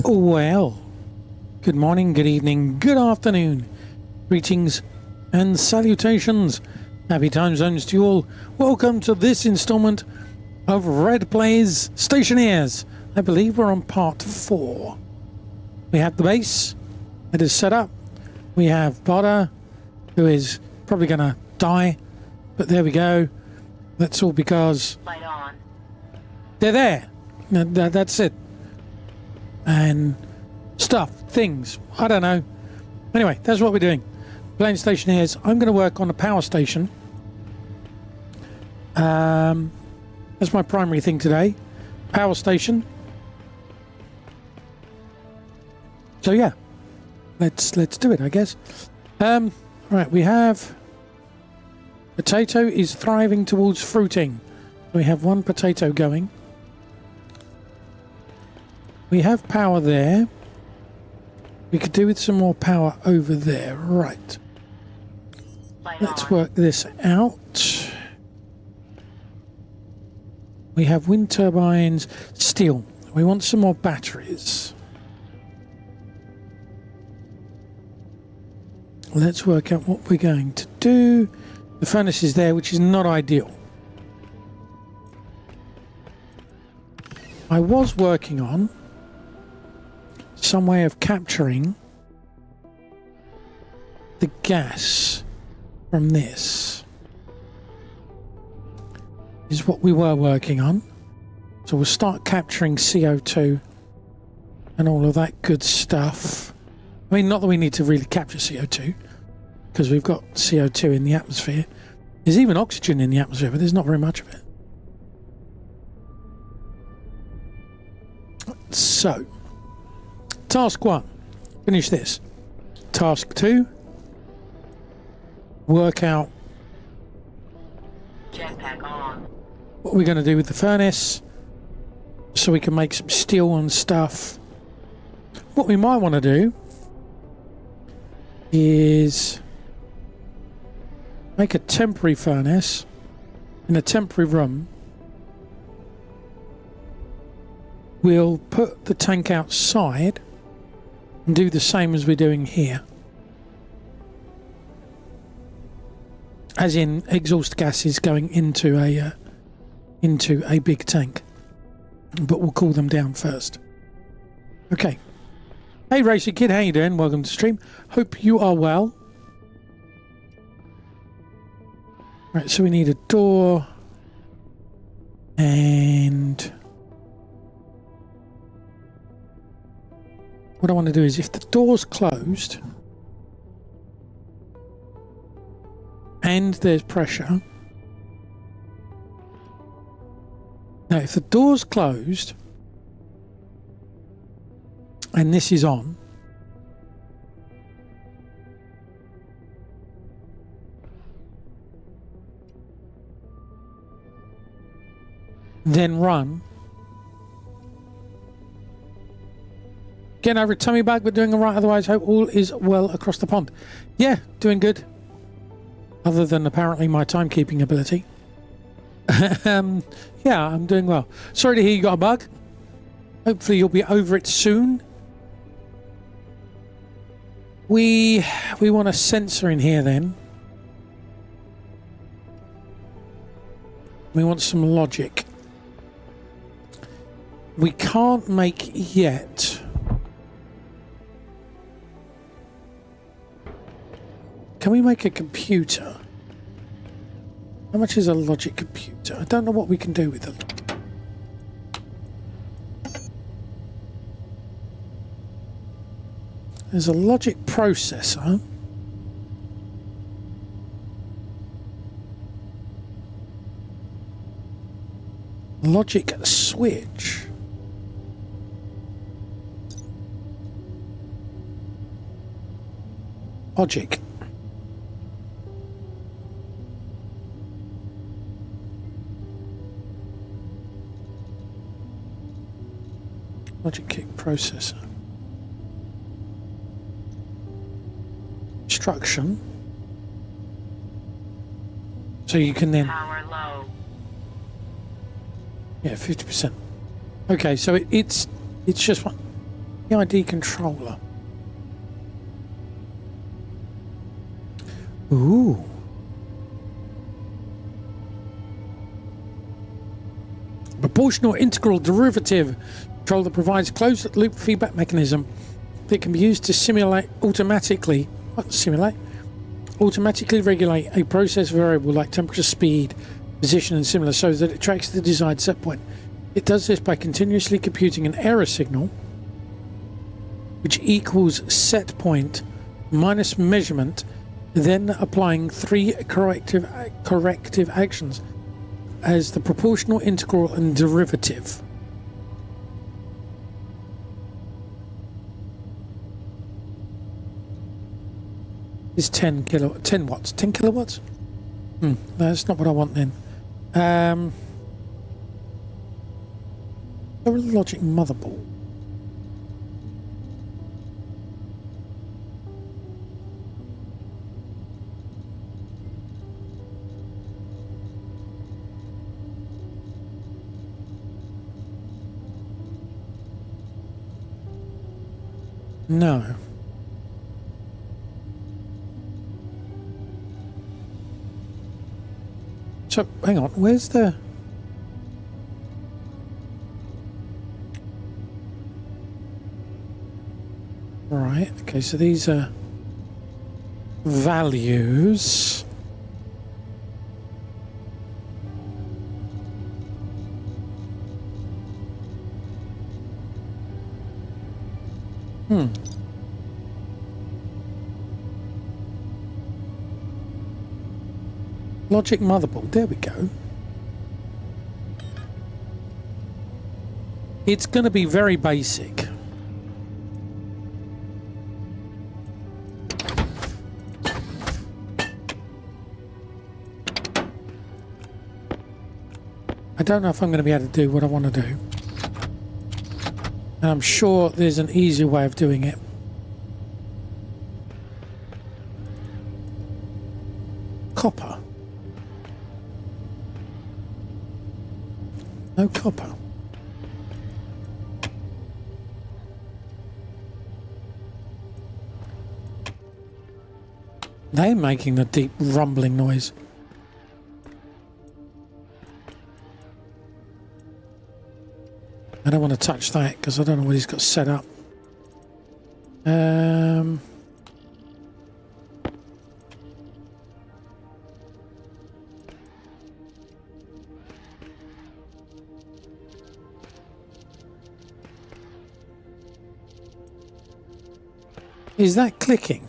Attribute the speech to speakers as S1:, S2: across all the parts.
S1: Well, good morning, good evening, good afternoon. Greetings and salutations. Happy time zones to you all. Welcome to this installment of Red Plays Stationeers. I believe we're on part 4. We have the base that is set up. We have Potter, who is probably going to die. But there we go. That's all because
S2: Light on.
S1: they're there. That's it. And stuff, things, I don't know. Anyway, that's what we're doing. Playing Stationeers. I'm going to work on a power station. That's my primary thing today. Power station. So yeah, let's do it, I guess. Right, we have potato is thriving towards fruiting. We have one potato going. We have power there. We could do with some more power over there. Right. Let's work this out. We have wind turbines. Steel. We want some more batteries. Let's work out what we're going to do. The furnace is there, which is not ideal. I was working on some way of capturing the gas from this. Is what we were working on. So we'll start capturing CO2 and all of that good stuff. I mean, not that we need to really capture CO2, because we've got CO2 in the atmosphere. There's even oxygen in the atmosphere, but there's not very much of it. So, task 1, finish this. Task 2, work out
S2: Jetpack on.
S1: what we're going to do with the furnace so we can make some steel and stuff. What we might want to do is make a temporary furnace in a temporary room. We'll put the tank outside and do the same as we're doing here. As in exhaust gases going into a big tank. But we'll cool them down first. Okay. Hey Racer Kid, how you doing? Welcome to the stream. Hope you are well. Right, so we need a door. And what I want to do is, if the door's closed and there's pressure. Now, if the door's closed and this is on, then run. Getting over a tummy bug, but doing all right. Otherwise, hope all is well across the pond. Yeah, doing good. Other than apparently my timekeeping ability. Yeah, I'm doing well. Sorry to hear you got a bug. Hopefully you'll be over it soon. We want a sensor in here then. We want some logic. We can't make yet. Can we make a computer? How much is a logic computer? I don't know what we can do with it. There's a logic processor. Logic switch. Logic. Logic kick processor. Instruction. So you can then...
S2: Power low.
S1: Yeah, 50%. Okay, so it's just one. PID controller. Ooh. Proportional integral derivative controller that provides closed loop feedback mechanism that can be used to automatically regulate a process variable like temperature, speed, position and similar so that it tracks the desired set point. It does this by continuously computing an error signal which equals set point minus measurement, then applying 3 corrective actions as the proportional integral and derivative. Is 10 watts. 10 kilowatts? No, that's not what I want then. Logic motherboard. No. So, hang on, where's the... Right, okay, so these are values. Logic motherboard, there we go. It's going to be very basic. I don't know if I'm going to be able to do what I want to do. And I'm sure there's an easier way of doing it. Copper. No copper. They're making the deep rumbling noise. I don't want to touch that because I don't know what he's got set up. Is that clicking?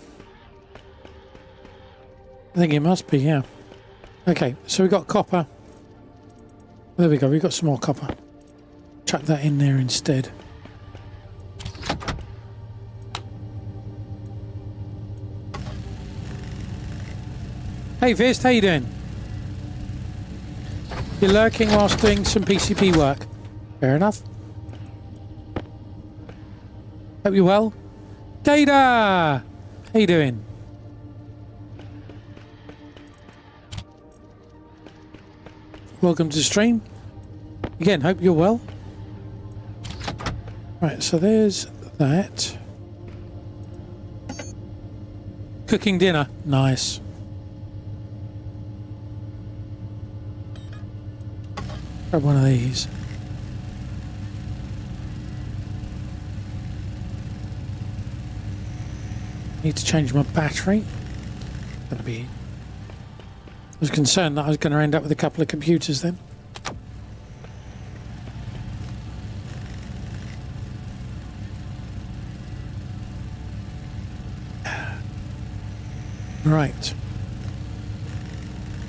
S1: I think it must be, yeah. Okay, so we got copper. There we go, we got some more copper. Chuck that in there instead. Hey Fist, how you doing? You're lurking whilst doing some PCP work. Fair enough. Hope you're well. Data! How you doing? Welcome to the stream. Again, hope you're well. Right, so there's that. Cooking dinner. Nice. Grab one of these. Need to change my battery. Gonna be... I was concerned that I was going to end up with a couple of computers then. Right.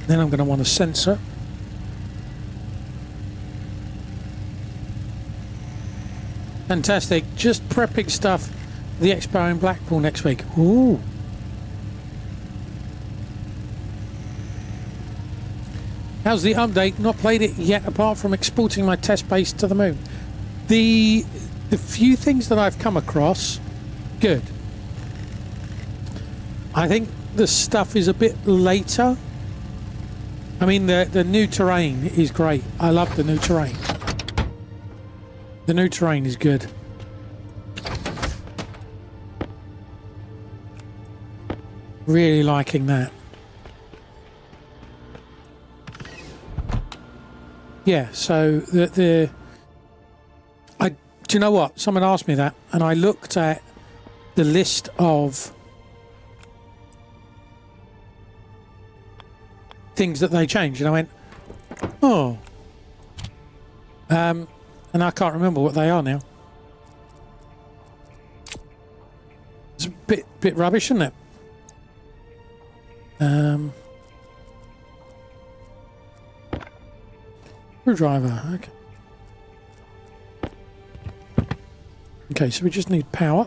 S1: Then I'm going to want a sensor. Fantastic. Just prepping stuff for the Expo in Blackpool next week. Ooh. How's the update? Not played it yet apart from exporting my test base to the moon. The few things that I've come across, good. I think the stuff is a bit later. I mean, the new terrain is great. I love the new terrain. The new terrain is good. Really liking that. Yeah, so do you know what? Someone asked me that, and I looked at the list of things that they changed, and I went, oh. And I can't remember what they are now. It's a bit rubbish, isn't it? Screwdriver, okay. Okay, so we just need power.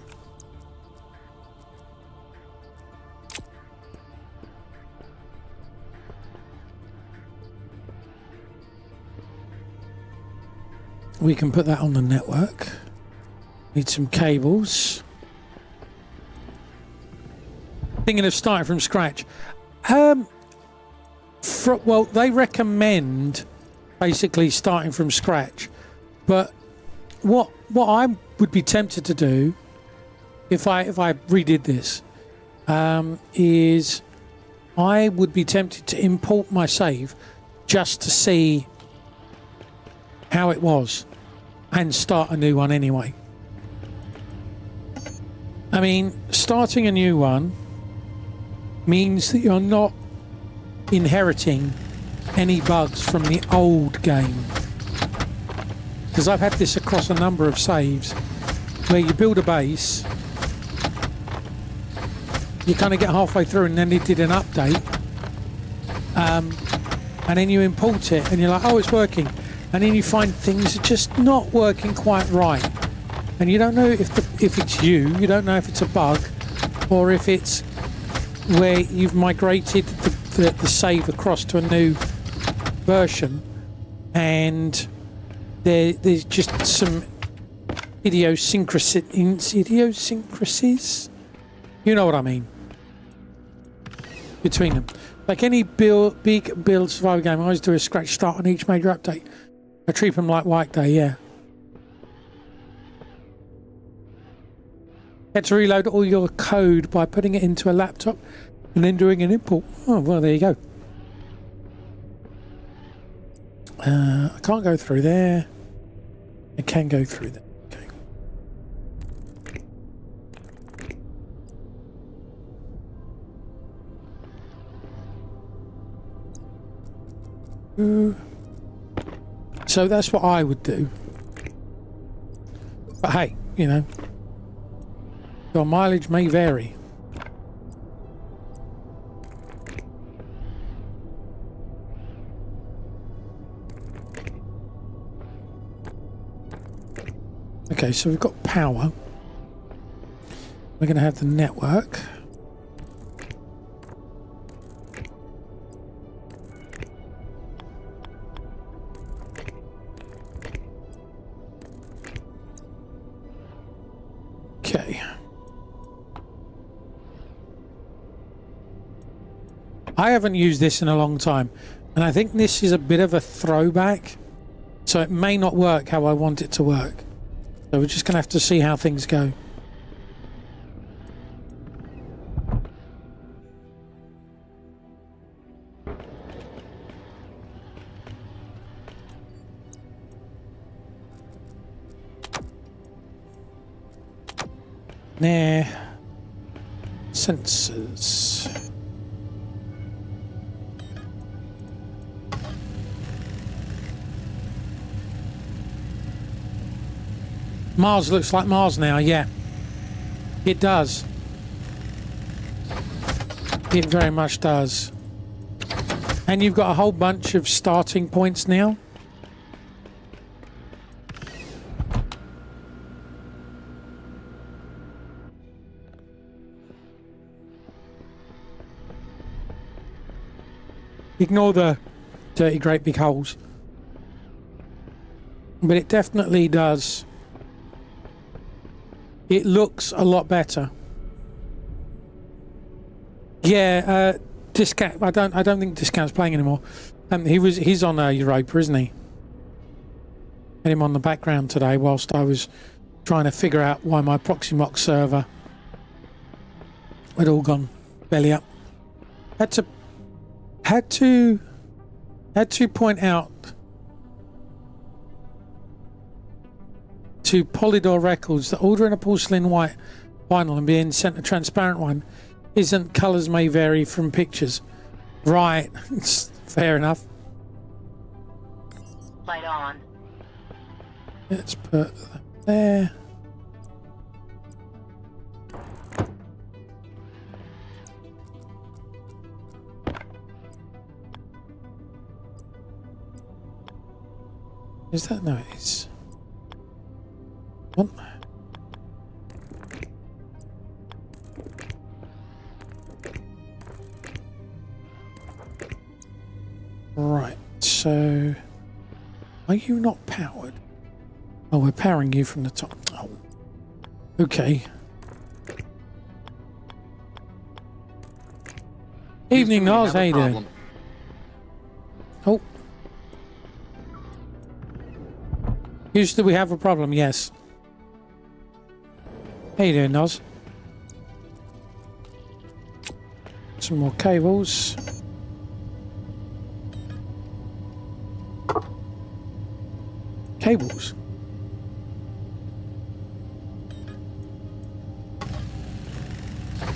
S1: We can put that on the network. Need some cables. Thinking of starting from scratch. Well, they recommend basically starting from scratch, but what I would be tempted to do if I redid this is I would be tempted to import my save just to see how it was and start a new one anyway. I mean, starting a new one means that you're not inheriting any bugs from the old game, because I've had this across a number of saves where you build a base, you kind of get halfway through and then it did an update, and then you import it and you're like, oh, it's working, and then you find things are just not working quite right, and you don't know if it's you don't know if it's a bug or if it's where you've migrated the save across to a new version, and there's just some idiosyncrasies, you know what I mean, between them. Like any big build survival game, I always do a scratch start on each major update. I treat them like White Day, yeah. Had to reload all your code by putting it into a laptop and then doing an import. Oh, well, there you go. I can't go through there. I can go through there. Okay. So that's what I would do. But hey, you know, your mileage may vary. Okay, so we've got power. We're going to have the network. Okay. I haven't used this in a long time, and I think this is a bit of a throwback, so it may not work how I want it to work. So we're just going to have to see how things go. Nah. Sensors. Mars looks like Mars now, yeah. It does. It very much does. And you've got a whole bunch of starting points now. Ignore the dirty great big holes. But it definitely does. It looks a lot better. Yeah, Discount. I don't think Discount's playing anymore. He's on Europa, isn't he? Had him on the background today whilst I was trying to figure out why my Proximox server had all gone belly up. Had to point out to Polydor Records that ordering a porcelain white vinyl and being sent a transparent one isn't colours may vary from pictures. Right, fair enough.
S2: Light on.
S1: Let's put that there. Is that no? It's what? Right. So, are you not powered? Oh, we're powering you from the top. Oh, okay. Evening, Nars. How you doing? Oh. Usually we have a problem, yes. How you doing, Noz? Some more cables. Cables?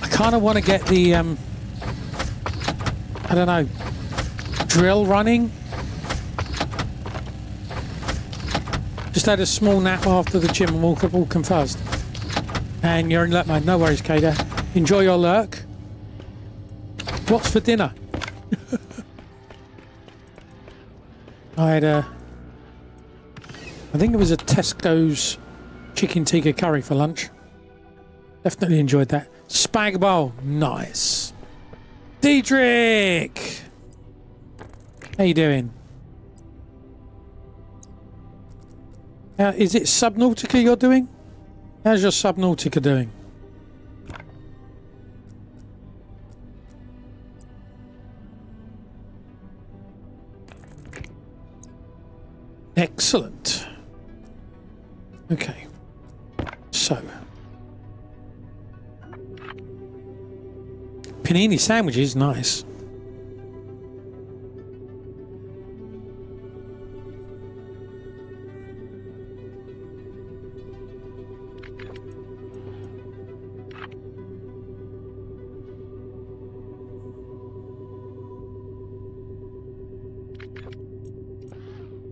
S1: I kind of want to get the, I don't know, drill running. Just had a small nap after the gym and walking fast. And you're in luck, mate. No worries, Kada. Enjoy your lurk. What's for dinner? I had I think it was a Tesco's chicken tikka curry for lunch. Definitely enjoyed that. Spag bowl. Nice. Diedrich! How you doing? Is it Subnautica you're doing? How's your Subnautica doing? Excellent. Okay. So. Panini sandwiches, nice.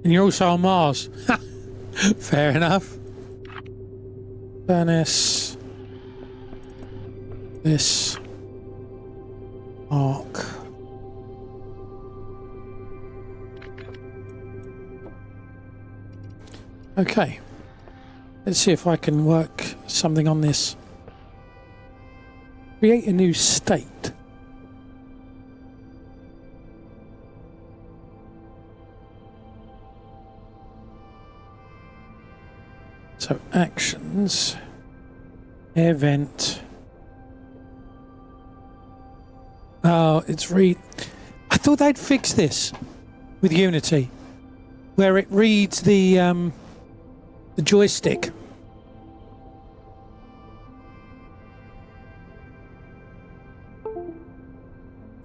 S1: And you're also on Mars. Fair enough. Furnace. This. Arc. Okay. Let's see if I can work something on this. Create a new state. So actions, event. Oh, it's read. I thought they'd fix this with Unity, where it reads the joystick.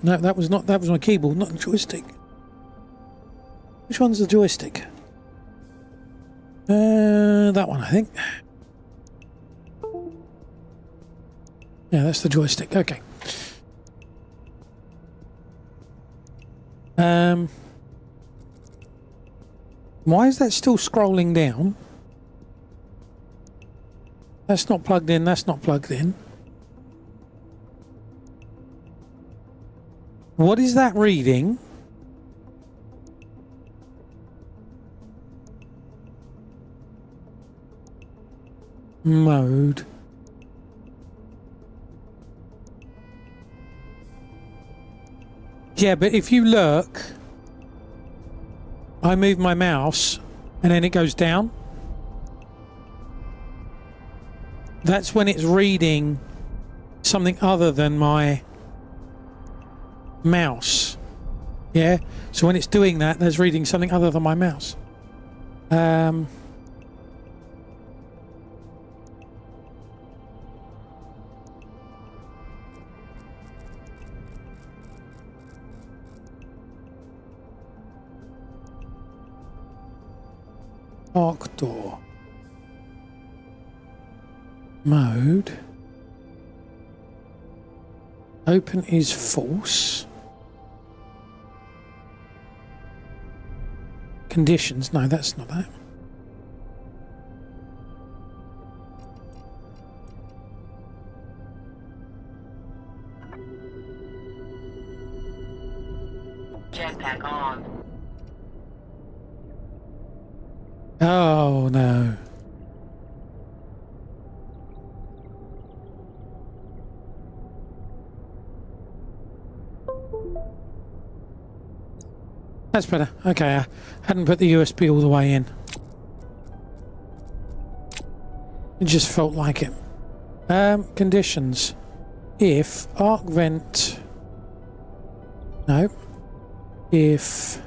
S1: No, that was not. That was my keyboard, not the joystick. Which one's the joystick? That one, I think. Yeah, that's the joystick. Okay. Why is that still scrolling down? That's not plugged in. That's not plugged in. What is that reading? Mode. Yeah, but if you look, I move my mouse and then it goes down. That's when it's reading something other than my mouse. Yeah, so when it's doing that, there's reading something other than my mouse. Arc door. Mode. Open is false. Conditions. No, that's not that.
S2: Jetpack on.
S1: Oh no. That's better. Okay, I hadn't put the USB all the way in. It just felt like it. Conditions. If arc vent... No. If...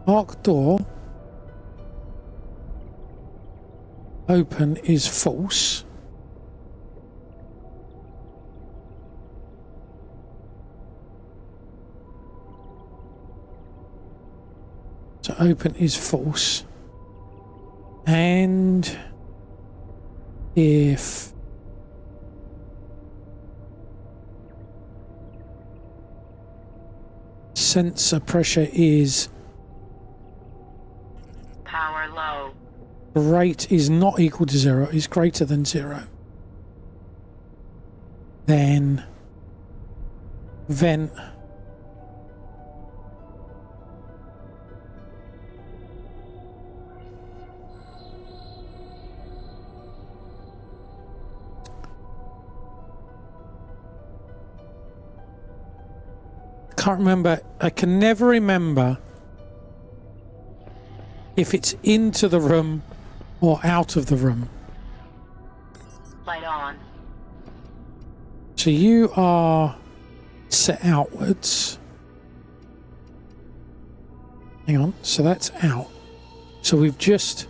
S1: arc door open is false. So open is false. And if sensor pressure is
S2: Power low.
S1: rate is not equal to 0, is greater than 0, then vent can't remember. I can never remember if it's into the room or out of the room.
S2: Light on.
S1: So you are set outwards. Hang on. So that's out. So we've just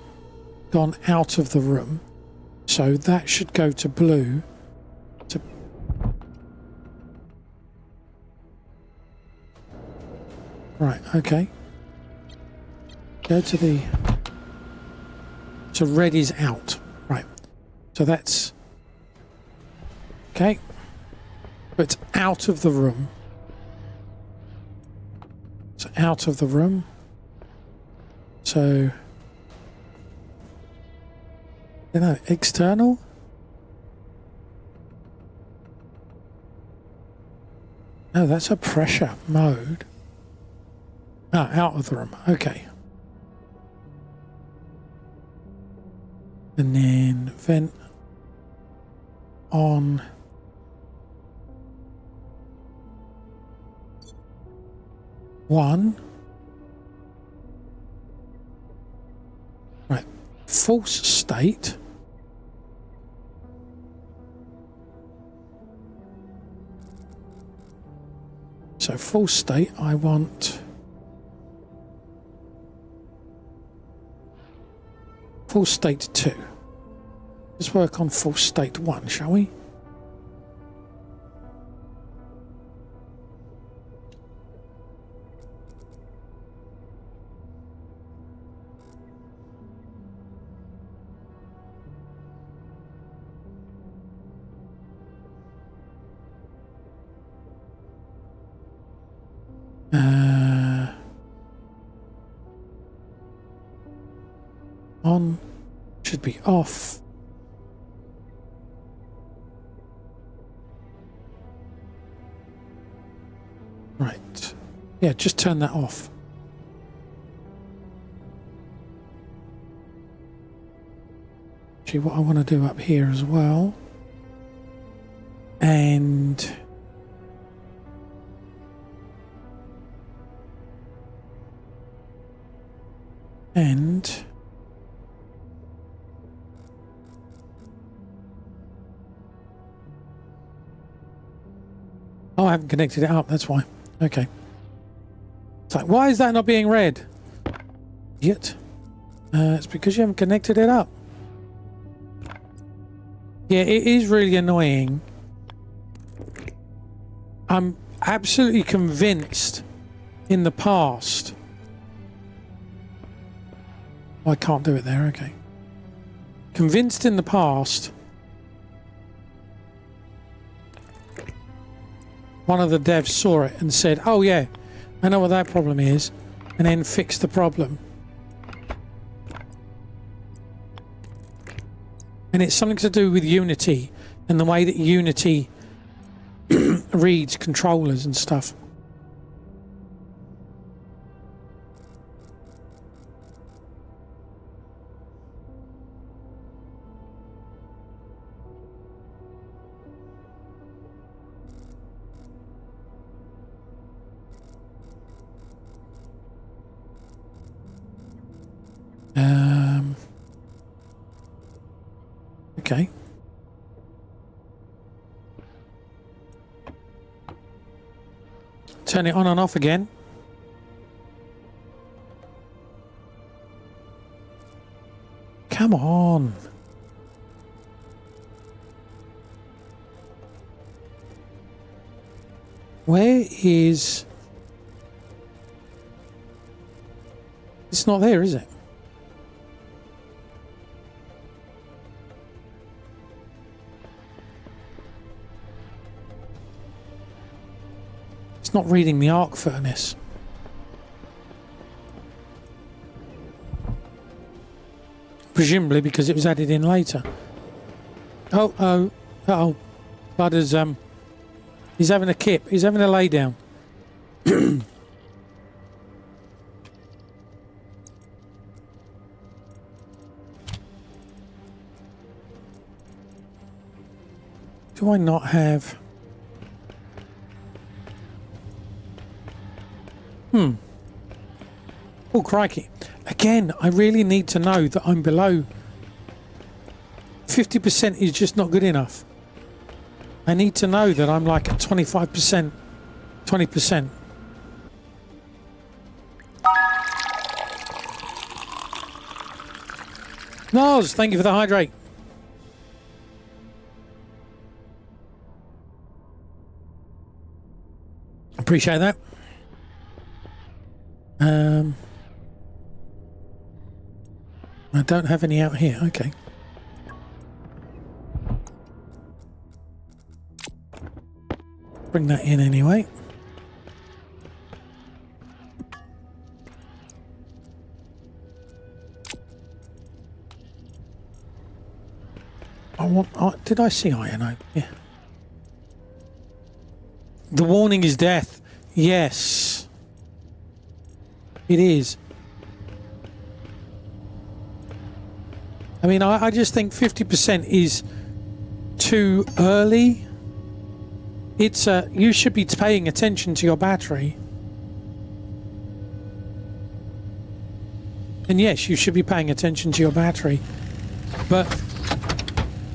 S1: gone out of the room. So that should go to blue. To right, okay. Go to the... So red is out. Right. So that's... Okay. But out of the room. So out of the room. So... You know, external? No, that's a pressure mode. Ah, out of the room. Okay. And then vent on. One. Right. False state. So false state, I want full state 2. Let's work on full state 1, shall we? On should be off. Right. Yeah, just turn that off. Actually, what I want to do up here as well. And oh, I haven't connected it up, that's why. Okay. It's like, why is that not being read? Yet. It's because you haven't connected it up. Yeah, it is really annoying. I'm absolutely convinced in the past. I can't do it there, okay. Convinced in the past one of the devs saw it and said, oh yeah, I know what that problem is, and then fixed the problem. And it's something to do with Unity and the way that Unity reads controllers and stuff. Okay. Turn it on and off again. Come on. Where is... It's not there, is it? It's not reading the arc furnace. Presumably because it was added in later. Oh. Bud is, he's having a kip. He's having a lay down. Do I not have... Oh, crikey. Again, I really need to know that I'm below 50% is just not good enough. I need to know that I'm like at 25%, 20%. Nars, thank you for the hydrate. Appreciate that. I don't have any out here. Okay. Bring that in anyway. Did I see iron over here? The warning is death. Yes. It is. I mean, I just think 50% is too early. It's you should be paying attention to your battery. And yes, you should be paying attention to your battery. But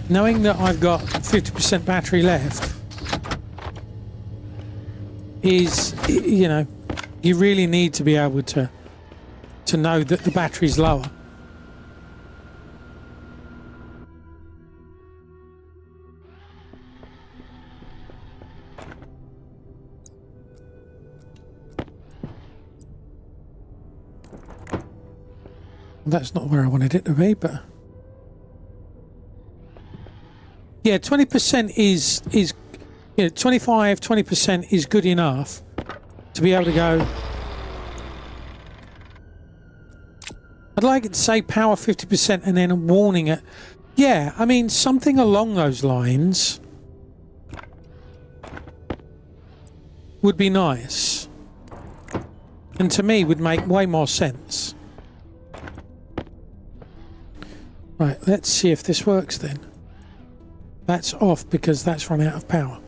S1: knowing that I've got 50% battery left is, you know, you really need to be able to know that the battery's lower. That's not where I wanted it to be, but yeah, 20% is you know, 20% is good enough to be able to go. I'd like it to say power 50% and then a warning it. Yeah, I mean something along those lines would be nice, and to me would make way more sense. Right, let's see if this works then. That's off because that's run out of power.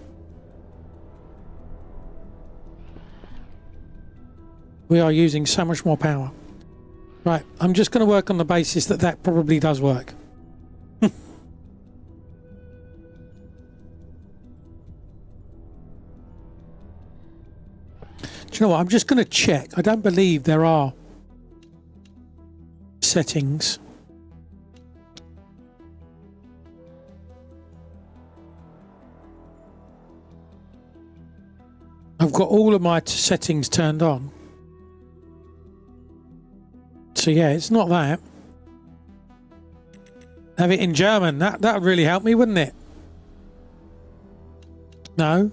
S1: We are using so much more power. Right, I'm just going to work on the basis that that probably does work. Do you know what? I'm just going to check. I don't believe there are settings. I've got all of my settings turned on. So yeah, it's not that. Have it in German. That would really help me, wouldn't it? No.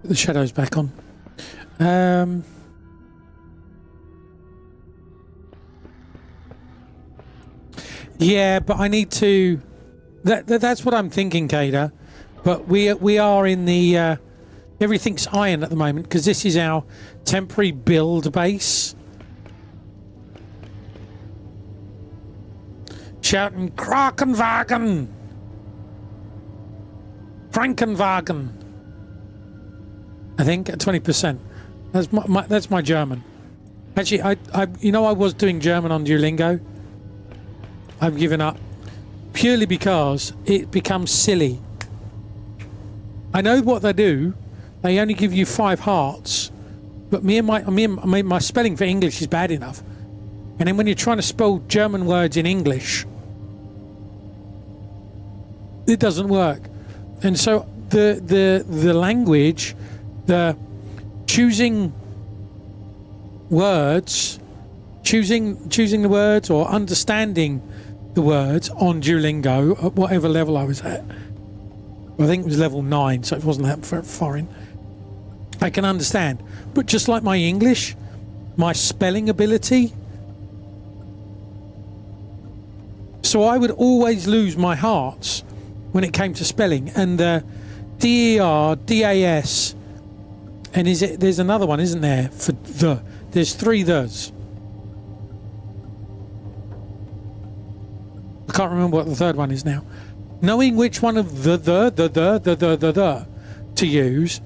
S1: Put the shadows back on. Yeah, but I need to. That's what I'm thinking, Kada. But we are in the. Everything's iron at the moment because this is our temporary build base. Shouting Krakenwagen, Frankenwagen. I think at 20%. That's my German. Actually, I was doing German on Duolingo. I've given up purely because it becomes silly. I know what they do. They only give you 5 hearts, but my spelling for English is bad enough. And then when you're trying to spell German words in English, it doesn't work. And so the language, the choosing words, choosing the words or understanding the words on Duolingo at whatever level I was at. I think it was level 9, so it wasn't that foreign. I can understand, but just like my English, my spelling ability. So I would always lose my hearts when it came to spelling, and DER, DAS, and there's another one, isn't there, for the? There's 3 the's. I can't remember what the third one is now. Knowing which one of the to use,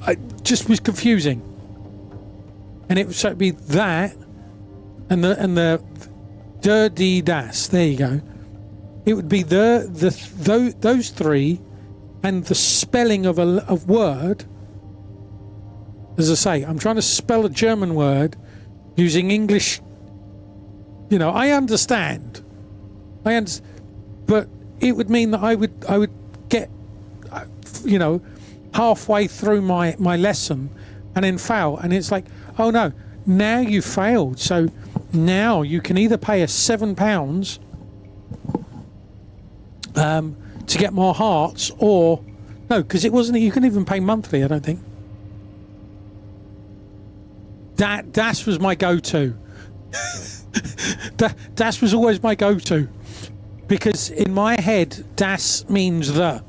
S1: I just was confusing. And it'd be that, and the das. There you go. It would be those 3, and the spelling of word. As I say, I'm trying to spell a German word using English. You know, I understand, but it would mean that I would get, you know, halfway through my lesson and then fail, and it's like, oh no, now you failed, so now you can either pay us £7 to get more hearts, or no, because it wasn't. You can even pay monthly, I don't think. Das was my go-to. Das was always my go-to, because in my head das means the,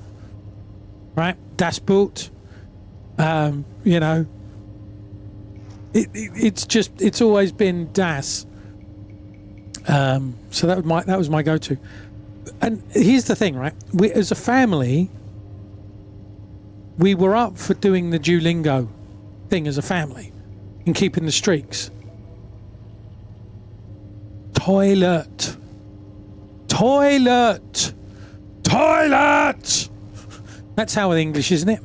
S1: right? Das Boot, you know, it's always been das. So that was my go-to. And here's the thing, right? We, as a family, we were up for doing the Duolingo thing as a family and keeping the streaks. Toilet. That's how in English, isn't it?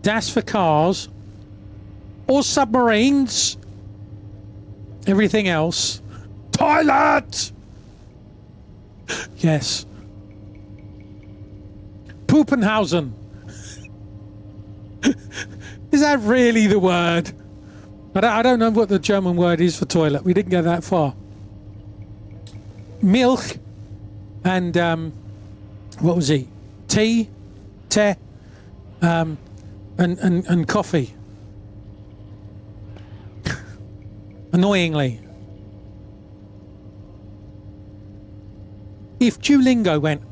S1: Das for cars or submarines. Everything else. Toilet. Yes. Poopenhausen. Is that really the word? I don't know what the German word is for toilet. We didn't go that far. Milk and what was he? Tea, and coffee. Annoyingly. If Duolingo went,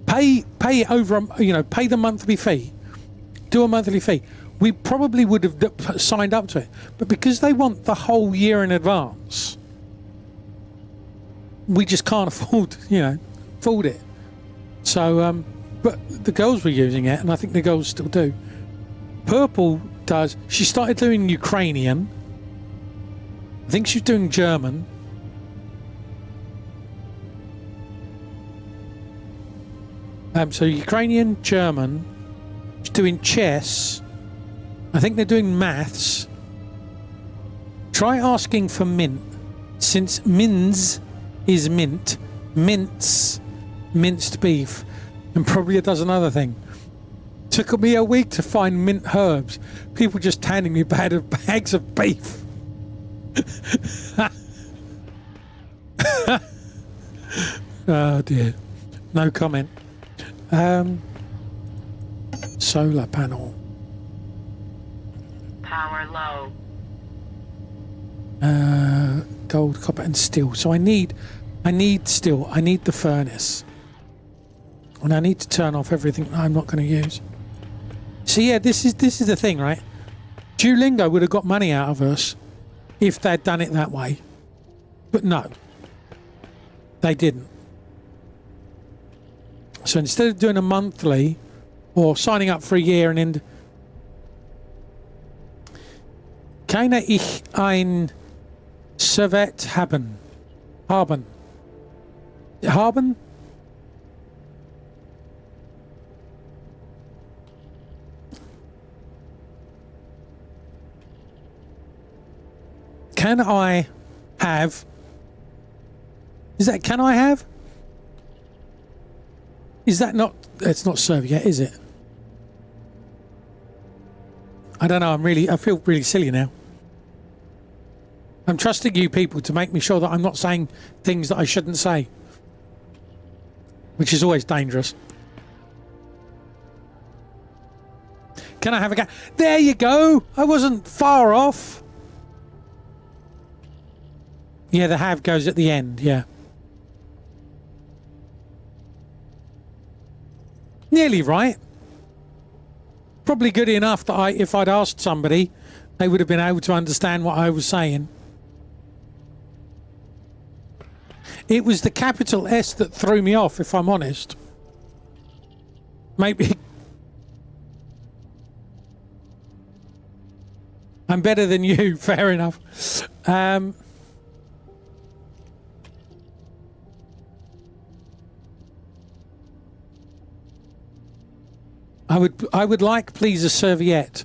S1: pay over, you know, pay the monthly fee, do a monthly fee, we probably would have signed up to it. But because they want the whole year in advance, we just can't afford it. So, but the girls were using it, and I think the girls still do. Purple does. She started doing Ukrainian. I think she's doing German. So Ukrainian, German. She's doing chess. I think they're doing maths. Try asking for mint. Since mince is mint, mince, minced beef, and probably a dozen other things. Took me a week to find mint herbs. People just handing me bags of beef. Oh dear. No comment. Solar panel.
S2: Power low.
S1: Gold, copper, and steel. So I need steel. I need the furnace, and I need to turn off everything I'm not going to use. So yeah, this is the thing, right? Duolingo would have got money out of us if they'd done it that way, but no, they didn't. So instead of doing a monthly or signing up for a year and then Keine ich ein Servet haben. Haben. Haben? Can I have? Is that can I have? Is that not? It's not served yet, is it? I don't know. I feel really silly now. I'm trusting you people to make me sure that I'm not saying things that I shouldn't say, which is always dangerous. Can I have a go? There you go. I wasn't far off. Yeah, the have goes at the end. Yeah. Nearly right. Probably good enough that if I'd asked somebody, they would have been able to understand what I was saying. It was the capital S that threw me off, if I'm honest. Maybe. I'm better than you, fair enough. I would like, please, a serviette.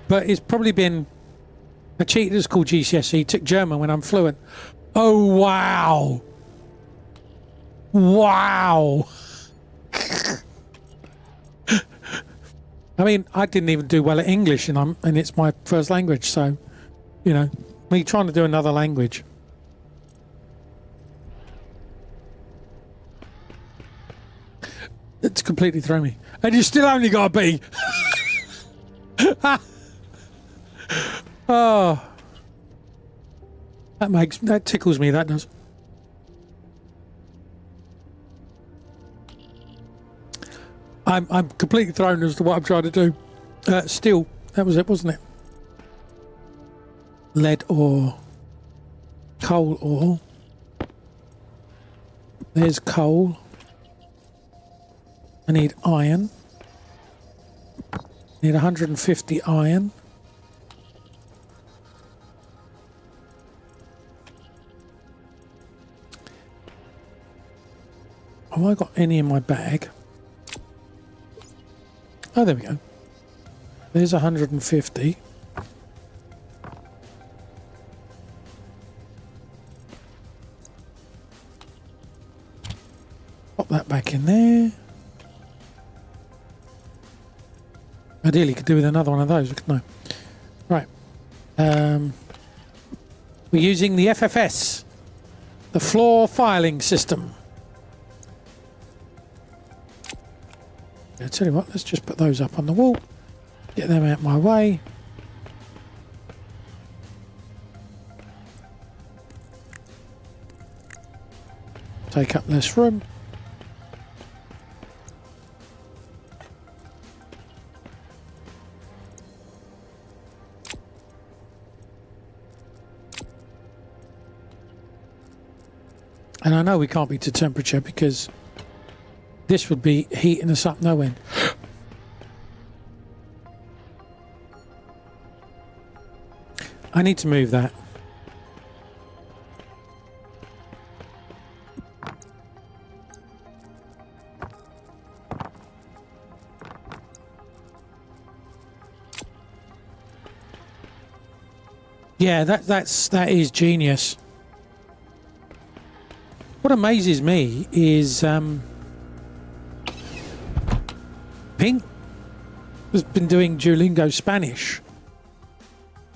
S1: But it's probably been a cheated at school GCSE, took German when I'm fluent. Oh, wow. Wow. I mean, I didn't even do well at English, and it's my first language, so, you know, me trying to do another language. It's completely thrown me. And you still only got a B. Oh. That tickles me, that does. I'm completely thrown as to what I'm trying to do. Steel, that was it, wasn't it? Lead ore. Coal ore. There's coal. I need iron. Need 150 iron. Have I got any in my bag? Oh, there we go. There's 150. Pop that back in there. Ideally, could do with another one of those, couldn't I? Right. We're using the FFS, the floor filing system. I'll tell you what, let's just put those up on the wall. Get them out my way. Take up less room. And I know we can't beat the temperature because this would be heating us up no end. I need to move that. Yeah, that is genius. What amazes me is Pink has been doing Duolingo Spanish,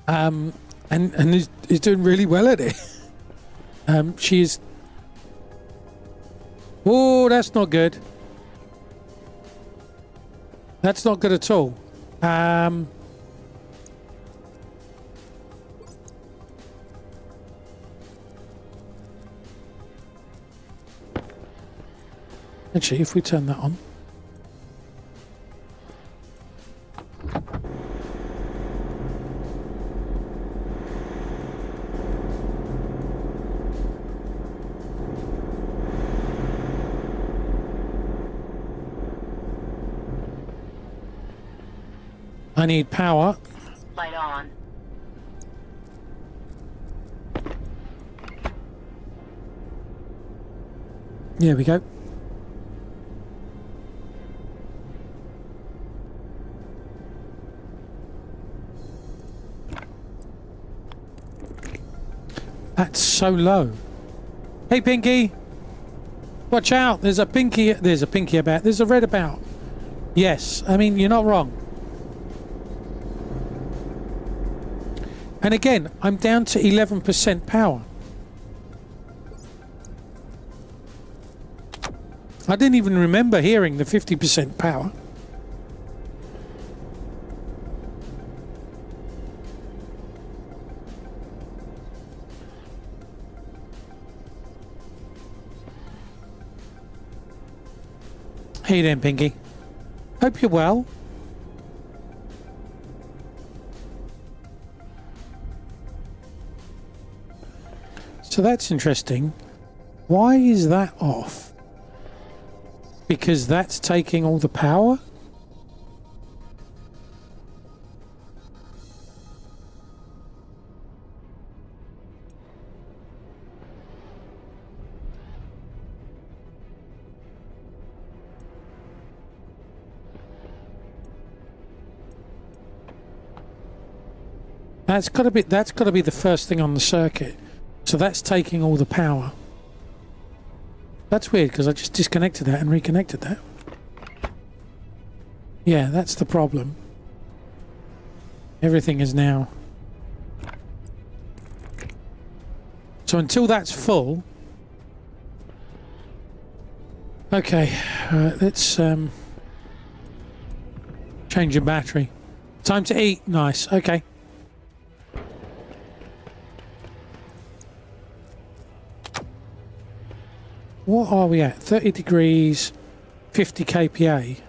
S1: and is doing really well at it. She is. Oh, that's not good. That's not good at all. Actually, if we turn that on. I need power.
S2: Light on.
S1: There we go. That's so low. Hey, Pinky. Watch out. There's a Pinky. There's a Pinky about. There's a red about. Yes. I mean, you're not wrong. And again, I'm down to 11% power. I didn't even remember hearing the 50% power. Hey then, Pinky. Hope you're well. So that's interesting. Why is that off? Because that's taking all the power? That's got to be the first thing on the circuit. So that's taking all the power. That's weird because I just disconnected that and reconnected that. Yeah, that's the problem. Everything is now. So until that's full. Okay, let's change your battery. Time to eat. Nice. Okay. What are we at? 30 degrees, 50 kPa.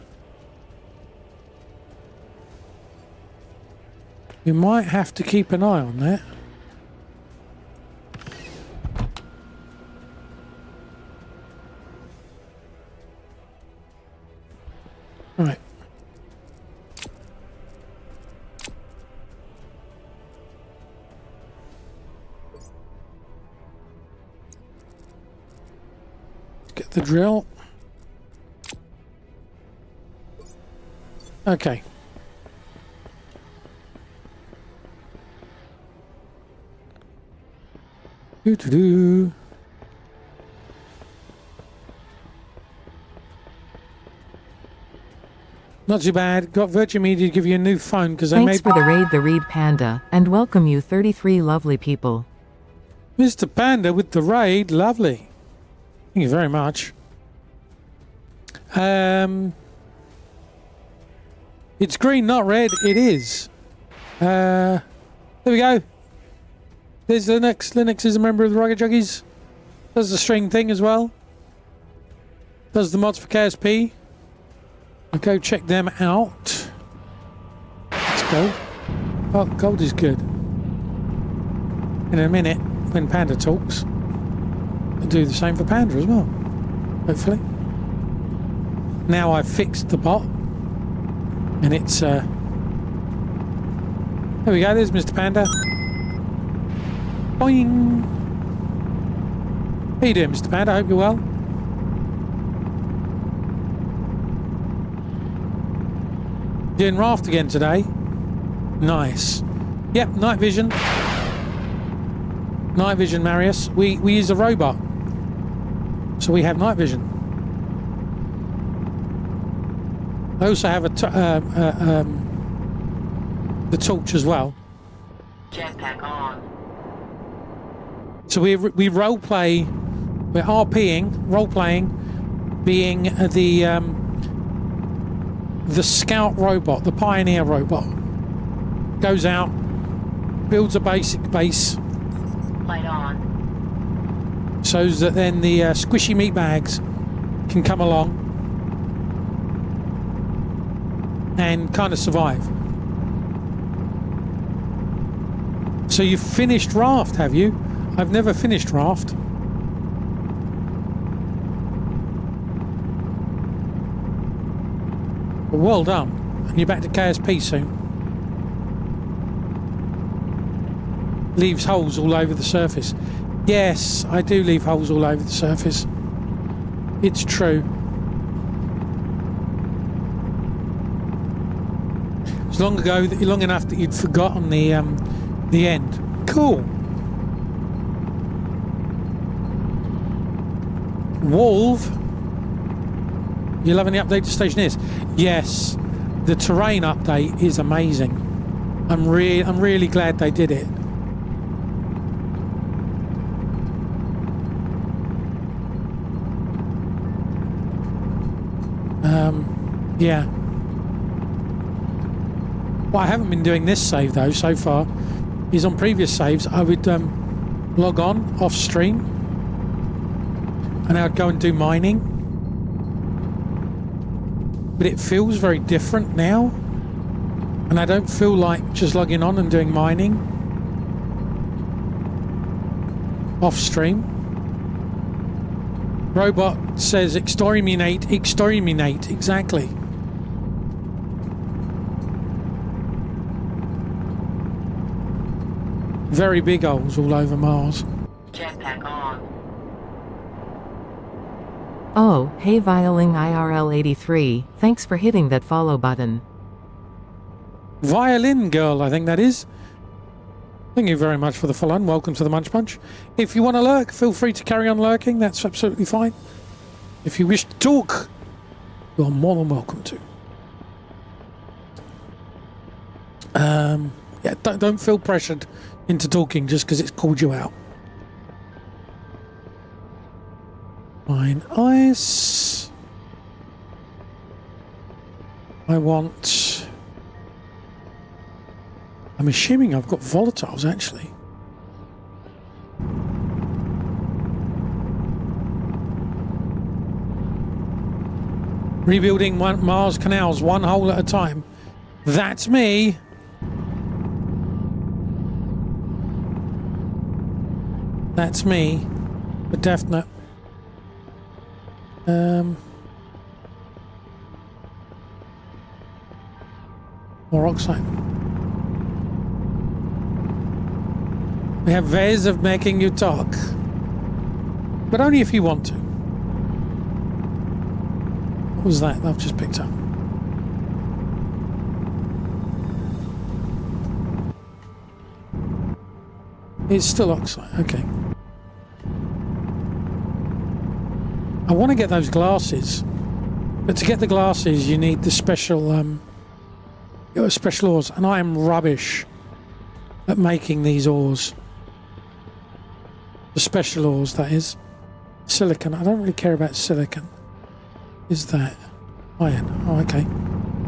S1: We might have to keep an eye on that. Right. Get the drill. Okay. Doo-doo-doo. Not too bad. Got Virgin Media to give you a new phone because they
S3: Thanks
S1: made...
S3: for the raid, the Reed Panda, and welcome you 33 lovely people.
S1: Mr. Panda with the raid. Lovely. Thank you very much. It's green, not red. It is. There we go. There's Linux. Linux is a member of the Rocket Juggies. Does the string thing as well. Does the mods for KSP. I'll go check them out. Let's go. Oh, gold is good. In a minute, when Panda talks, I'll do the same for Panda as well. Hopefully. Now I've fixed the bot. And it's, there we go, there's Mr. Panda. Boing! How you doing, Mr. Panda? I hope you're well. Doing raft again today. Nice. Yep, night vision. Night vision, Marius. We use a robot, so we have night vision. I also have the torch as well.
S2: Jetpack on.
S1: So we role play. We're RPing, role playing, being the scout robot, the pioneer robot. Goes out, builds a basic base,
S2: Light on.
S1: so that then the squishy meat bags can come along and kind of survive. So you've finished Raft, have you? I've never finished Raft. Well done. And you're back to KSP soon. Leaves holes all over the surface. Yes, I do leave holes all over the surface. It's true. It's long enough that you'd forgotten the end. Cool. Wolf. You loving the update to Stationeers? Yes, the terrain update is amazing. I'm really glad they did it. Yeah. What I haven't been doing this save though so far is on previous saves I would log on off stream and I would go and do mining. But it feels very different now, and I don't feel like just logging on and doing mining off stream. Robot says exterminate, exactly. Very big holes all over Mars.
S2: Jetpack on.
S3: Oh, hey Violing IRL83, thanks for hitting that follow button.
S1: Violin girl, I think that is. Thank you very much for the follow and welcome to the Munch Punch. If you want to lurk, feel free to carry on lurking, that's absolutely fine. If you wish to talk, you're more than welcome to. Yeah, don't feel pressured into talking just because it's called you out. Mine ice. I'm assuming I've got volatiles actually. Rebuilding Mars canals one hole at a time. That's me. That's me. For definite. More oxide. We have ways of making you talk. But only if you want to. What was that I've just picked up? It's still oxide, okay. I want to get those glasses, but to get the glasses you need the special special ores, and I am rubbish at making these ores. The special ores, that is. Silicon, I don't really care about silicon. Is that iron? Oh, okay.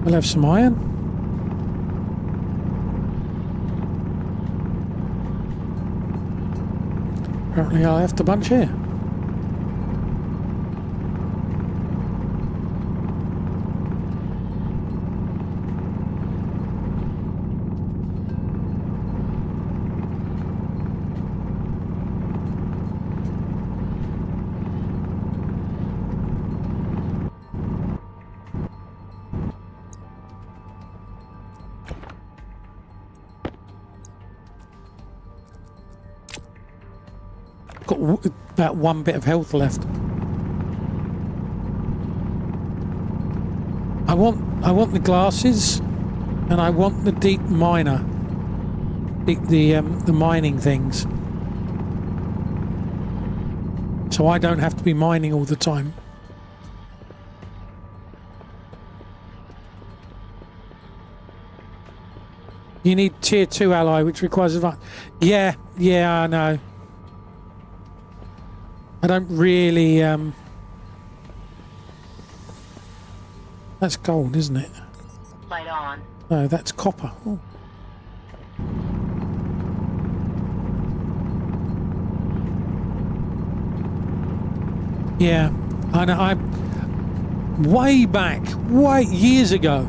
S1: We'll have some iron. Apparently I left a bunch here. Got about one bit of health left. I want the glasses, and I want the deep miner, the mining things. So I don't have to be mining all the time. You need tier 2 alloy, which requires advanced. Yeah, I know. I don't really. That's gold, isn't it?
S2: Light on.
S1: No, that's copper. Oh. Yeah, I know. I way back, years ago.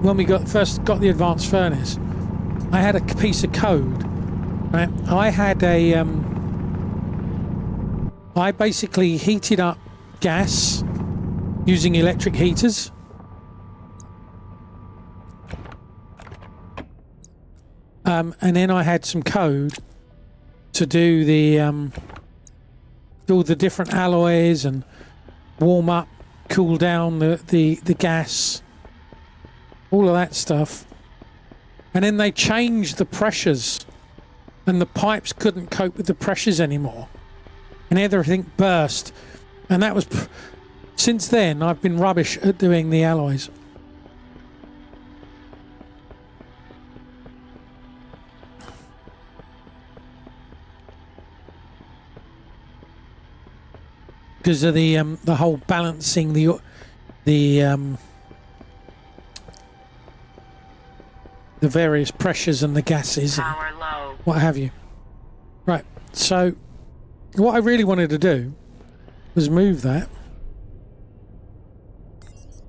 S1: When we first got the advanced furnace, I had a piece of code. Right, I had a. I basically heated up gas using electric heaters. And then I had some code to do all the different alloys and warm up, cool down the gas, all of that stuff. And then they changed the pressures, and the pipes couldn't cope with the pressures anymore, and everything burst. And that was since then I've been rubbish at doing the alloys. Because of the whole balancing the various pressures and the gases and
S2: Power low.
S1: what have you. Right, so what I really wanted to do was move that.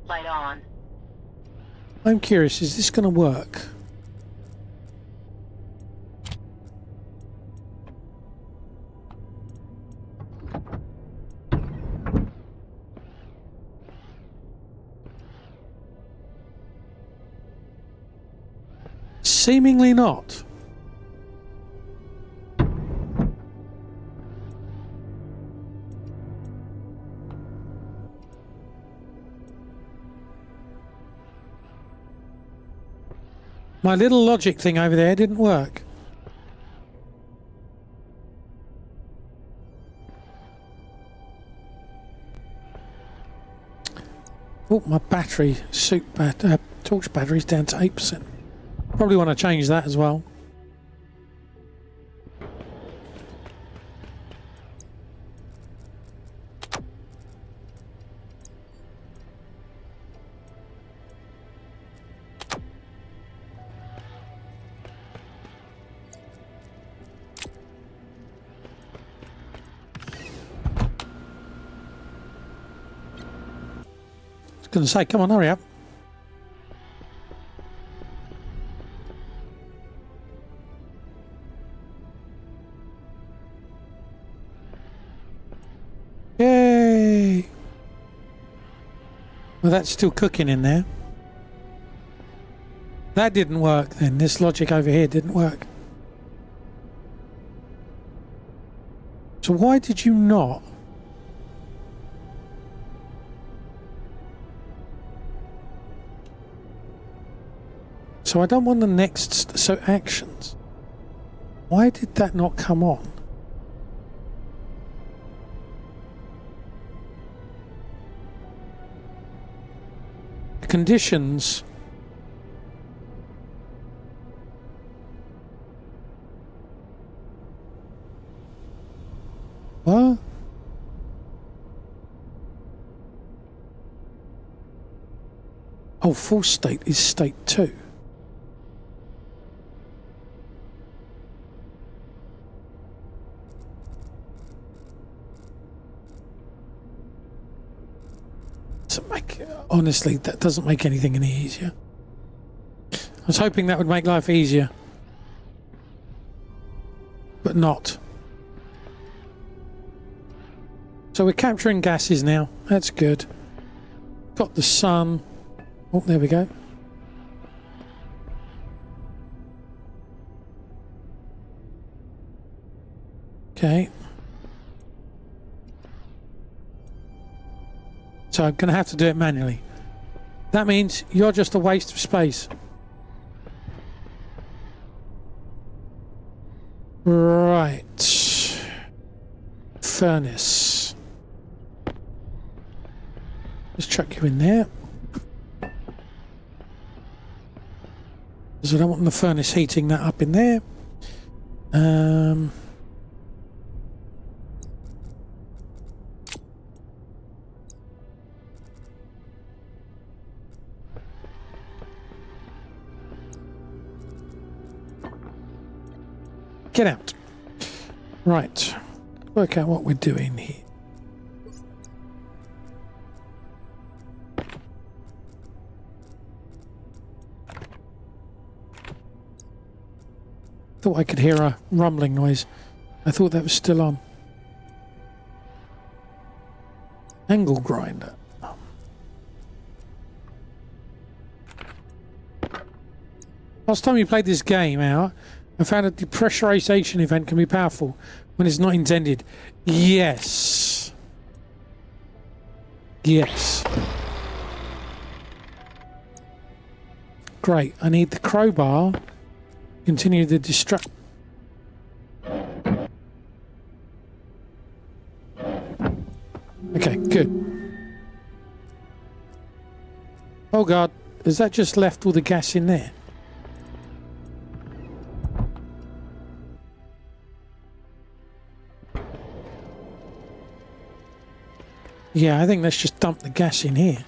S2: Light on.
S1: I'm curious, is this going to work? Seemingly not. My little logic thing over there didn't work. Oh, my battery, torch battery's down to 8%. Probably want to change that as well. I was going to say, come on, hurry up. Yay! Well, that's still cooking in there. That didn't work then. This logic over here didn't work. So why did you not? So I don't want the next... So actions. Why did that not come on? Conditions. What? Oh, full state is state 2. Honestly, that doesn't make anything any easier. I was hoping that would make life easier. But not. So we're capturing gases now. That's good. Got the sun. Oh, there we go. Okay. So I'm going to have to do it manually. That means you're just a waste of space. Right. Furnace. Let's chuck you in there. Because I don't want the furnace heating that up in there. Get out. Right. Work out what we're doing here. Thought I could hear a rumbling noise. I thought that was still on. Angle grinder. Last time we played this game out, I found a depressurization event can be powerful when it's not intended. Yes. Yes. Great. I need the crowbar. Continue the destruct. Okay, good. Oh god, has that just left all the gas in there? Yeah, I think let's just dump the gas in here.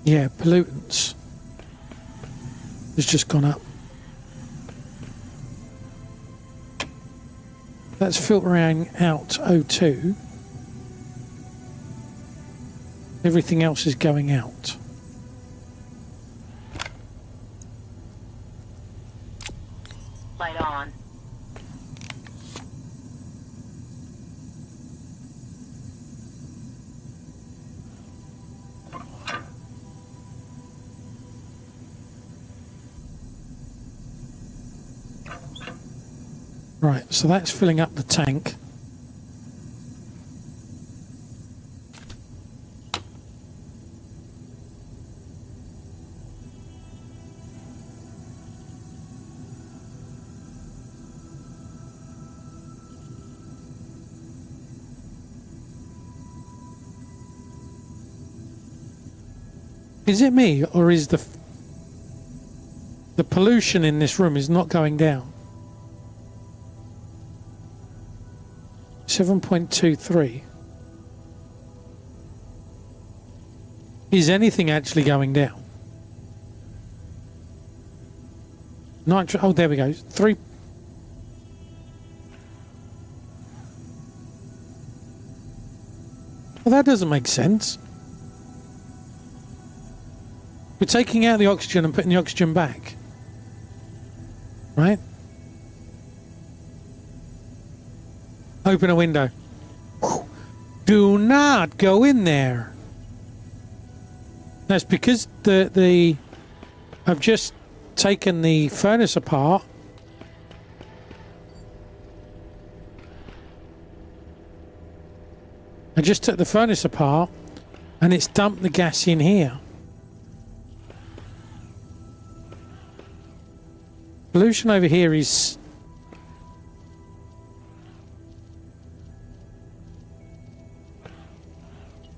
S1: Yeah, pollutants. It's just gone up. That's filtering out O2. Everything else is going out.
S2: Light on.
S1: Right, so that's filling up the tank. Is it me, or is the pollution in this room is not going down? 7.23. Is anything actually going down? Nitro. Oh, there we go. 3. Well, that doesn't make sense. We're taking out the oxygen and putting the oxygen back. Right? Open a window. Do not go in there. That's because I've just taken the furnace apart. I just took the furnace apart and it's dumped the gas in here. Pollution over here is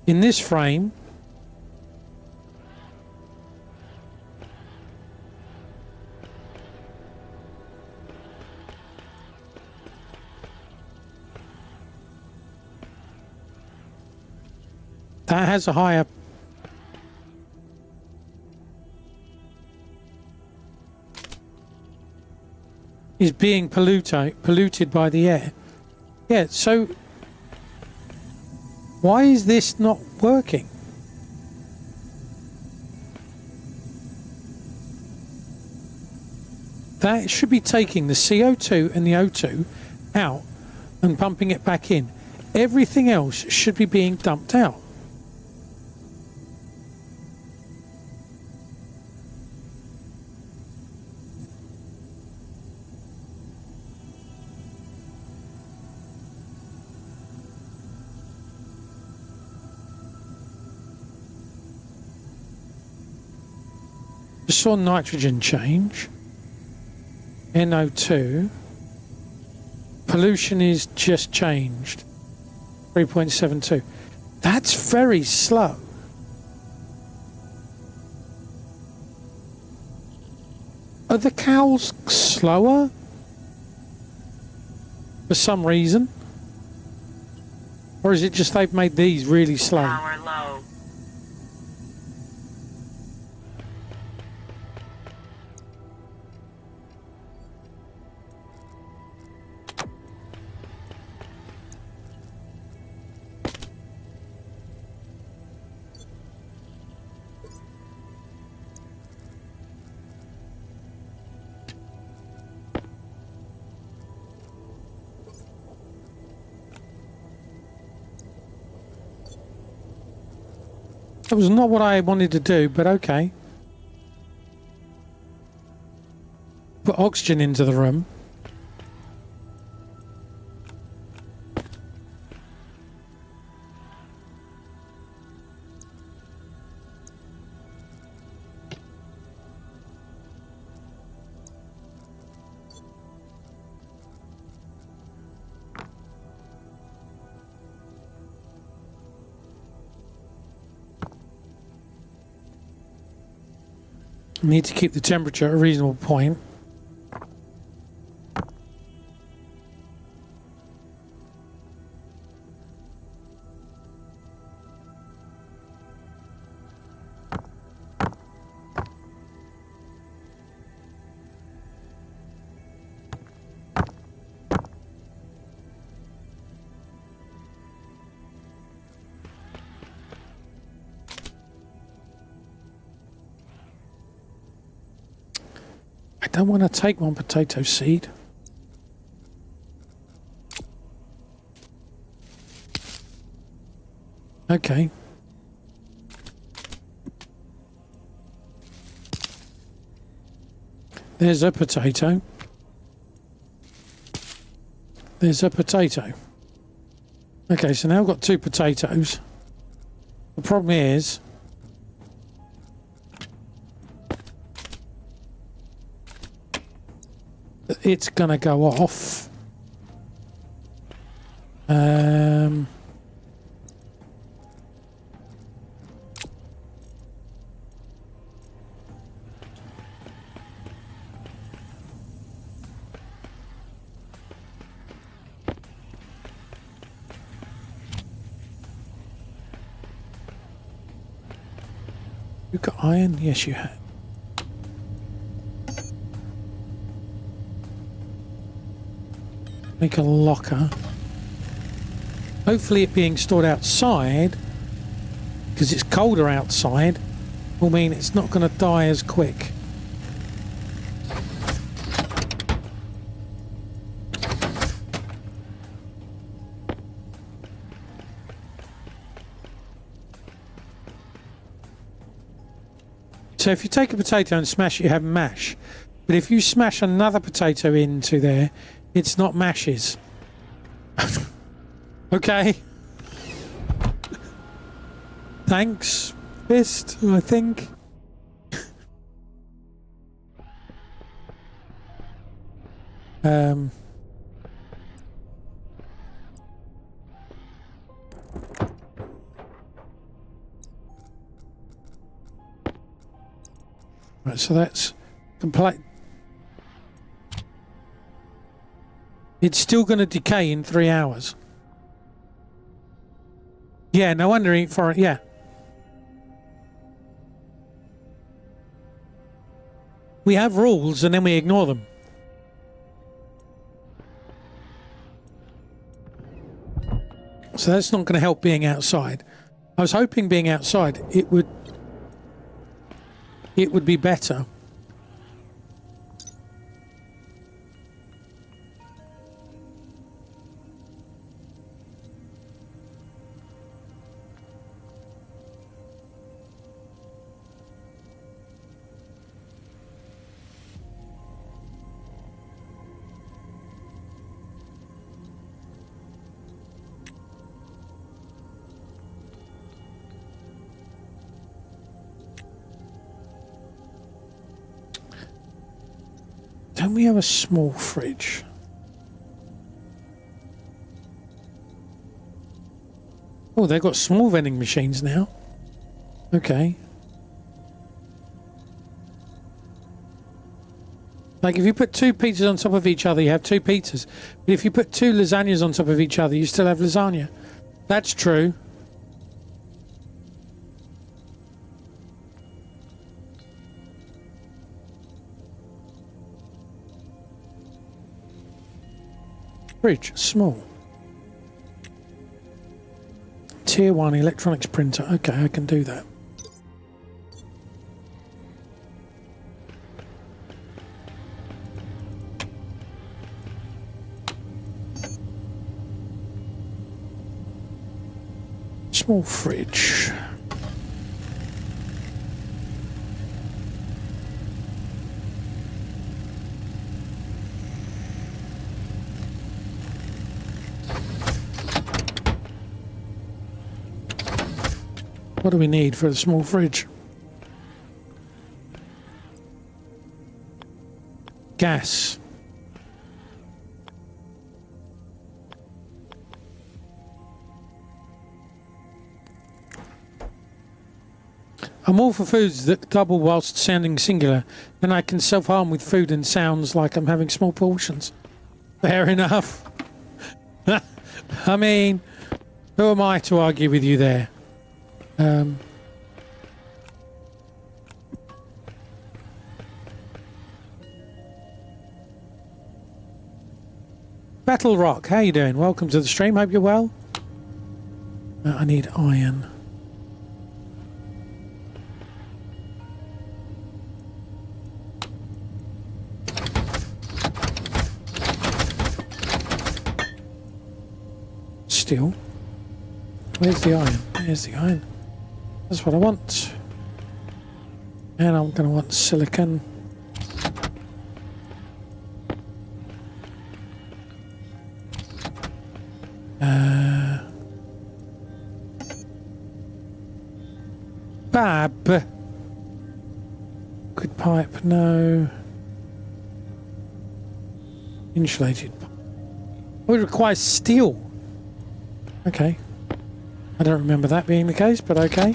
S1: in this frame. That has a higher is being polluted by the air. Yeah, so why is this not working? That should be taking the CO2 and the O2 out and pumping it back in. Everything else should be being dumped out. Just saw nitrogen change. NO2. Pollution is just changed. 3.72. That's very slow. Are the cows slower? For some reason? Or is it just they've made these really slow?
S2: Power low.
S1: That was not what I wanted to do, but okay. Put oxygen into the room. Need to keep the temperature at a reasonable point. I don't want to take one potato seed. Okay. There's a potato. There's a potato. Okay, so now I've got 2 potatoes. The problem is that it's gonna go off. You got iron? Yes, you have. Make a locker. Hopefully it being stored outside, because it's colder outside, will mean it's not going to die as quick. So if you take a potato and smash it, you have mash. But if you smash another potato into there, it's not mashes. Okay. Thanks, Fist, I think. Right, so that's complete. It's still going to decay in 3 hours. Yeah, no wonder eat for it. Yeah. We have rules and then we ignore them. So that's not going to help being outside. I was hoping being outside it would be better. Don't we have a small fridge? Oh, they've got small vending machines now. Okay. Like if you put two pizzas on top of each other, you have two pizzas. But if you put two lasagnas on top of each other, you still have lasagna. That's true. Fridge, small. Tier 1 electronics printer. Okay, I can do that. Small fridge. What do we need for a small fridge? Gas. I'm all for foods that double whilst sounding singular, and I can self-harm with food and sounds like I'm having small portions. Fair enough. I mean, who am I to argue with you there? Battle Rock, how you doing? Welcome to the stream, hope you're well. I need iron. Steel. Where's the iron? There's the iron. That's what I want. And I'm going to want silicon. Bab. Good pipe, no. Insulated pipe. Oh, it requires steel. Okay. I don't remember that being the case, but okay.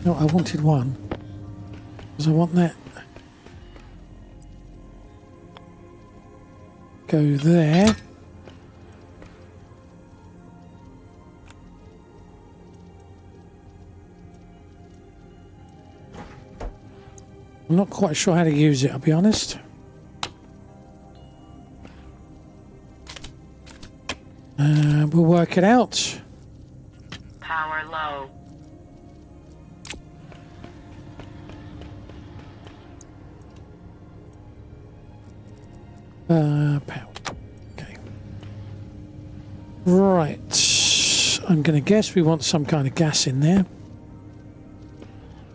S1: No, I wanted one. Because I want that. Go there. I'm not quite sure how to use it, I'll be honest. We'll work it out.
S2: Power low.
S1: Power. Okay. Right. I'm going to guess we want some kind of gas in there.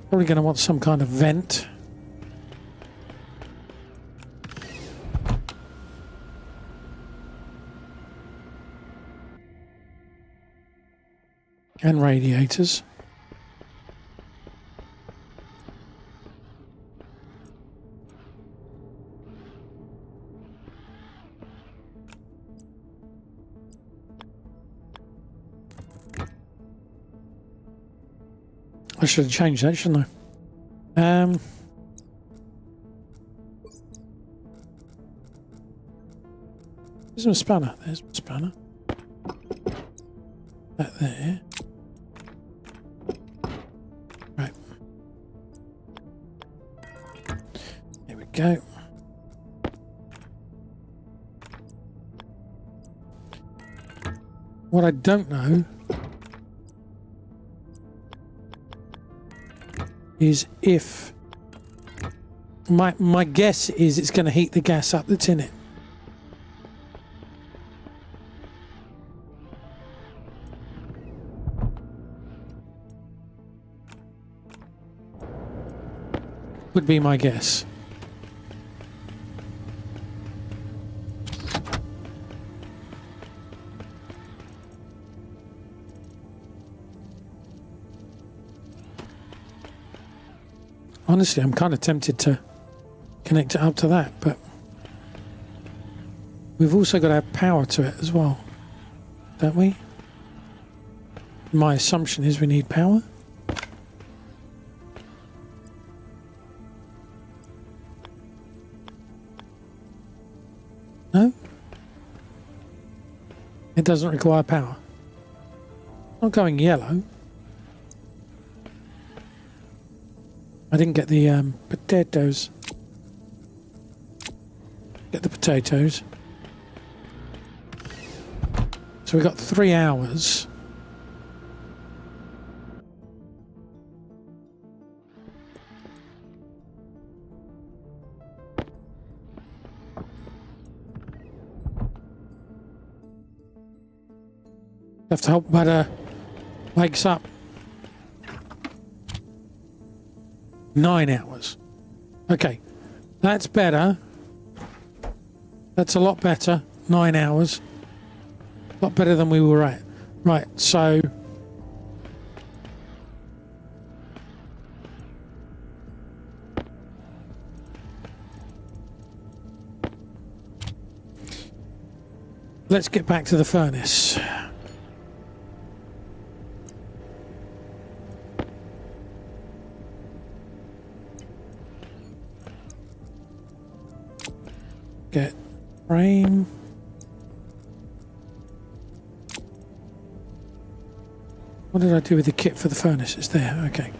S1: Probably going to want some kind of vent. And radiators. I should have changed that, shouldn't I? There's my spanner. There's my spanner. That there. Right. There we go. What I don't know is if my guess is it's going to heat the gas up that's in it. Would be my guess. Honestly, I'm kind of tempted to connect it up to that, but we've also got to have power to it as well, don't we? My assumption is we need power. No? It doesn't require power. Not going yellow. I didn't get the potatoes. Get the potatoes. So we got 3 hours. Have to help Butter wakes up. 9 hours. Okay, that's better. That's a lot better. 9 hours. A lot better than we were at. Right, so let's get back to the furnace. Get frame. What did I do with the kit for the furnace? It's there, okay.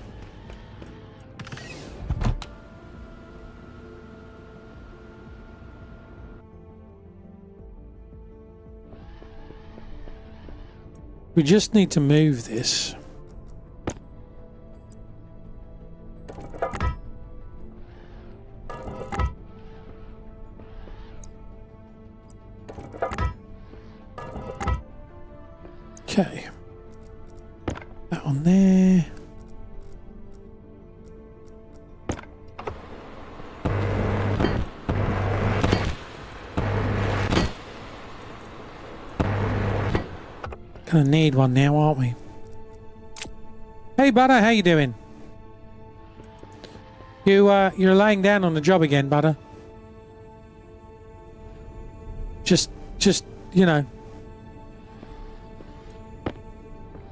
S1: We just need to move this. Okay. That on there. Gonna need one now, aren't we? Hey, Butter, how you doing? You're laying down on the job again, Butter. Just, you know.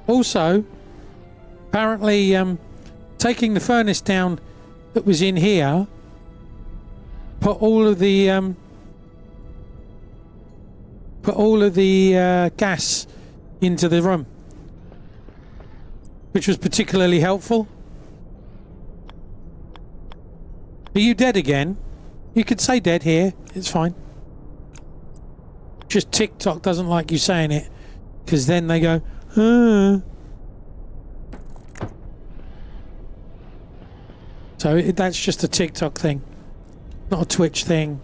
S1: Also, apparently, taking the furnace down that was in here, put all of the gas into the room, which was particularly helpful. Are you dead again? You could say dead here. It's fine. Just TikTok doesn't like you saying it, because then they go, So that's just a TikTok thing, not a Twitch thing.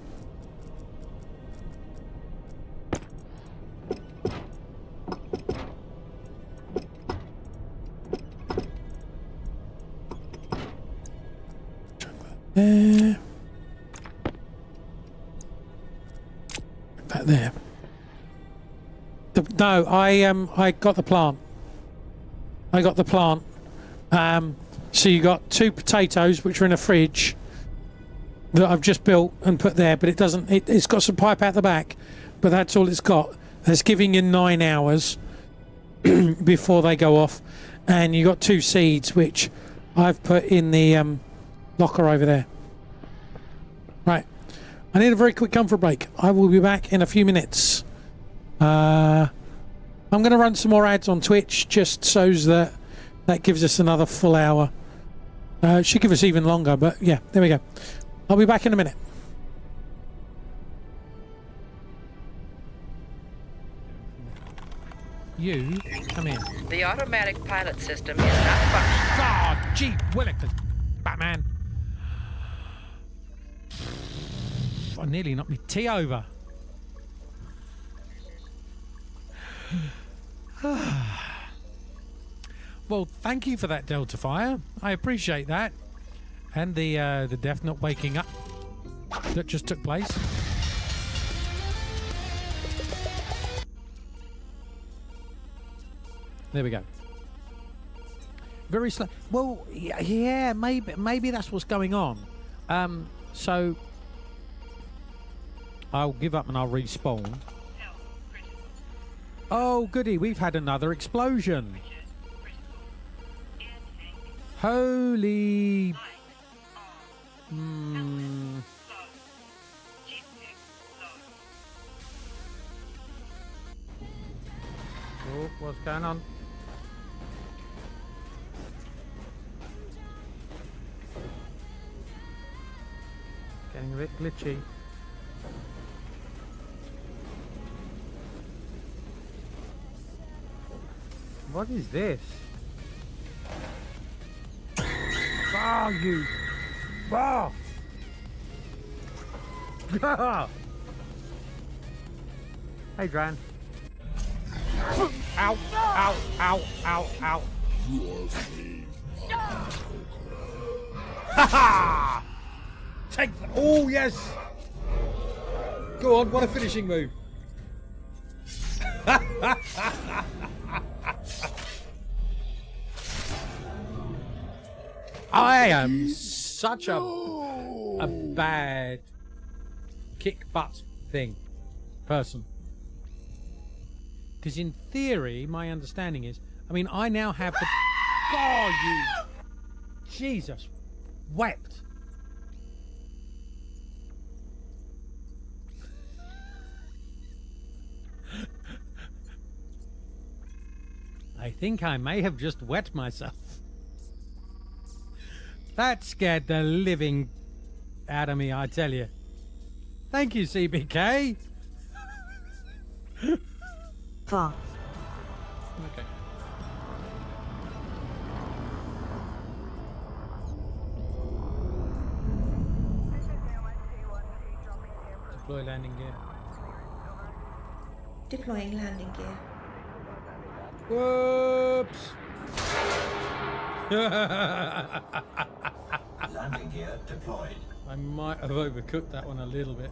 S1: There. That there. No, I got the plant. I got the plant. So you got 2 potatoes which are in a fridge that I've just built and put there, but it doesn't. It's got some pipe out the back, but that's all it's got. That's giving you 9 hours before they go off, and you got 2 seeds which I've put in the locker over there. Right, I need a very quick comfort break. I will be back in a few minutes. I'm going to run some more ads on Twitch just so that gives us another full hour. Should give us even longer, but yeah, there we go. I'll be back in a minute. You come in.
S2: The automatic pilot system is not functioning.
S1: God, gee willikers, Batman. I nearly knocked my tea over. Well, thank you for that, Delta Fire. I appreciate that. And the death not waking up that just took place. There we go. Very slow. Well, yeah, maybe that's what's going on. So I'll give up and I'll respawn. Oh, goody! We've had another explosion. Holy. Oh, what's going on? Getting a bit glitchy. What is this? Oh, you! Oh! Hey, Dran. Ow! Ow! Ow! Ow! Ow! Ha ha! Take that! Oh, yes! Go on, what a finishing move! I am such a bad kick butt person. Because in theory, my understanding is, I mean, I now have the... Oh, you... Jesus. Wept. I think I may have just wet myself. That scared the living out of me, I tell you. Thank you, CBK.
S4: Fuck.
S1: Okay. Deploy landing gear.
S4: Deploying landing gear.
S1: Whoops.
S5: Landing gear deployed.
S1: I might have overcooked that one a little bit.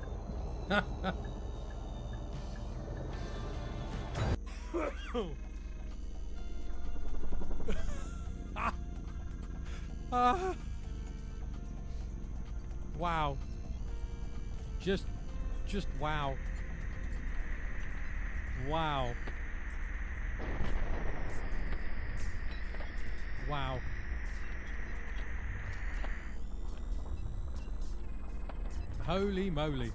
S1: Wow. Just wow. Wow. Wow. Holy moly.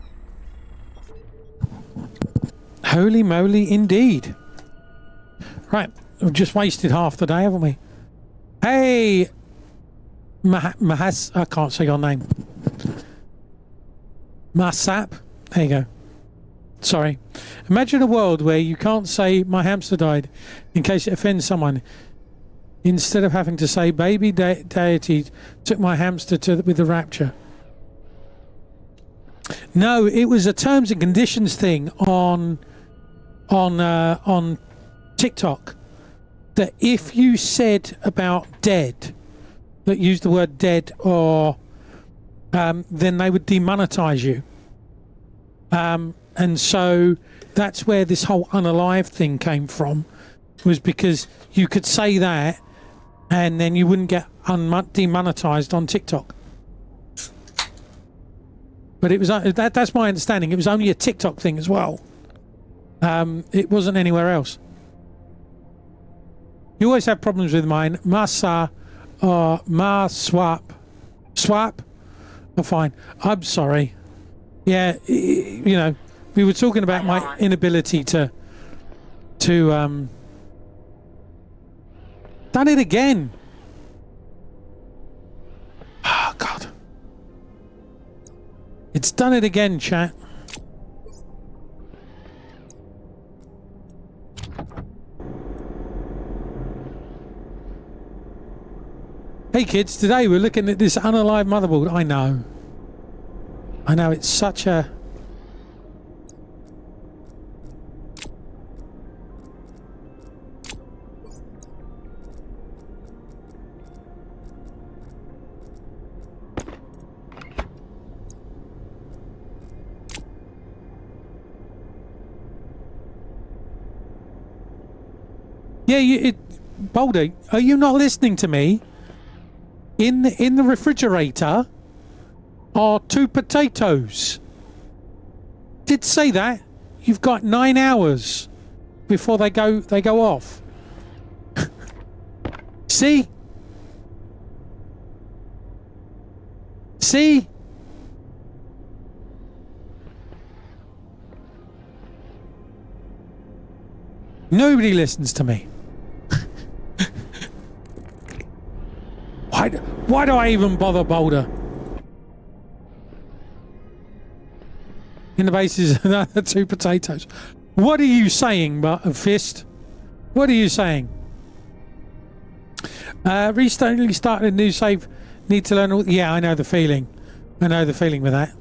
S1: Holy moly indeed. Right, we've just wasted half the day, haven't we? Hey, Mahas, I can't say your name. Masap, there you go. Sorry. Imagine a world where you can't say my hamster died in case it offends someone. Instead of having to say baby deity took my hamster with the rapture. No, it was a terms and conditions thing on TikTok that if you said about dead, that used the word dead, or then they would demonetize you. And so that's where this whole unalive thing came from, was because you could say that and then you wouldn't get demonetized on TikTok. But it was that's my understanding. It was only a TikTok thing as well. It wasn't anywhere else. You always have problems with mine. Masa or ma swap. Oh, fine. I'm sorry. Yeah, you know, we were talking about my inability to done it again. Oh God. It's done it again, chat. Hey kids, today we're looking at this unalive motherboard. I know, it's such a... Yeah, Boulder, are you not listening to me? In the refrigerator are 2 potatoes. Did say that. You've got 9 hours before they go off. See? See? Nobody listens to me. Why do I even bother, Boulder? In the base is another 2 potatoes. What are you saying, Fist? What are you saying? Recently started a new save. Need to learn all... Yeah, I know the feeling. I know the feeling with that.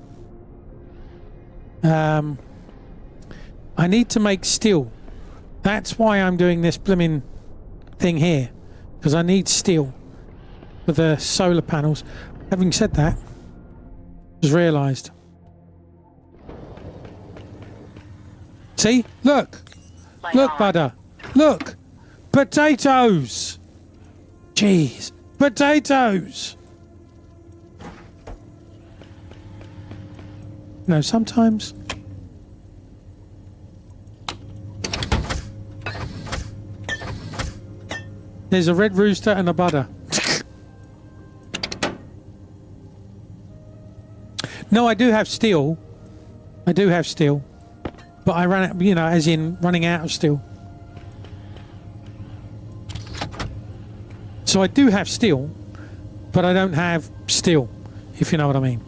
S1: I need to make steel. That's why I'm doing this blooming thing here. Because I need steel for the solar panels. Having said that, just realised. See? Look! Look, Butter! Look! Potatoes! Jeez! Potatoes! No, sometimes... There's a red rooster and a butter. No, I do have steel. I do have steel. But I ran out, you know, as in running out of steel. So I do have steel, but I don't have steel, if you know what I mean.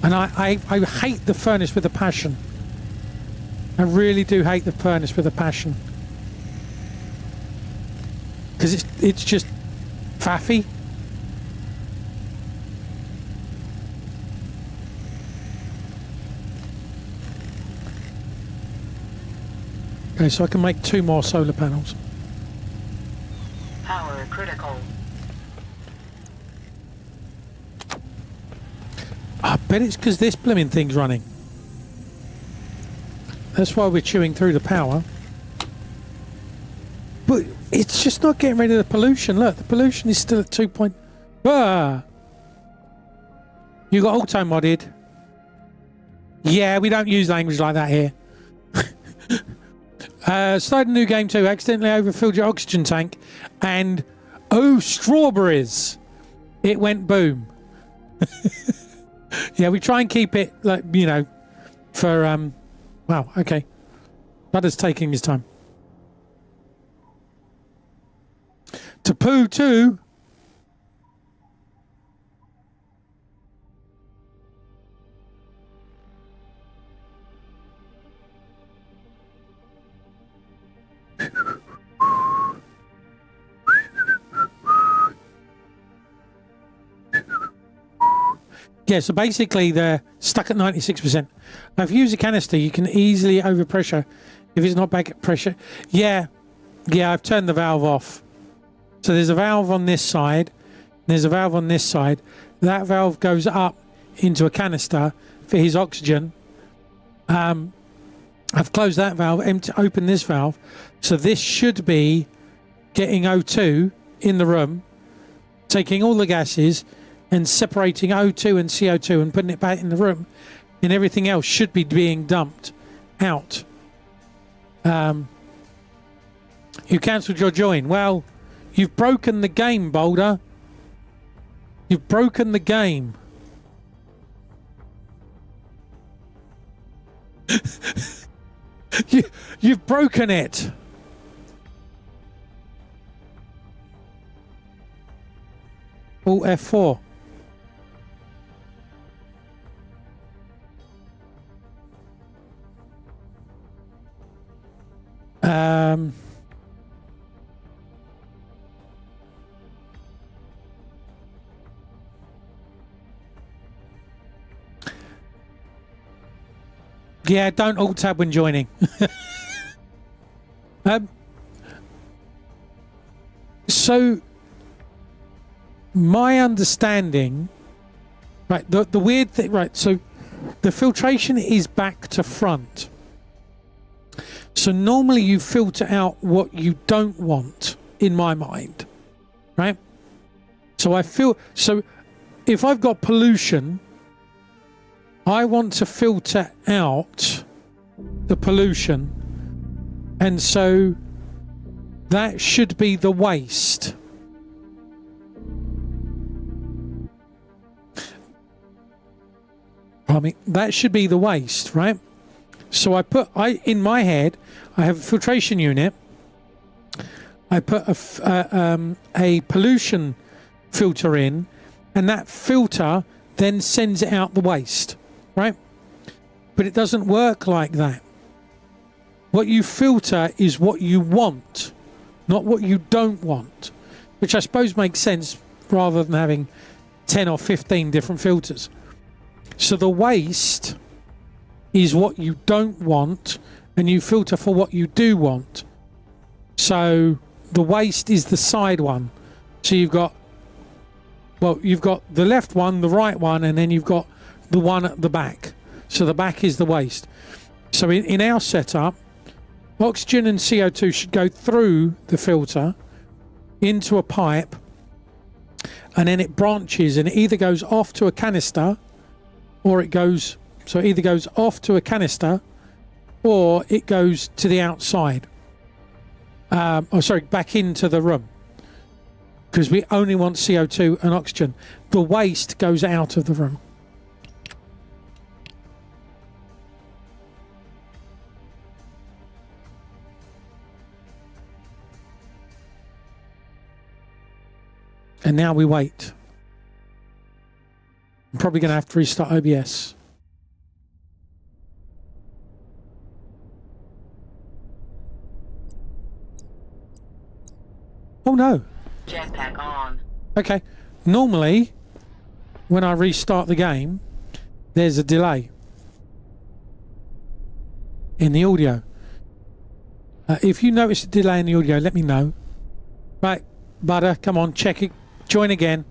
S1: And I hate the furnace with a passion. I really do hate the furnace with a passion. Because it's just faffy. Okay, so I can make 2 more solar panels.
S2: Power critical.
S1: I bet it's because this blooming thing's running. That's why we're chewing through the power. But it's just not getting rid of the pollution. Look, the pollution is still at 2 point... Ah! You got auto modded. Yeah, we don't use language like that here. Started a new game too. Accidentally overfilled your oxygen tank. And... oh, strawberries! It went boom. Yeah, we try and keep it, like, you know, for... wow, okay. Butter's taking his time. To poo too. Yeah, so basically they're stuck at 96%. Now, if you use a canister, you can easily overpressure if it's not back at pressure. Yeah, I've turned the valve off. So there's a valve on this side, there's a valve on this side. That valve goes up into a canister for his oxygen. I've closed that valve, open this valve. So this should be getting O2 in the room, taking all the gases and separating O2 and CO2 and putting it back in the room, and everything else should be being dumped out. You cancelled your join. Well, you've broken the game, Boulder. You've broken the game. You've broken it. Alt F4. Yeah, don't alt tab when joining. So my understanding Right, the weird thing, right, so the filtration is back to front. So normally you filter out what you don't want, in my mind, right? So if I've got pollution, I want to filter out the pollution, and so that should be the waste. I mean, that should be the waste, right? So in my head, I have a filtration unit. I put a pollution filter in, and that filter then sends it out the waste, right? But it doesn't work like that. What you filter is what you want, not what you don't want, which I suppose makes sense rather than having 10 or 15 different filters. So the waste is what you don't want, and you filter for what you do want. So the waste is the side one. So you've got the left one, the right one, and then you've got the one at the back. So the back is the waste. So in our setup, oxygen and CO2 should go through the filter into a pipe, and then it branches, and it either goes off to a canister, or it goes off to a canister, or it goes to the outside. Back into the room, because we only want CO2 and oxygen. The waste goes out of the room. And now we wait. I'm probably going to have to restart OBS. Oh no.
S2: Jetpack on.
S1: Okay. Normally, when I restart the game, there's a delay in the audio. If you notice a delay in the audio, let me know. Right, Butter, come on, check it. Join again.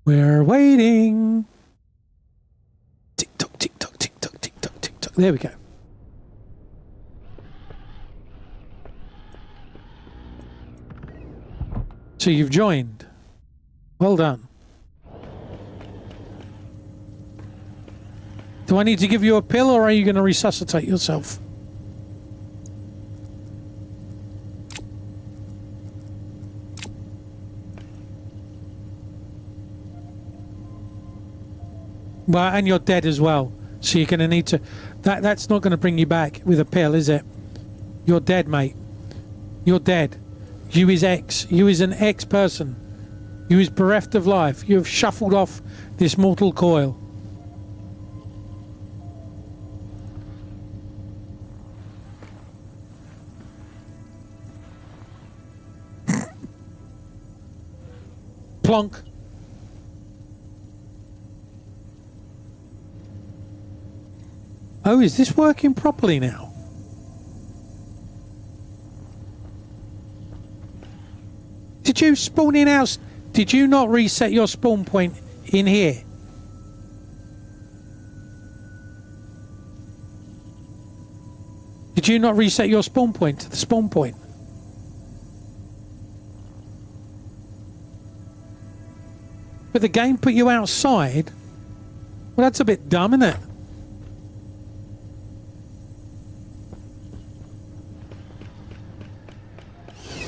S1: We're waiting. Tick tock, tick tock, tick tock, tick tock, tick tock. There we go. So you've joined. Well done. Do I need to give you a pill, or are you going to resuscitate yourself? Well, and you're dead as well, so you're going to need to... That's not going to bring you back with a pill, is it? You're dead, mate. You're dead. You is X. You is an X person. You is bereft of life. You have shuffled off this mortal coil. Plonk. Oh, is this working properly now? Did you spawn in house? Did you not reset your spawn point in here? Did you not reset your spawn point to the spawn point? But the game put you outside? Well, that's a bit dumb, isn't it?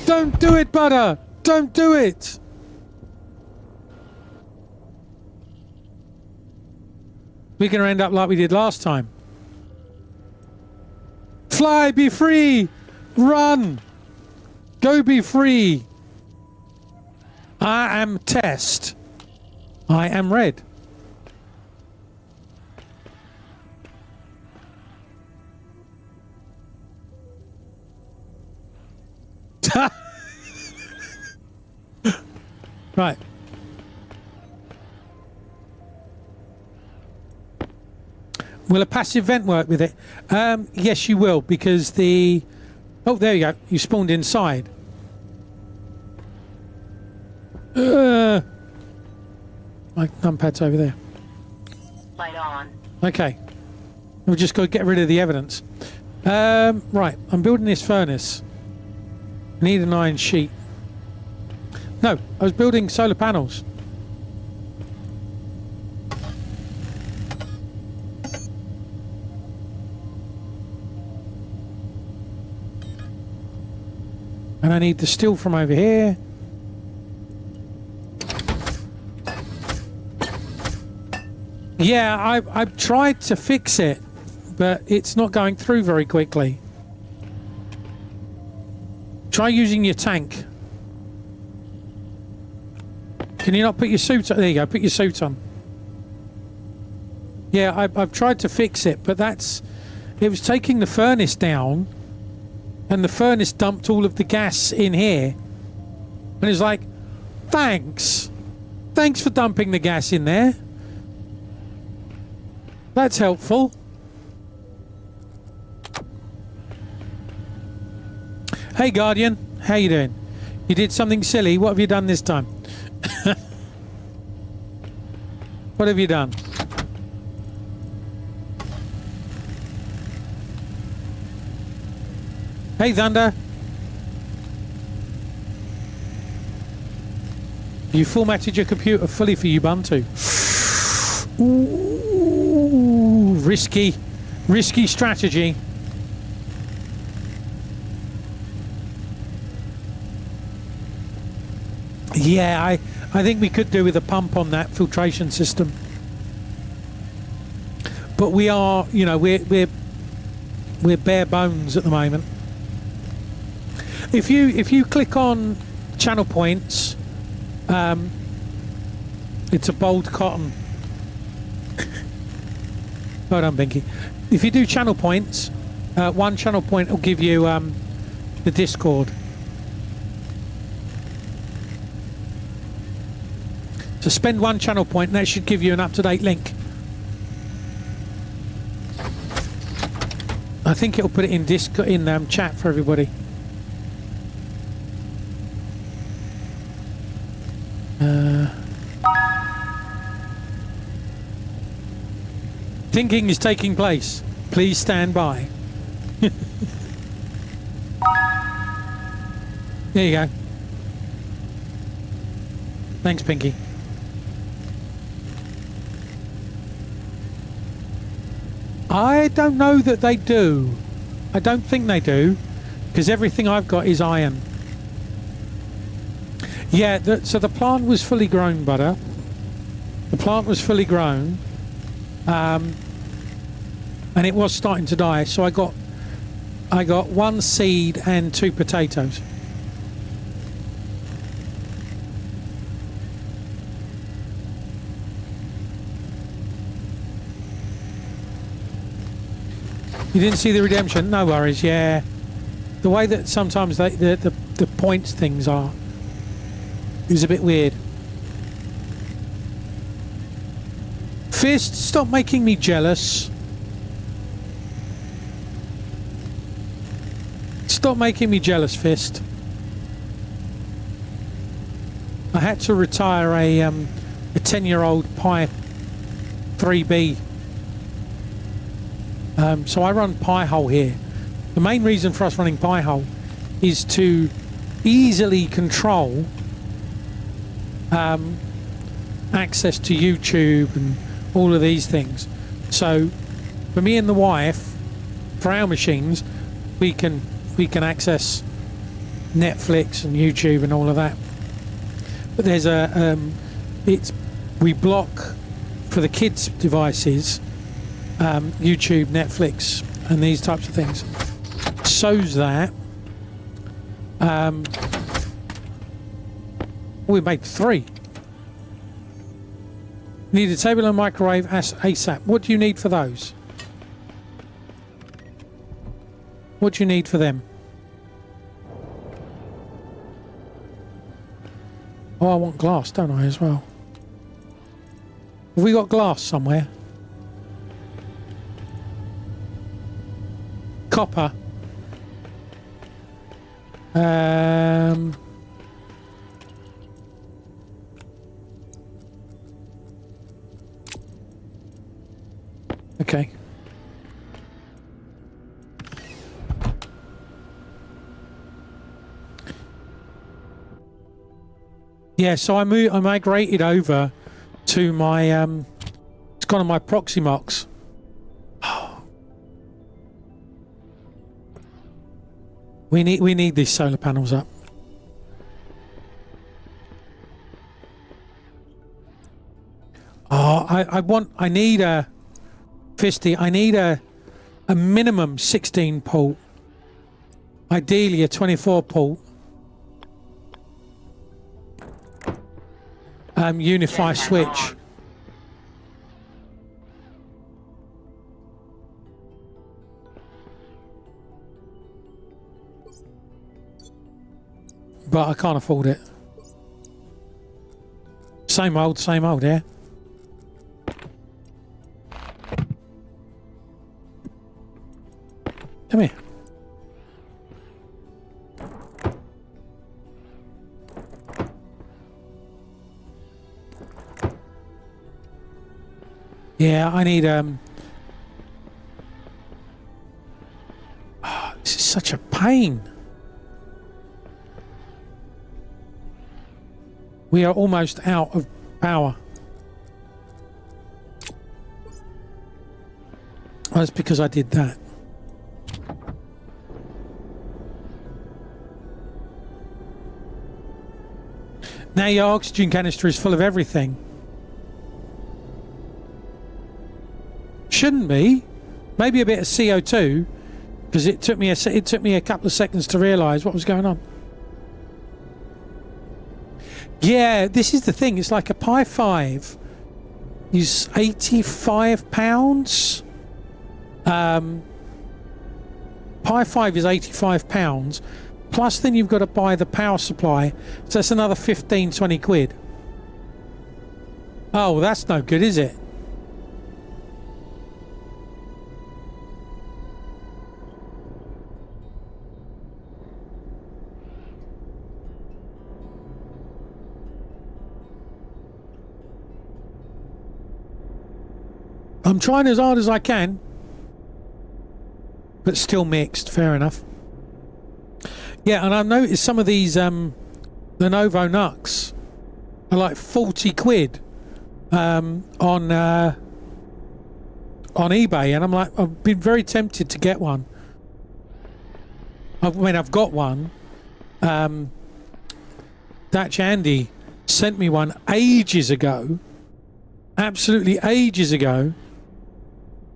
S1: Don't do it, Butter! Don't do it! We're going to end up like we did last time. Fly, be free! Run! Go be free! I am Test. I am Red. Right. Will a passive vent work with it? Yes, you will, because the Oh, there you go. You spawned inside. My numpad's over there.
S2: Light on.
S1: Okay. We've just got to get rid of the evidence. Right. I'm building this furnace. I need an iron sheet. No, I was building solar panels. And I need the steel from over here. Yeah, I've tried to fix it, but it's not going through very quickly. Try using your tank. Can you not put your suit on? There you go, put your suit on. Yeah, I've tried to fix it, but it was taking the furnace down, and the furnace dumped all of the gas in here. And it's like, thanks for dumping the gas in there. That's helpful. Hey Guardian, how you doing? You did something silly. What have you done this time? What have you done? Hey Thunder. You formatted your computer fully for Ubuntu. Ooh, risky strategy. Yeah, I think we could do with a pump on that filtration system. But we are, you know, we're bare bones at the moment. If you click on channel points, it's a bold cotton. Well done, Binky. If you do channel points, one channel point will give you the Discord. So spend one channel point and that should give you an up-to-date link. I think it'll put it in Discord, in chat for everybody. Thinking is taking place. Please stand by. There you go. Thanks, Pinky. I don't know that they do. I don't think they do, because everything I've got is iron. Yeah, so the plant was fully grown, Butter. The plant was fully grown. And it was starting to die, so I got one seed and 2 potatoes. You didn't see the redemption? No worries. Yeah, the way that sometimes the points things are is a bit weird. Fist, stop making me jealous. Stop making me jealous, Fist. I had to retire a 10-year-old Pi 3B. So I run Pi-hole here. The main reason for us running Pi-hole is to easily control access to YouTube and all of these things. So for me and the wife, for our machines, we can access Netflix and YouTube and all of that. But there's we block for the kids' devices YouTube, Netflix and these types of things, so that we made 3. Need a table and microwave ASAP. What do you need for those? What do you need for them? Oh, I want glass, don't I, as well? Have we got glass somewhere? Copper. Um, okay. Yeah, so I migrated over to my it's gone on my Proximox. We need these solar panels up. Oh, I need a Fisty. I need a minimum 16 port. Ideally a 24 port. Unify switch. But I can't afford it. Same old, yeah. Come here. Yeah, I need this is such a pain. We are almost out of power. That's because I did that. Now your oxygen canister is full of everything. Shouldn't be. Maybe a bit of CO2, because it took me a couple of seconds to realise what was going on. Yeah, this is the thing. It's like a Pi 5 is £85. Pi 5 is £85. Plus then you've got to buy the power supply. So that's another 15-20 quid. Oh, well, that's no good, is it? I'm trying as hard as I can, but still mixed. Fair enough. Yeah, and I've noticed some of these Lenovo Nux are like 40 quid on eBay, and I'm like, I've been very tempted to get one. I've got one. Dutch Andy sent me one ages ago, absolutely ages ago.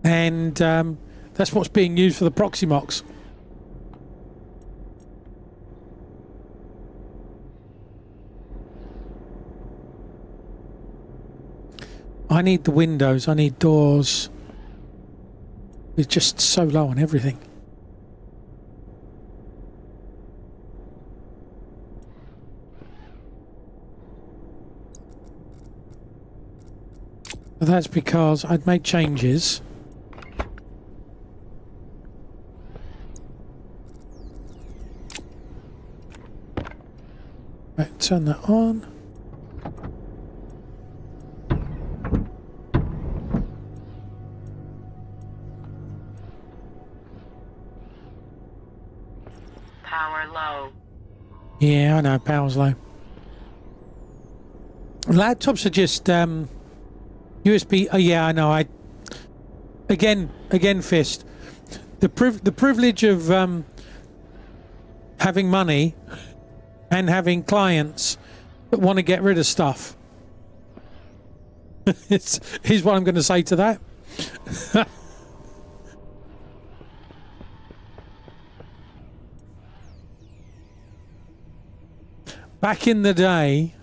S1: And that's what's being used for the Proximox. I need the windows, I need doors. It's just so low on everything. But that's because I'd made changes. Right, turn that on.
S2: Power low.
S1: Yeah, I know, power's low. Laptops are just USB. Oh yeah, I know. Again, Fist. The privilege of having money and having clients that want to get rid of stuff. Here's what I'm going to say to that. Back in the day,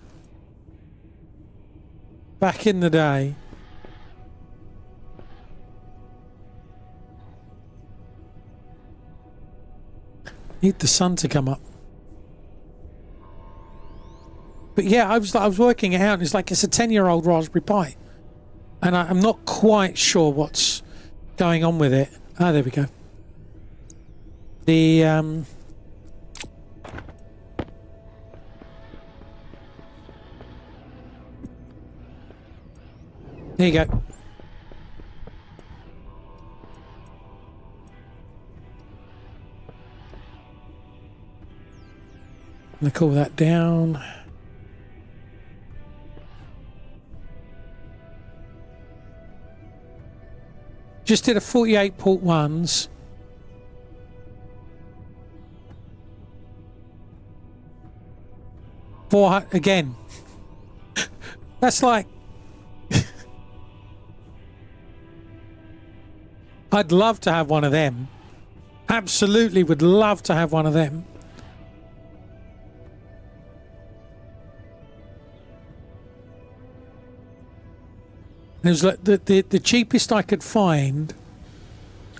S1: need the sun to come up. But yeah, I was working it out, and it's like it's a 10-year-old Raspberry Pi, and I'm not quite sure what's going on with it. Ah, there we go. The There you go. I'm gonna cool that down. Just did a 48 port ones. Again. That's like I'd love to have one of them. Absolutely would love to have one of them. It was like the cheapest I could find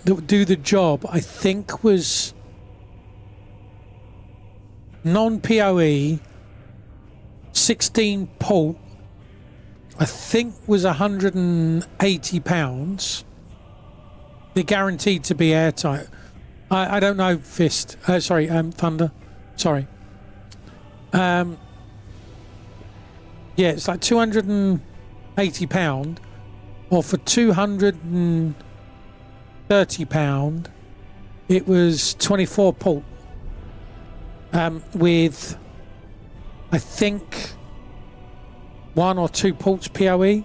S1: that would do the job, I think, was non-PoE 16 port. I think was £180. They're guaranteed to be airtight. I don't know, Fist. Sorry, Thunder. Sorry. Yeah, it's like £280, or for £230, it was 24 port. With, I think, 1 or 2 ports PoE.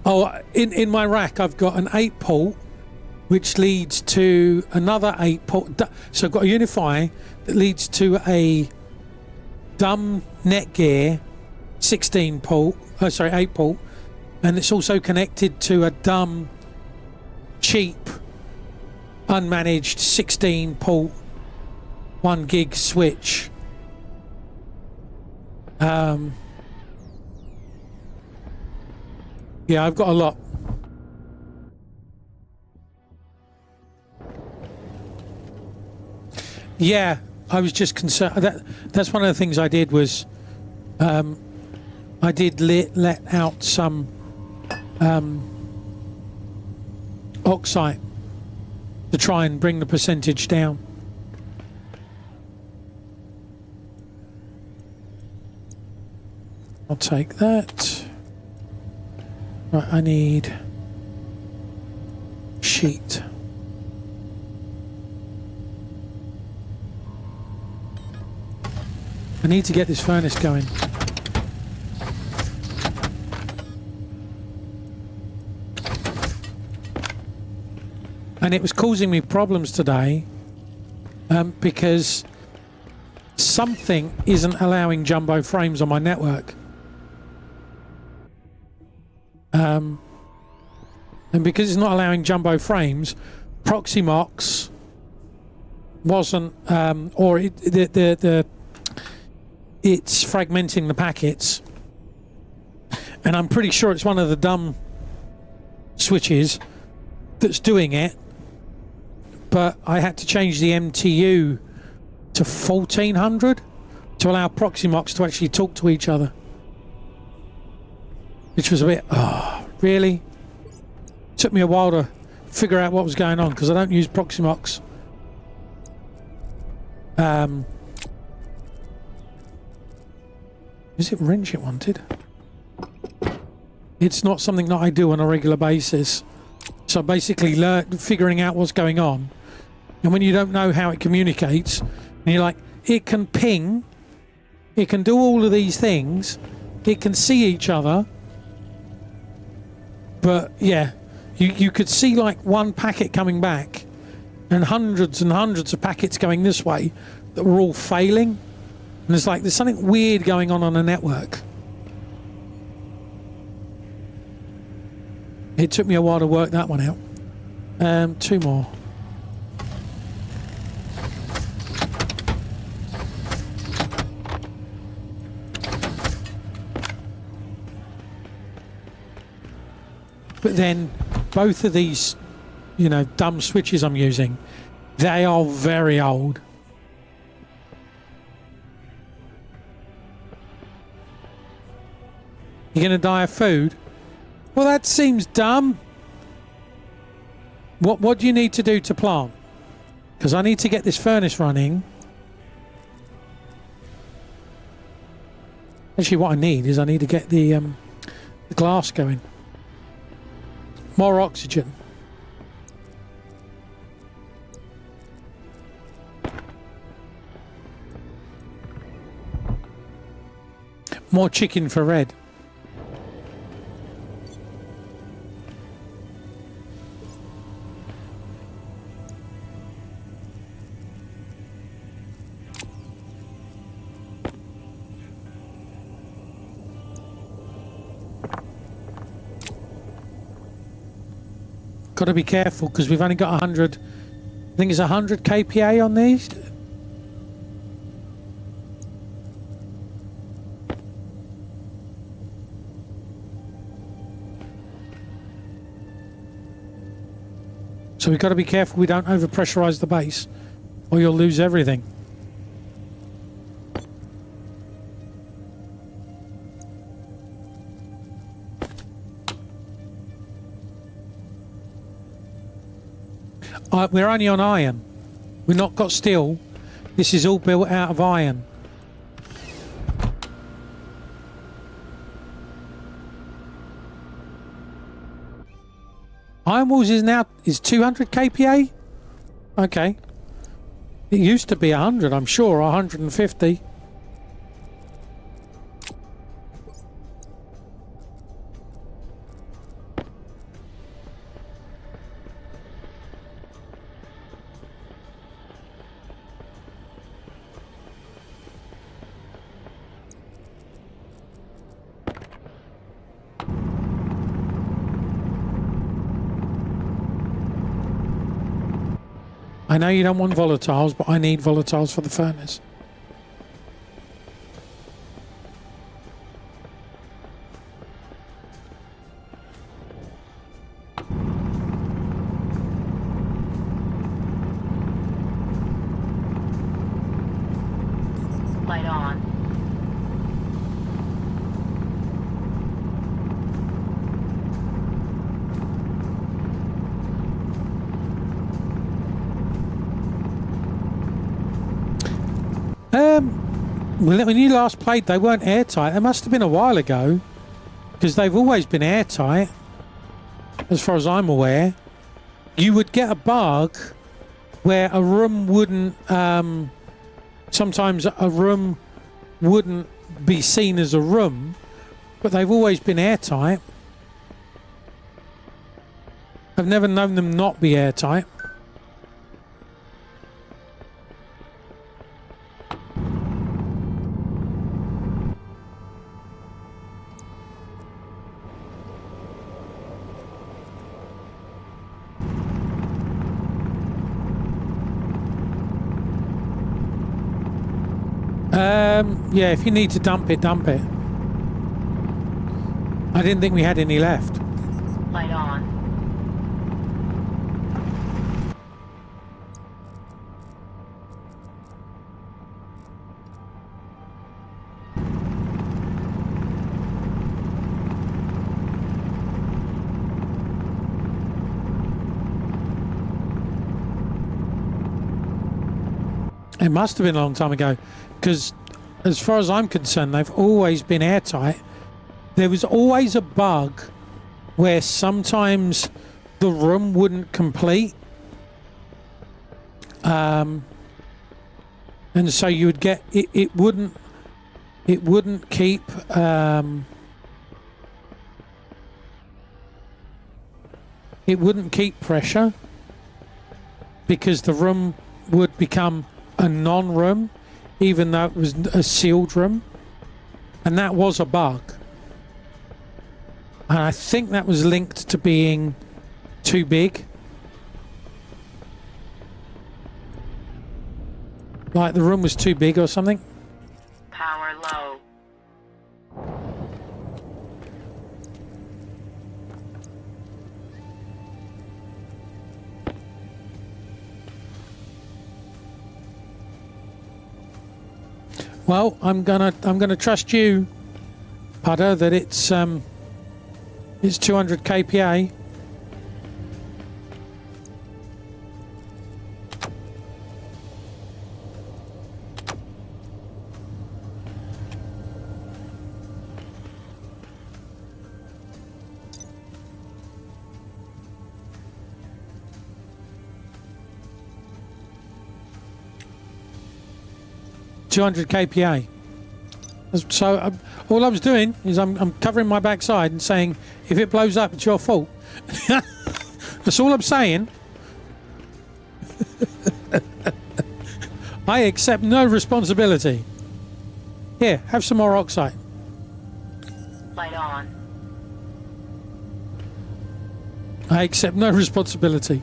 S1: Oh, in my rack I've got an 8 port which leads to another 8 port. So I've got a Unify that leads to a dumb Netgear 16 port, 8 port, and it's also connected to a dumb cheap unmanaged 16 port 1 gig switch. Yeah, I've got a lot. Yeah, I was just concerned. That's one of the things I did was I did let out some oxide to try and bring the percentage down. I'll take that. Right, I need sheet. I need to get this furnace going. And it was causing me problems today because something isn't allowing jumbo frames on my network. And because it's not allowing jumbo frames, Proximox wasn't, or it's fragmenting the packets. And I'm pretty sure it's one of the dumb switches that's doing it. But I had to change the MTU to 1400 to allow Proximox to actually talk to each other. Which was a bit, really? Took me a while to figure out what was going on because I don't use Proximox. Is it wrench it wanted? It's not something that I do on a regular basis. So basically figuring out what's going on. And when you don't know how it communicates, and you're like, it can ping, it can do all of these things, it can see each other. But yeah, you could see like one packet coming back and hundreds of packets going this way that were all failing. And it's like there's something weird going on a network. It took me a while to work that one out. 2 more. But then both of these, dumb switches I'm using, they are very old. You're going to die of food? Well, that seems dumb. What do you need to do to plant? Because I need to get this furnace running. Actually, what I need is I need to get the glass going. More oxygen. More chicken for Red. Got to be careful because we've only got 100. I think it's 100 kPa on these. So we've got to be careful we don't overpressurize the base or you'll lose everything. We're only on iron. We've not got steel. This is all built out of iron. Iron walls is 200 kPa. Okay. It used to be 100, I'm sure, or 150. I know you don't want volatiles, but I need volatiles for the furnace.
S2: Light on.
S1: Well, when you last played, they weren't airtight. It must have been a while ago, because they've always been airtight, as far as I'm aware. You would get a bug where a room wouldn't. Sometimes a room wouldn't be seen as a room, but they've always been airtight. I've never known them not be airtight. Yeah, if you need to dump it, dump it. I didn't think we had any left.
S2: Light on.
S1: It must have been a long time ago, because as far as I'm concerned, they've always been airtight. There was always a bug where sometimes the room wouldn't complete. And so you would get, it wouldn't keep, it wouldn't keep pressure, because the room would become a non-room, even though it was a sealed room, and that was a bug. And I think that was linked to being too big. Like the room was too big or something.
S2: Power low.
S1: Well, I'm gonna trust you, Pudder, that it's 200 kPa. 200 kPa. So all I was doing is I'm covering my backside and saying, if it blows up, it's your fault. That's all I'm saying. I accept no responsibility. Here, have some more oxide.
S2: Light on.
S1: I accept no responsibility.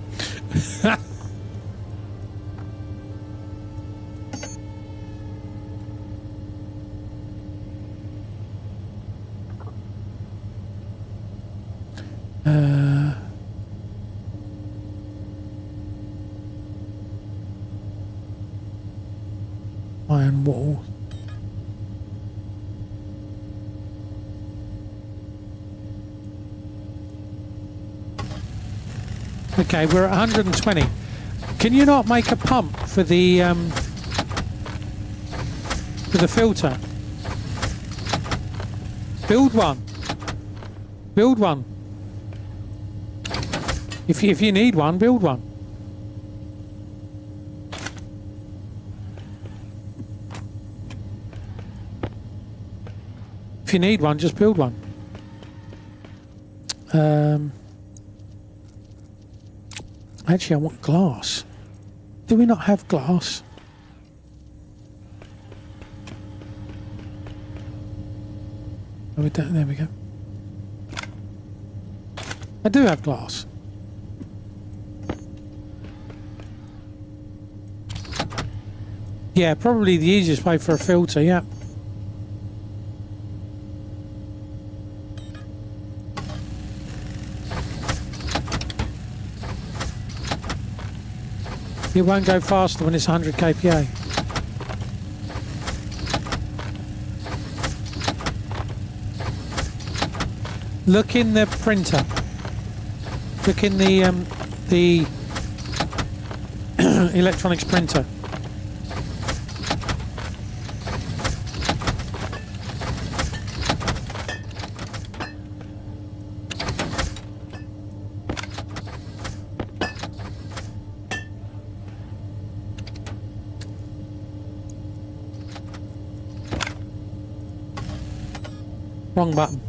S1: Iron wall. Okay, we're at 120. Can you not make a pump for the filter? Build one. Build one. If you need one, build one. If you need one, just build one. Actually, I want glass. Do we not have glass? Oh, we don't, there we go. I do have glass. Yeah, probably the easiest way for a filter, yeah. It won't go faster when it's 100 kPa. Look in the printer. Look in the electronics printer. Wrong button.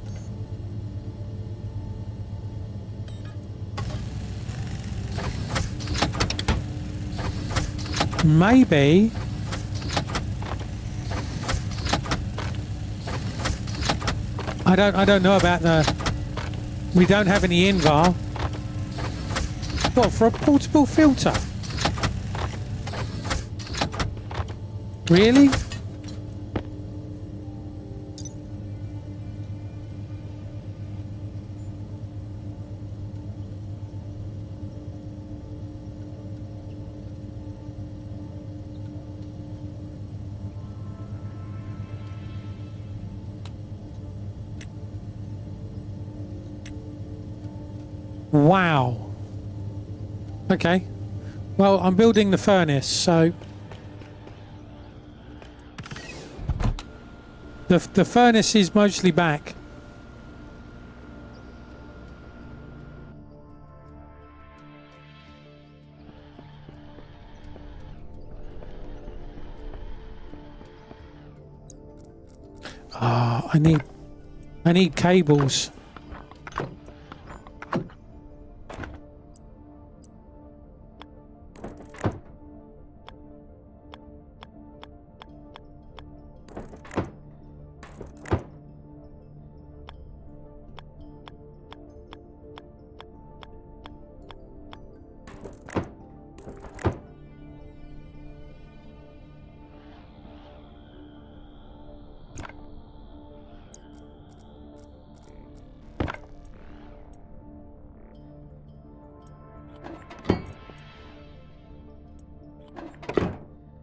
S1: Maybe I don't know about the. We don't have any invar. What, for a portable filter? Really? Wow. Okay. Well, I'm building the furnace, so the furnace is mostly back. Ah, I need cables.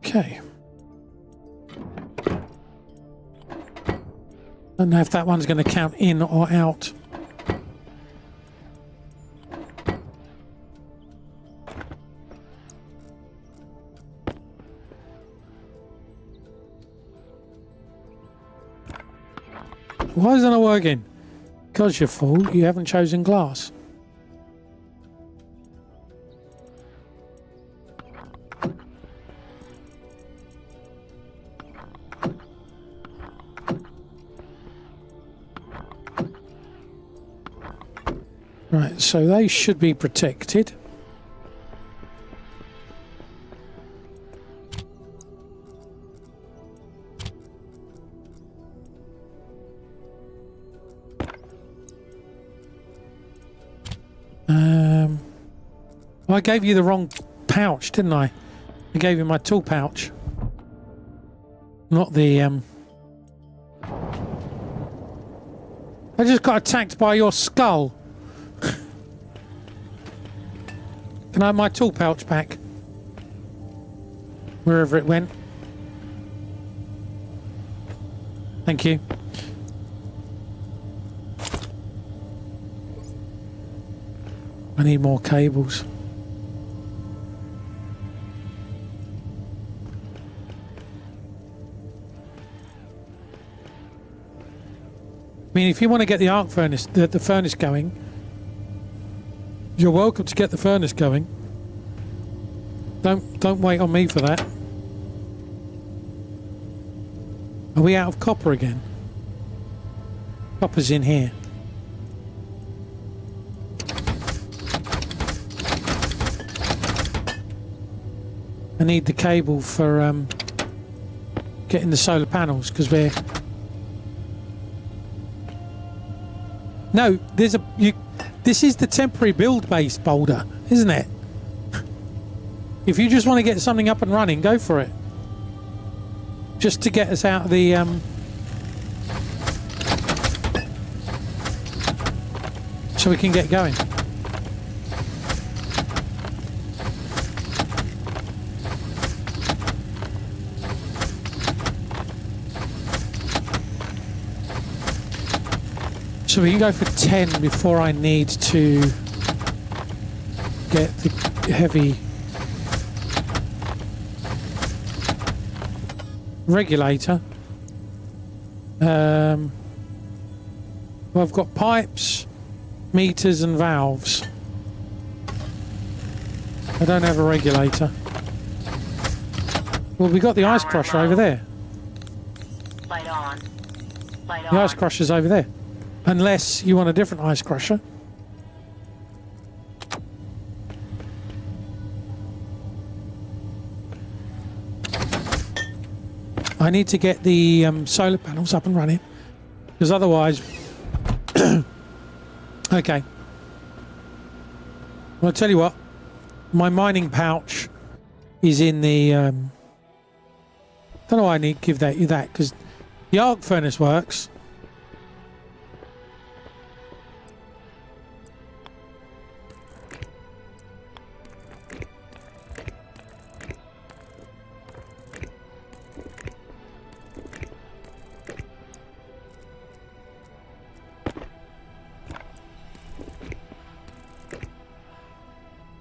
S1: Okay. Don't know if that one's going to count in or out. Why isn't it working? Because you're full, you haven't chosen glass. Right, so they should be protected. I gave you the wrong pouch, didn't I? I gave you my tool pouch. Not the, I just got attacked by your skull. Can I have my tool pouch back? Wherever it went. Thank you. I need more cables. I mean, if you want to get the arc furnace, the furnace going, you're welcome to get the furnace going. Don't wait on me for that. Are we out of copper again? Copper's in here. I need the cable for getting the solar panels because we're... No, there's a... This is the temporary build-based boulder, isn't it? If you just want to get something up and running, go for it. Just to get us out of the... so we can get going. So we can go for 10 before I need to get the heavy regulator. Well, I've got pipes, meters and valves. I don't have a regulator. Well, we got the ice crusher over there.
S2: Light on. Light
S1: The
S2: on.
S1: ice crusher's over there. Unless you want a different ice crusher. I need to get the solar panels up and running. Because otherwise... Okay. Well, I'll tell you what. My mining pouch is in the... don't know why I need to give you that. Because the arc furnace works.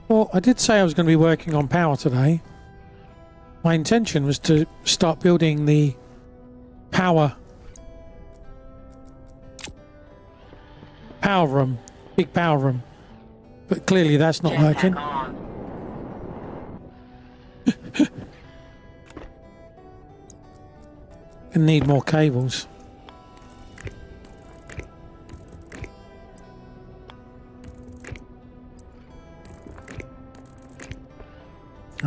S1: Well, I did say I was going to be working on power today. My intention was to start building the power room, big power room. But clearly that's not working.
S2: Jetpack on.
S1: I need more cables.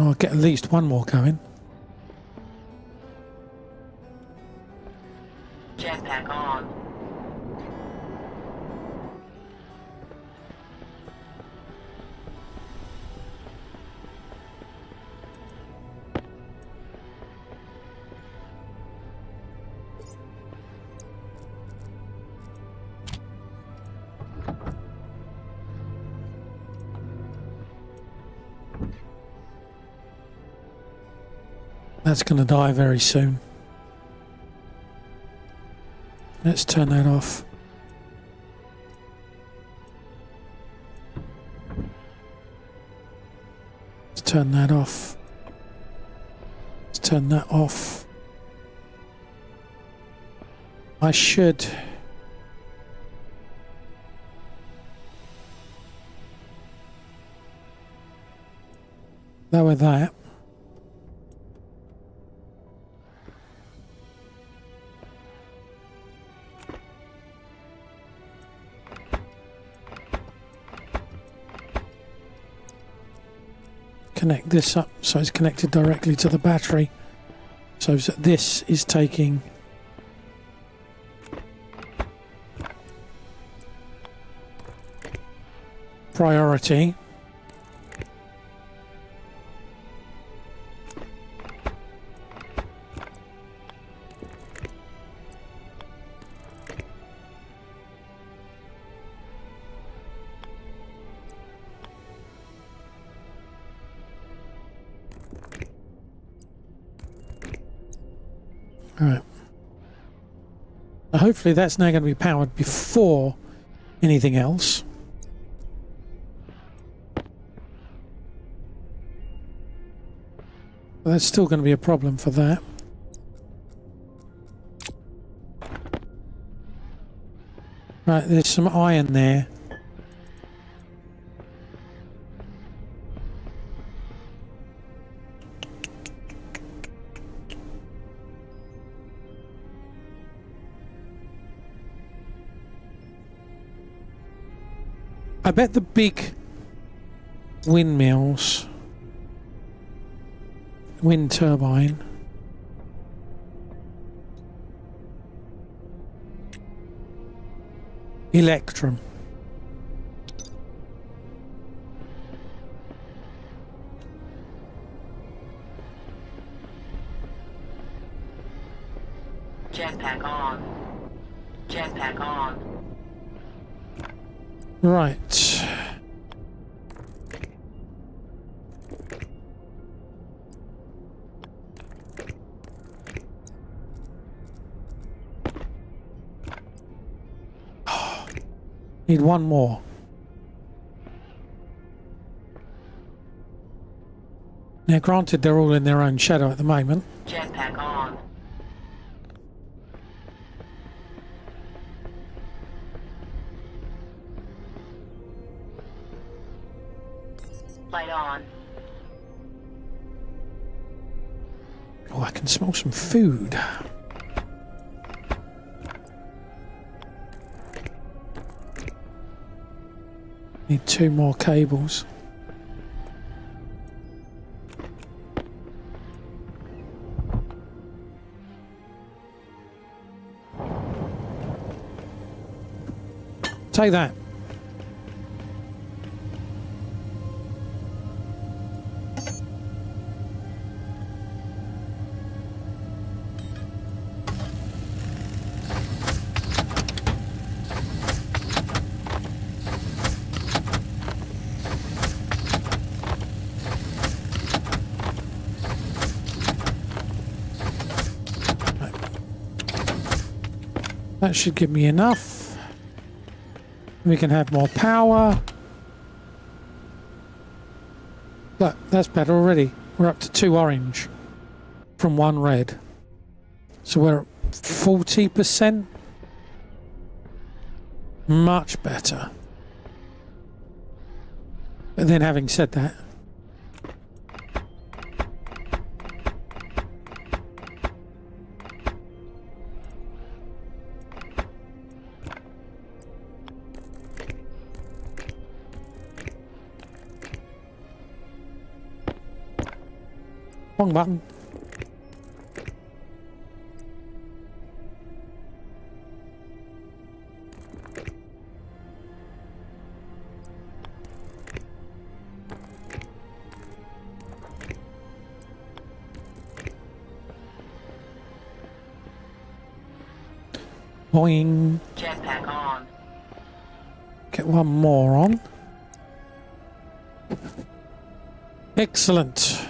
S1: Oh, I'll get at least one more going.
S2: Jetpack on.
S1: That's going to die very soon. Let's turn that off. Let's turn that off. Let's turn that off. I should... lower that. connect this up so it's connected directly to the battery, so that this is taking priority. Alright. Hopefully that's now going to be powered before anything else. But that's still going to be a problem for that. Right, there's some iron there. I bet the big windmills, wind turbine, Electrum.
S2: Jetpack on. Jetpack on.
S1: Right. Need one more. Now, granted, they're all in their own shadow at the moment.
S2: Jetpack on. Light on.
S1: Oh, I can smell some food. Need 2 more cables. Take that. That should give me enough. We can have more power. Look, that's better already. We're up to 2 orange from 1 red. So we're at 40%. Much better. But then having said that, wrong button. Boing.
S2: Jetpack on.
S1: Get 1 more on. Excellent.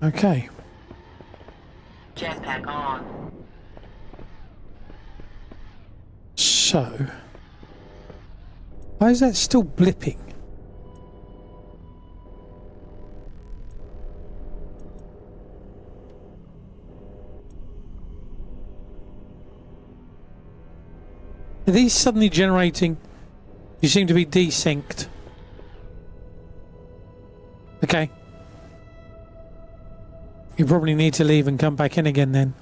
S1: Okay.
S2: Jetpack on.
S1: So, why is that still blipping? Are these suddenly generating? You seem to be desynced. Okay. You probably need to leave and come back in again then.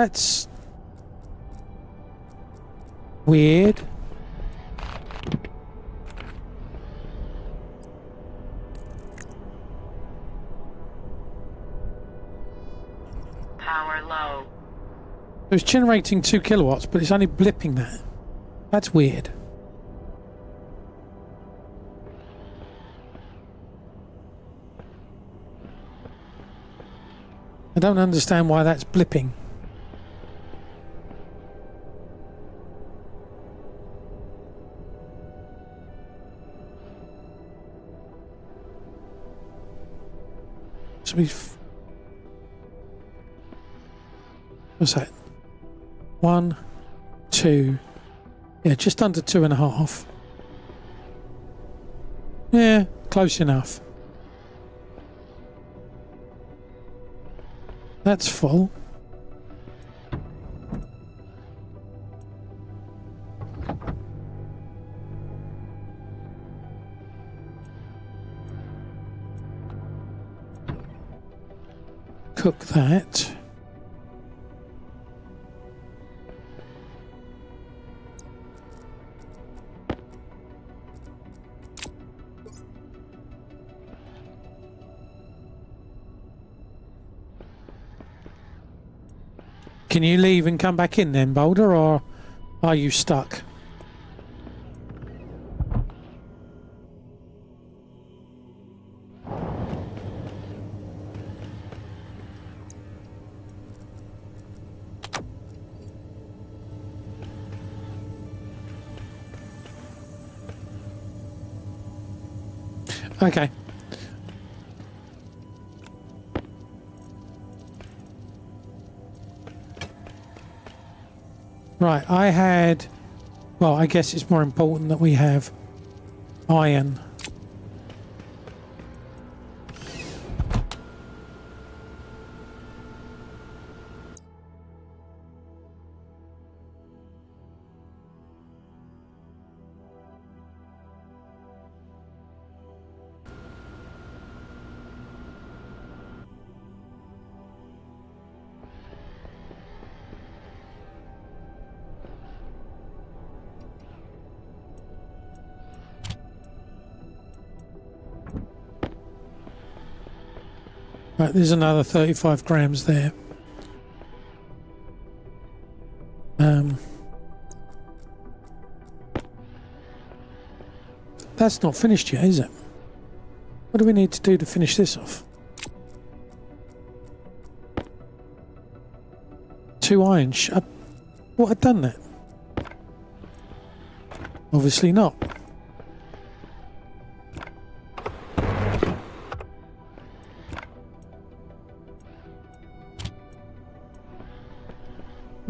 S1: That's weird.
S2: Power low.
S1: It's generating 2 kilowatts, but it's only blipping that. That's weird. I don't understand why that's blipping. So what's that? 1, 2. Yeah, just under 2.5. Yeah, close enough. That's full. Cook that. Can you leave and come back in then, Boulder, or are you stuck? Okay. Right, I had... Well, I guess it's more important that we have iron. Right, there's another 35 grams there. That's not finished yet, is it? What do we need to do to finish this off? 2 iron. What had done that? Obviously not.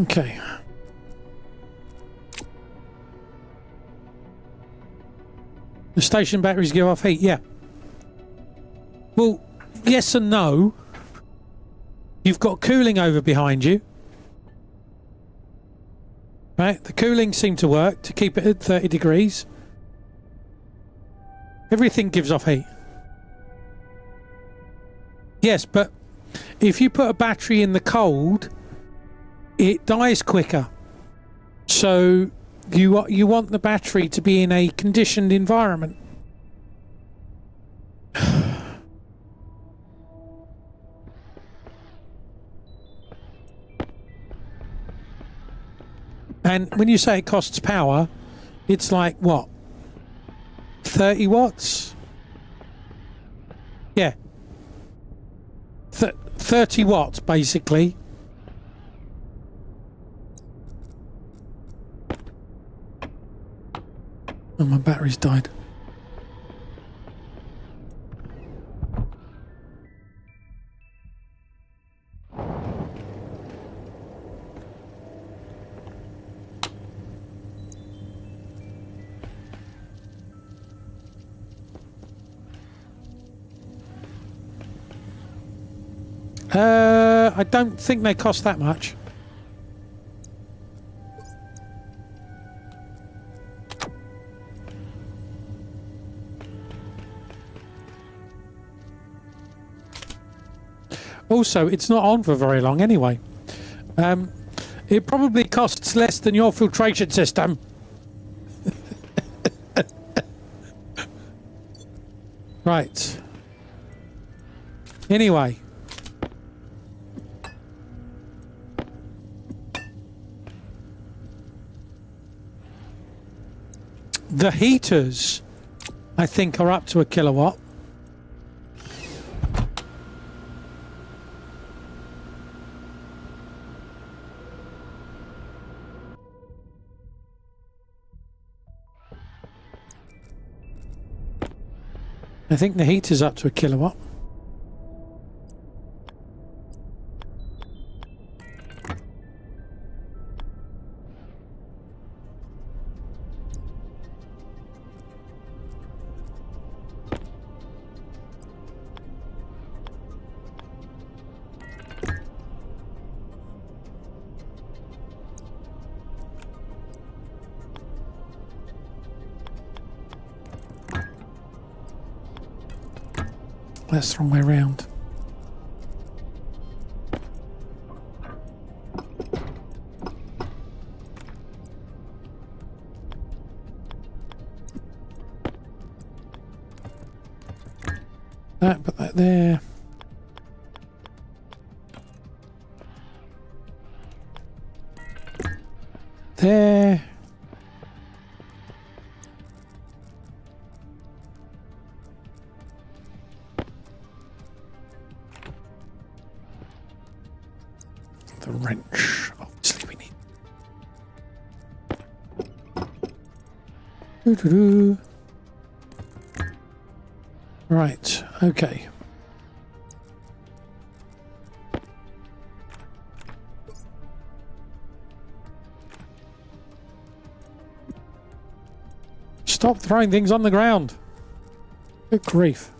S1: Okay. The station batteries give off heat, yeah. Well, yes and no. You've got cooling over behind you. Right, the cooling seemed to work to keep it at 30 degrees. Everything gives off heat. Yes, but if you put a battery in the cold, it dies quicker. So you want the battery to be in a conditioned environment. And when you say it costs power, it's like what? 30 watts? Yeah. 30 watts basically. Oh, my battery's died. I don't think they cost that much. Also, it's not on for very long anyway. It probably costs less than your filtration system. Right. Anyway. The heaters, I think, are up to 1 kilowatt. I think the heater's up to 1 kilowatt. That's the wrong way around. That, put that there. There. The wrench, obviously we need. Doo-doo-doo. Right, okay. Stop throwing things on the ground. Good grief.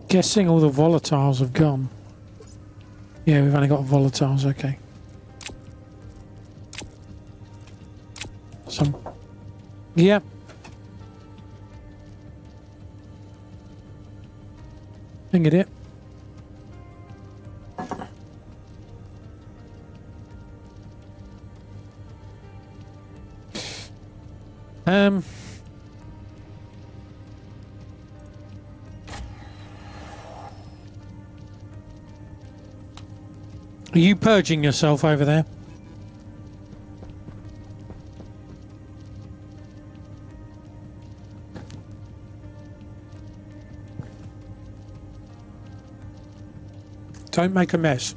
S1: Guessing all the volatiles have gone. Yeah, we've only got volatiles, okay. Some. Yep. Think it. Are you purging yourself over there? Don't make a mess.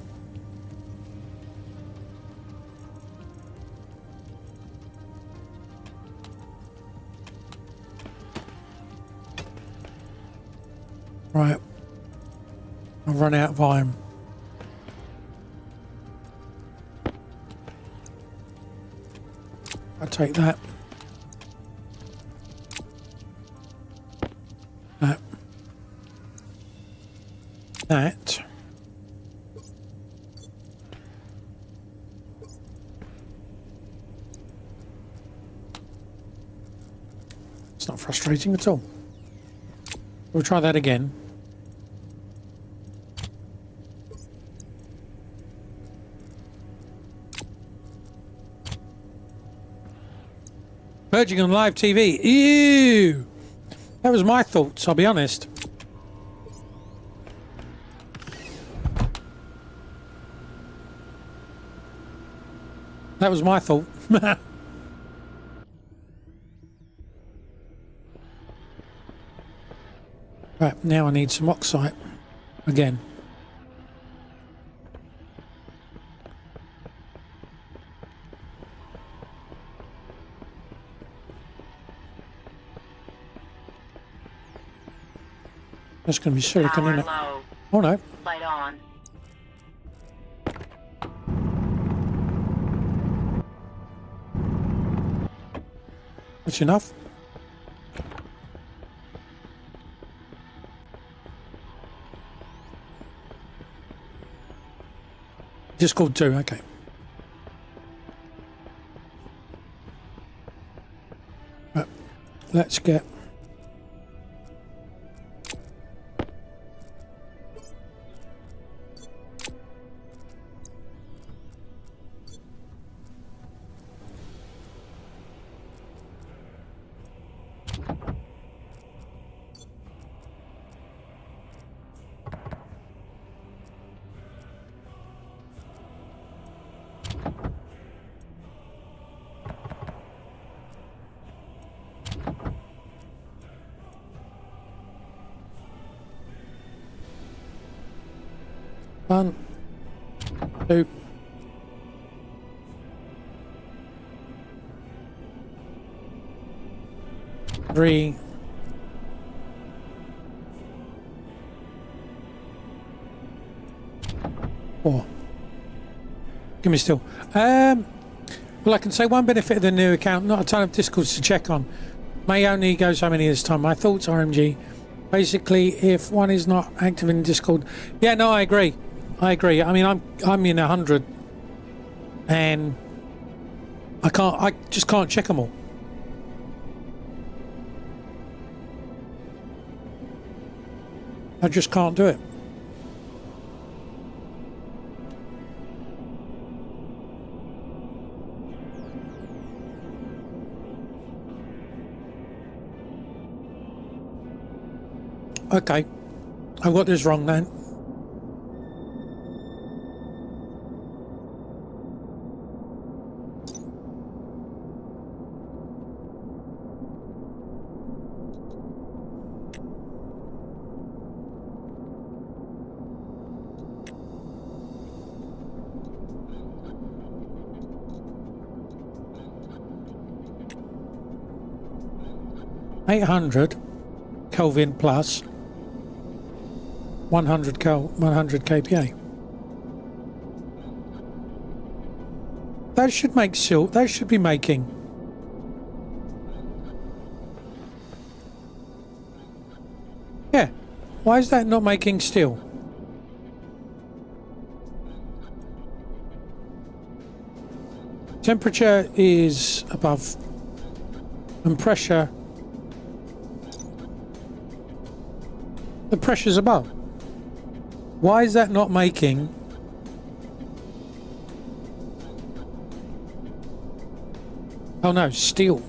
S1: Right. I've run out of iron. I'll take that. That. That. It's not frustrating at all. We'll try that again. Purging on live TV. Ew! That was my thoughts, I'll be honest. That was my thought. Right, now I need some oxide again. That's going to be silicon,
S2: Power
S1: isn't it?
S2: low.
S1: Oh no.
S2: Light on.
S1: That's enough. Discord 2, okay. Right, let's get... One, two, three, four. Give me still. Well, I can say one benefit of the new account, not a ton of Discords to check on. May only go so many this time. My thoughts, RMG. Basically, if one is not active in Discord... Yeah, no, I agree. I agree. I mean, I'm in 100, and I just can't check them all. I just can't do it. Okay, I've got this wrong then. $800 Kelvin plus 100 kPa. That should make silk. That should be making. Yeah. Why is that not making steel? Temperature is above, and pressure. The pressure's above. Why is that not making? Oh no, steel.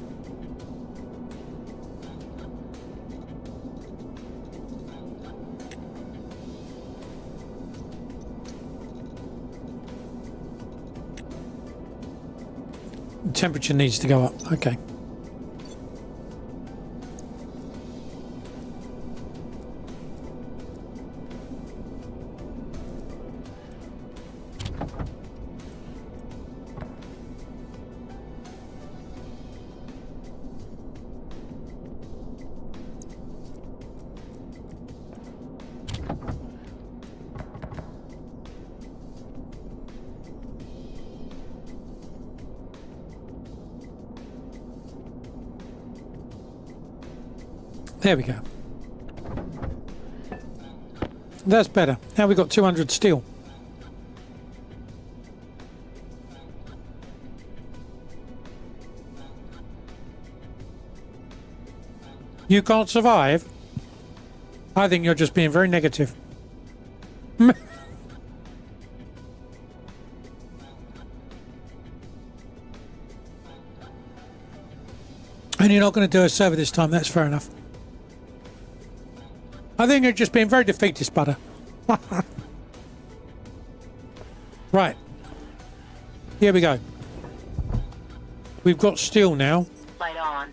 S1: Temperature needs to go up. Okay. There we go. That's better. Now we've got 200 steel. You can't survive? I think you're just being very negative. And you're not going to do a server this time, that's fair enough. I think you're just being very defeatist, Butter. Right. Here we go. We've got steel now.
S2: Light on.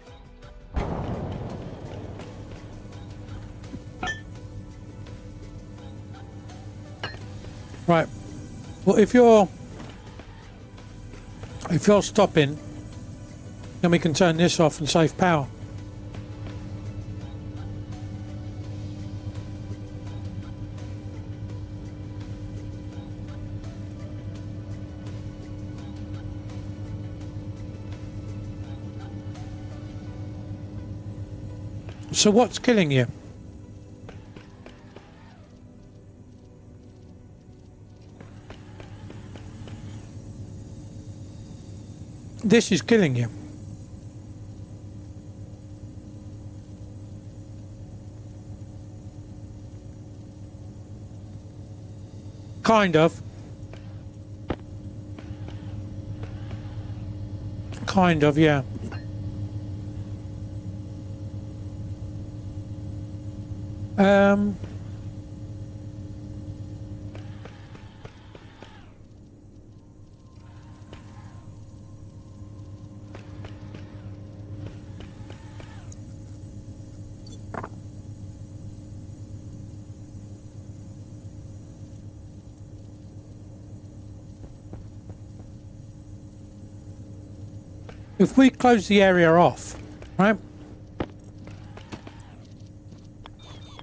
S1: Right. Well, if you're stopping, then we can turn this off and save power. So what's killing you? this is killing you. Kind of. Kind of, yeah. If we close the area off, right?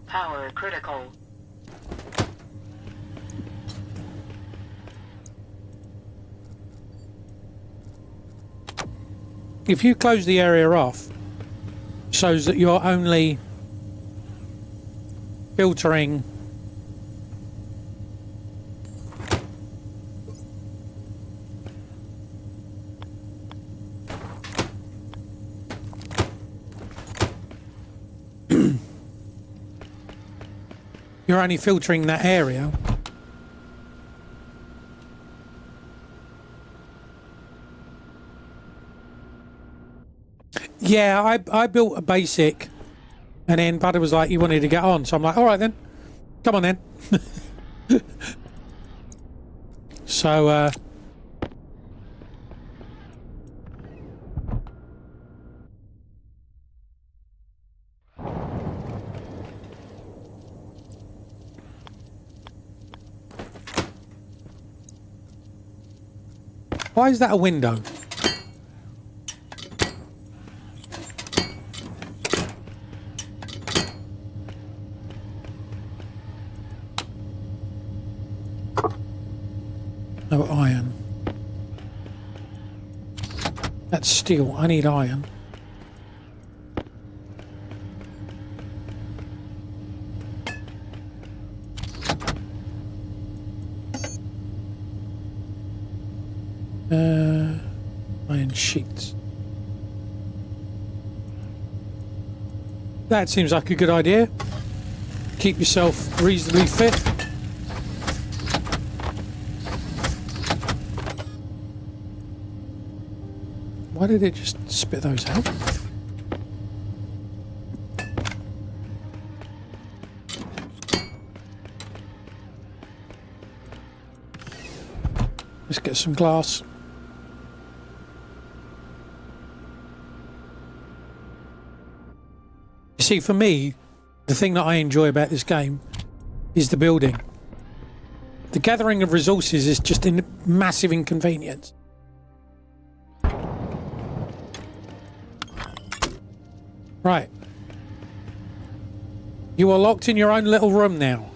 S2: Power critical.
S1: If you close the area off, shows that you're only filtering you're only filtering that area. Yeah, I built a basic, and then Buddy was like, he wanted to get on, so I'm like, all right then, come on then. So, why is that a window? No iron. That's steel. I need iron. Iron sheets. That seems like a good idea. Keep yourself reasonably fit. Why did it just spit those out? Let's get some glass. You see, for me, the thing that I enjoy about this game is the building. The gathering of resources is just a massive inconvenience. Right. You are locked in your own little room now.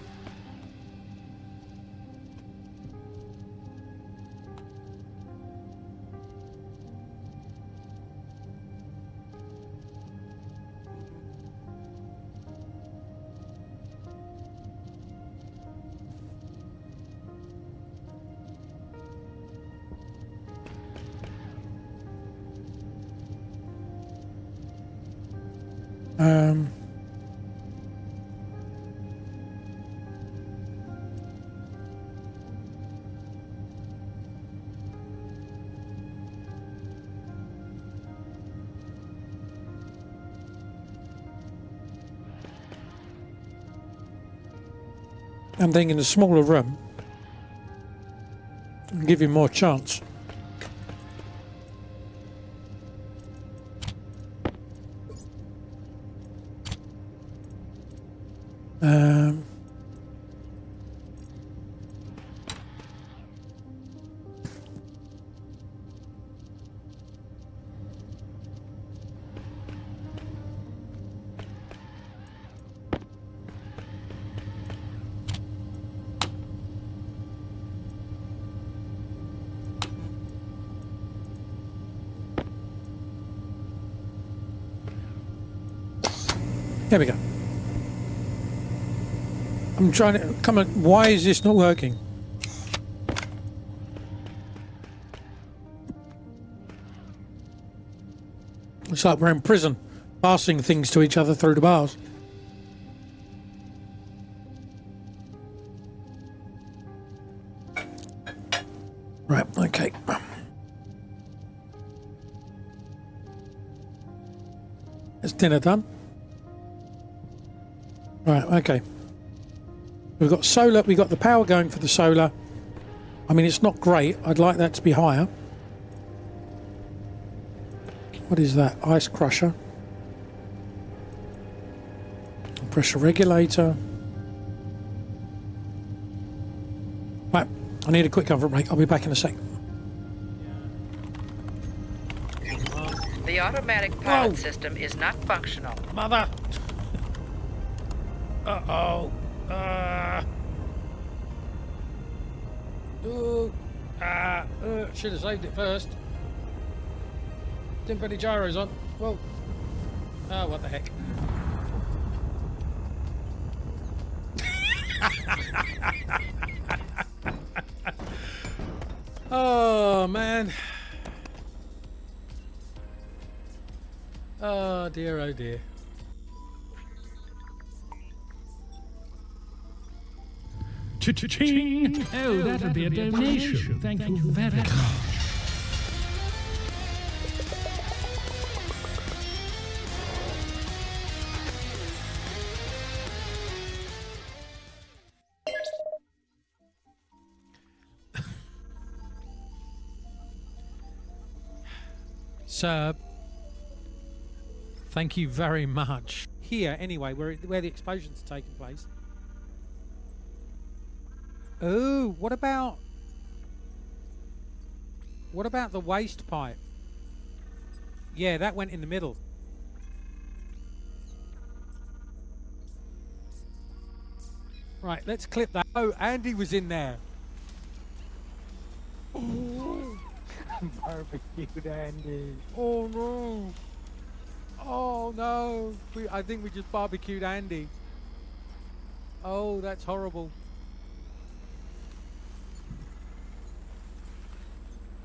S1: I'm thinking a smaller room will give you more chance. There we go. I'm trying to... Come on, why is this not working? It's like we're in prison, passing things to each other through the bars. Right, okay. Is dinner done? Right, okay. We've got solar, we've got the power going for the solar. I mean, it's not great. I'd like that to be higher. What is that? Ice crusher. Pressure regulator. Right, I need a quick comfort break. I'll be back in a sec.
S6: The automatic pilot system is not functional.
S1: Mother! Uh-oh. Should have saved it first. Didn't put any gyros on. Whoa. Oh, what the heck. Oh, man. Oh, dear, oh, dear.
S7: Cha-cha-ching! Oh, that'll be a donation. Thank you very much.
S1: Sir, thank you very much. Here, anyway, where the explosion's taking place. Oh, what about the waste pipe? Yeah, that went in the middle. Right, let's clip that. Oh, Andy was in there. Oh, barbecued Andy. Oh no. Oh no. I think we just barbecued Andy. Oh, that's horrible.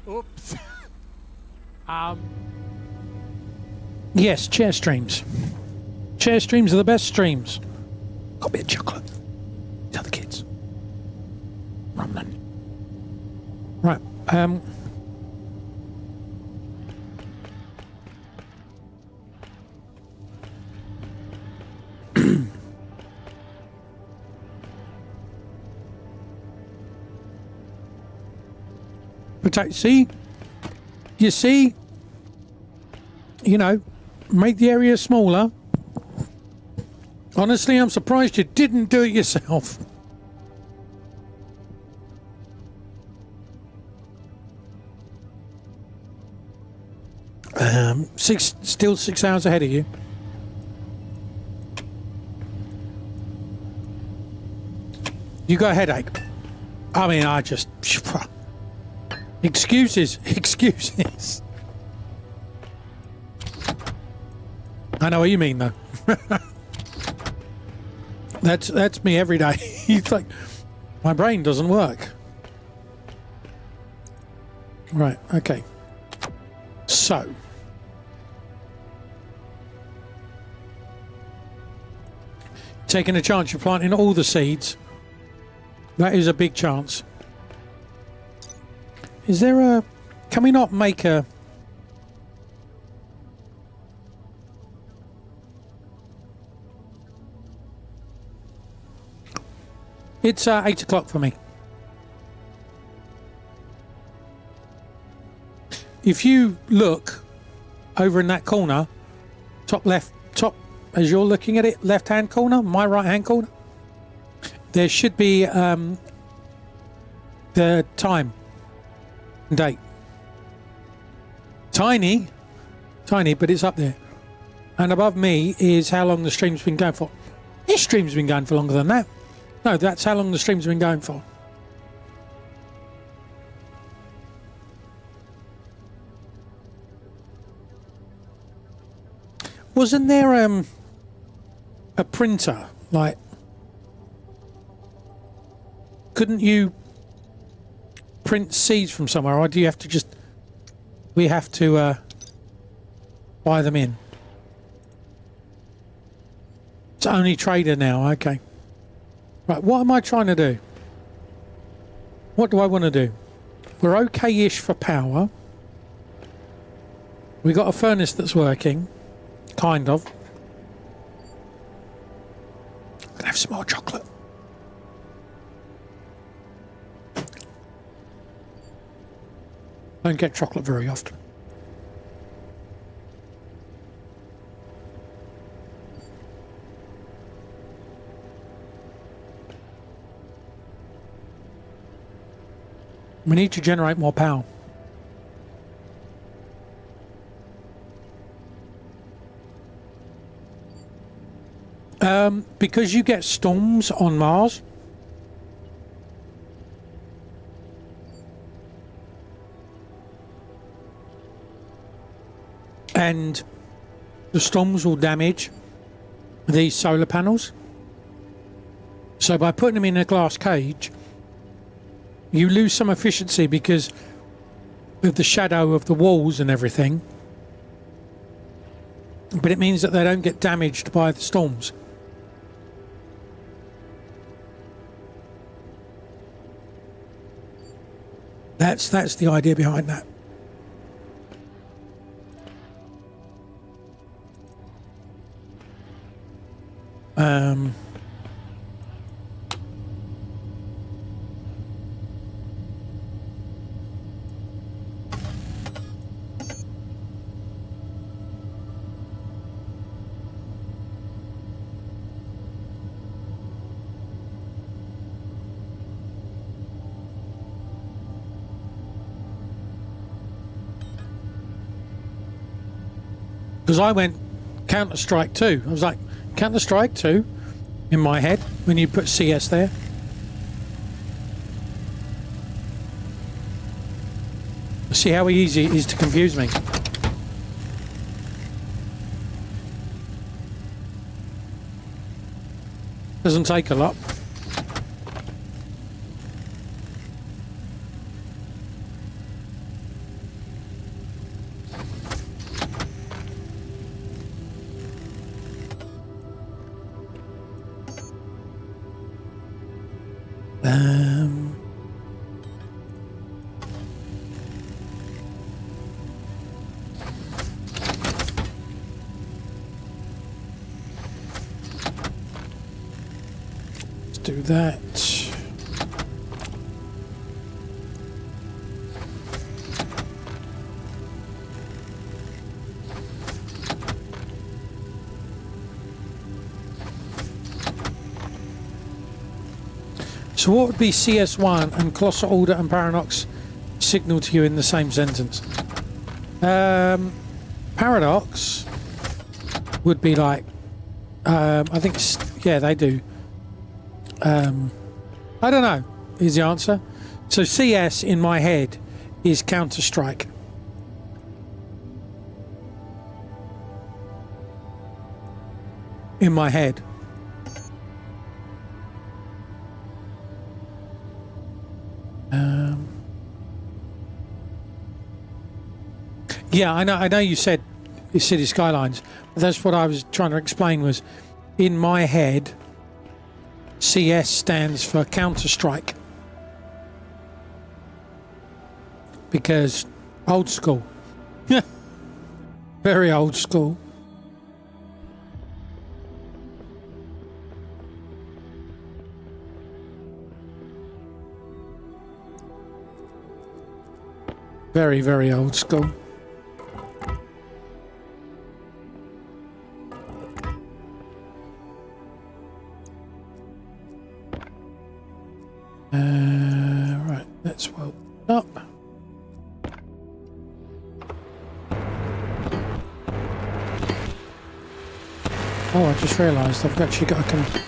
S1: Oops. Yes, chair streams. Chair streams are the best streams. Got a bit of chocolate. Tell the kids. Rum then. Right. See, you see, you know, make the area smaller. Honestly, I'm surprised you didn't do it yourself. Still 6 hours ahead of you. You got a headache. I mean, I just... Excuses. I know what you mean, though. That's me every day. It's like, my brain doesn't work. Right, okay. So... taking a chance, you're planting all the seeds. That is a big chance. Is there a... can we not make a... It's 8 o'clock for me. If you look over in that corner, top left, top, as you're looking at it, left hand corner, my right hand corner, there should be the time and date. Tiny, but it's up there. And above me is how long the stream's been going for. This stream's been going for longer than that. No, that's how long the stream's been going for. Wasn't there a printer, like, couldn't you print seeds from somewhere, or do you have to just, we have to buy them in. It's only trader now, okay. Right, what am I trying to do? What do I want to do? We're okay-ish for power. We got a furnace that's working, kind of. Gonna have some more chocolate. Don't get chocolate very often. We need to generate more power. Because you get storms on Mars. And the storms will damage these solar panels. So by putting them in a glass cage, you lose some efficiency because of the shadow of the walls and everything. But it means that they don't get damaged by the storms. That's the idea behind that. Because I went Counter-Strike 2. I was like, Counter-Strike 2 in my head when you put CS there. See how easy it is to confuse me. Doesn't take a lot. Let's do that. So what would be CS1 and Colossal Order and Paradox signal to you in the same sentence? Paradox would be like, I think, yeah, they do. I don't know, is the answer. So CS in my head is Counter-Strike. In my head. Yeah, I know you said City Skylines, but that's what I was trying to explain was, in my head, CS stands for Counter-Strike. Because old school. Very old school. Very, very old school. Right, let's weld up. Oh, I just realised I've actually got to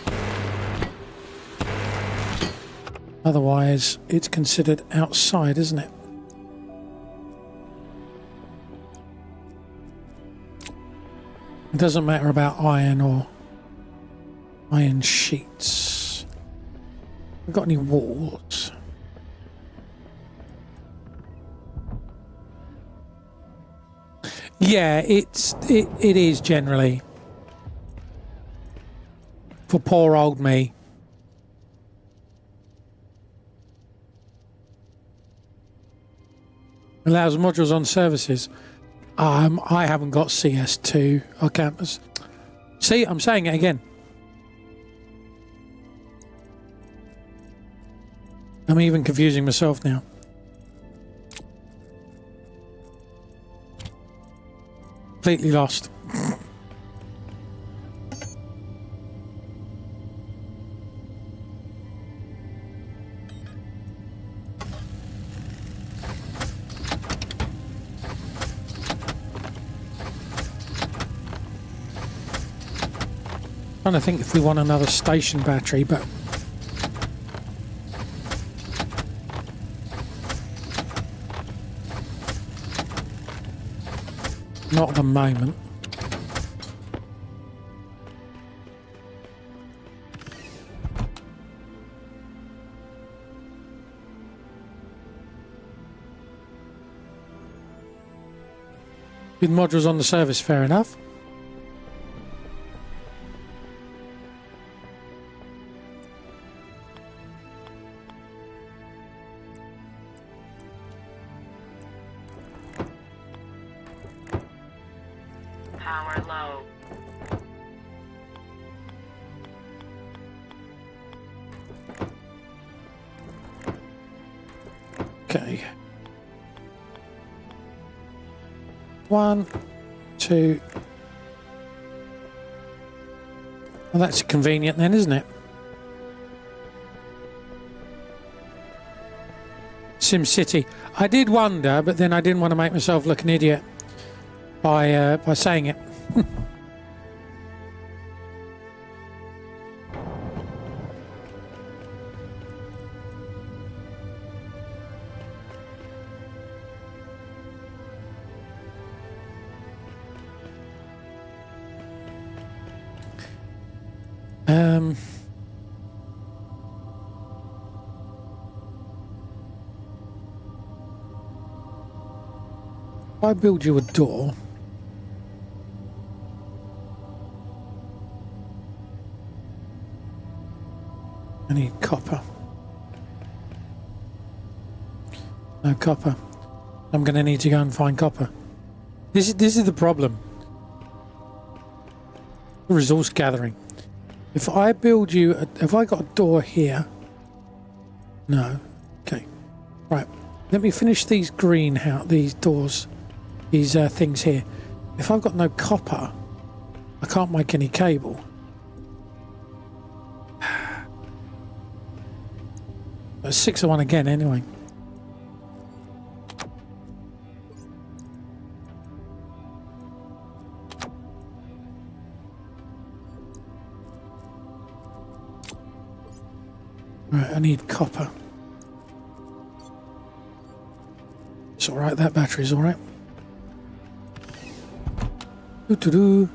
S1: otherwise it's considered outside, isn't it? It doesn't matter about iron or iron sheets. We've got any walls? Yeah, it is generally for poor old me. Allows modules on services. I haven't got CS2 or campus. See, I'm saying it again. I'm even confusing myself now. Completely lost. Trying to think if we want another station battery, but not at the moment. With modules on the service, fair enough.
S2: Power low.
S1: Okay. 1, 2. Well, that's convenient then, isn't it? SimCity. I did wonder, but then I didn't want to make myself look an idiot by saying it. If I build you a door, I need copper. No copper. I'm going to need to go and find copper. This is the problem. Resource gathering. If I build you, have I got a door here? No. Okay. Right. Let me finish these these doors, these things here. If I've got no copper, I can't make any cable. It's 6 of 1 again, anyway. Right, I need copper. It's alright, that battery's alright. Doo-doo-doo.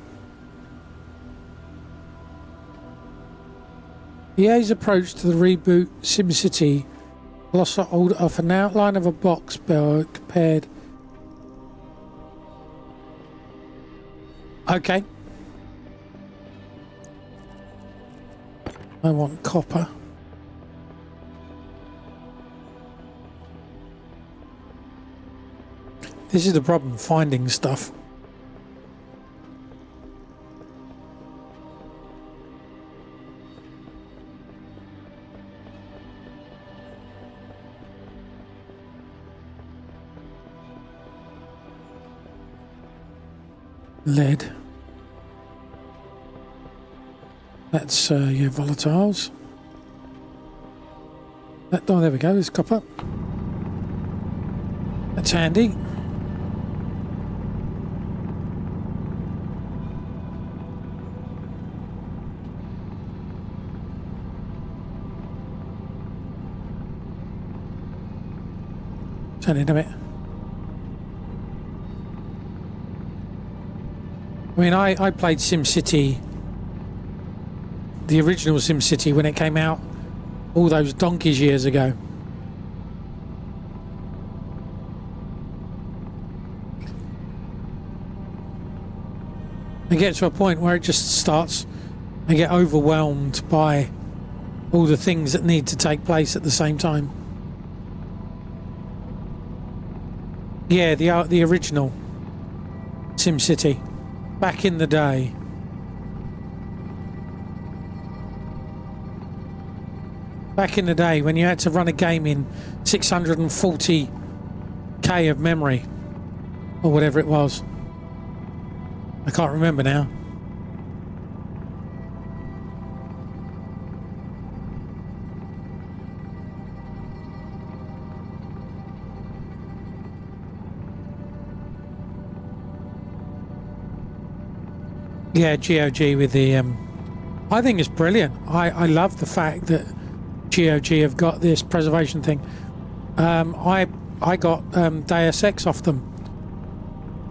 S1: EA's approach to the reboot SimCity lost off an outline of a box compared. Okay. I want copper. This is the problem, finding stuff. Lead. That's yeah, volatiles. Oh, there we go. There's copper. That's handy. Turn it a bit. I mean, I played SimCity, the original SimCity, when it came out all those donkeys years ago. I get to a point where it just starts, I get overwhelmed by all the things that need to take place at the same time. Yeah, the original SimCity, back in the day. Back in the day when you had to run a game in 640k of memory, or whatever it was. I can't remember now. Yeah, GOG with the I think it's brilliant. I love the fact that GOG have got this preservation thing. I got Deus Ex off them,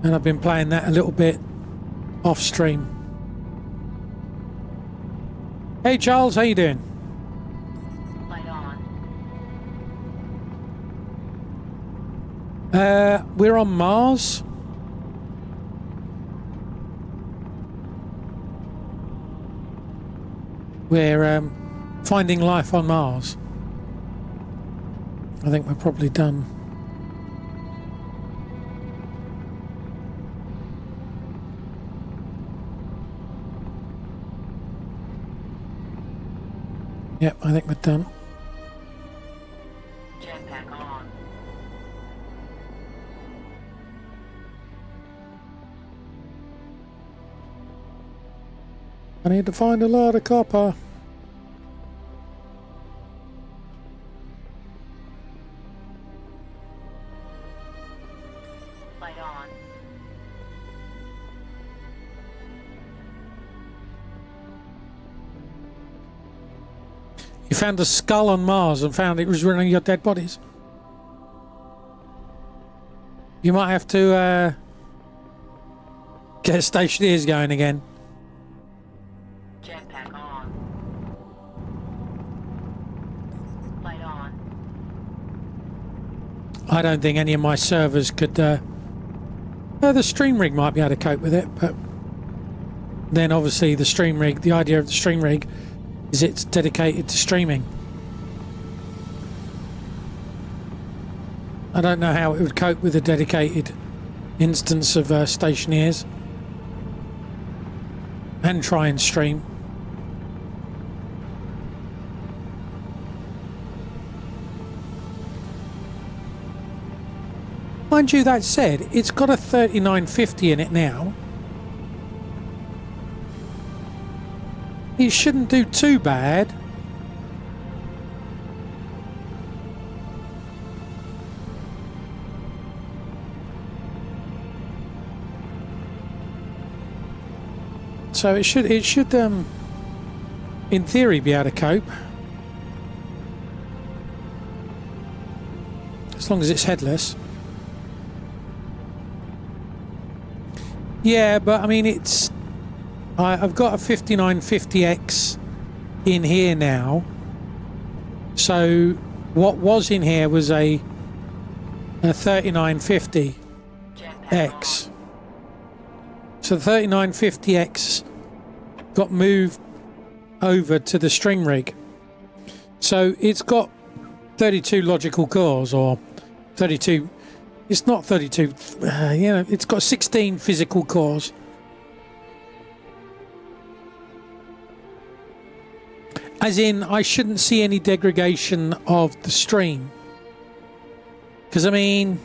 S1: and I've been playing that a little bit off stream. Hey Charles, how you doing?
S2: Light on.
S1: We're on Mars. We're finding life on Mars. I think we're probably done. Yep, I think we're done.
S2: Jetpack on.
S1: I need to find a lot of copper.
S2: Light on.
S1: You found a skull on Mars and found it was running your dead bodies. You might have to get Stationeers going again.
S2: Jetpack on. Light on.
S1: I don't think any of my servers could. The stream rig might be able to cope with it, but then obviously the stream rig, the idea of the stream rig is it's dedicated to streaming. I don't know how it would cope with a dedicated instance of Stationeers and try and stream. Mind you, that said, it's got a 3950 in it now. It shouldn't do too bad. So it should in theory be able to cope. As long as it's headless. Yeah, but I mean I've got a 5950X in here now. So what was in here was a 3950X. So the 3950X got moved over to the string rig. So it's got 32 logical cores, or 32. It's not 32. It's got 16 physical cores. As in, I shouldn't see any degradation of the stream. Because, I mean,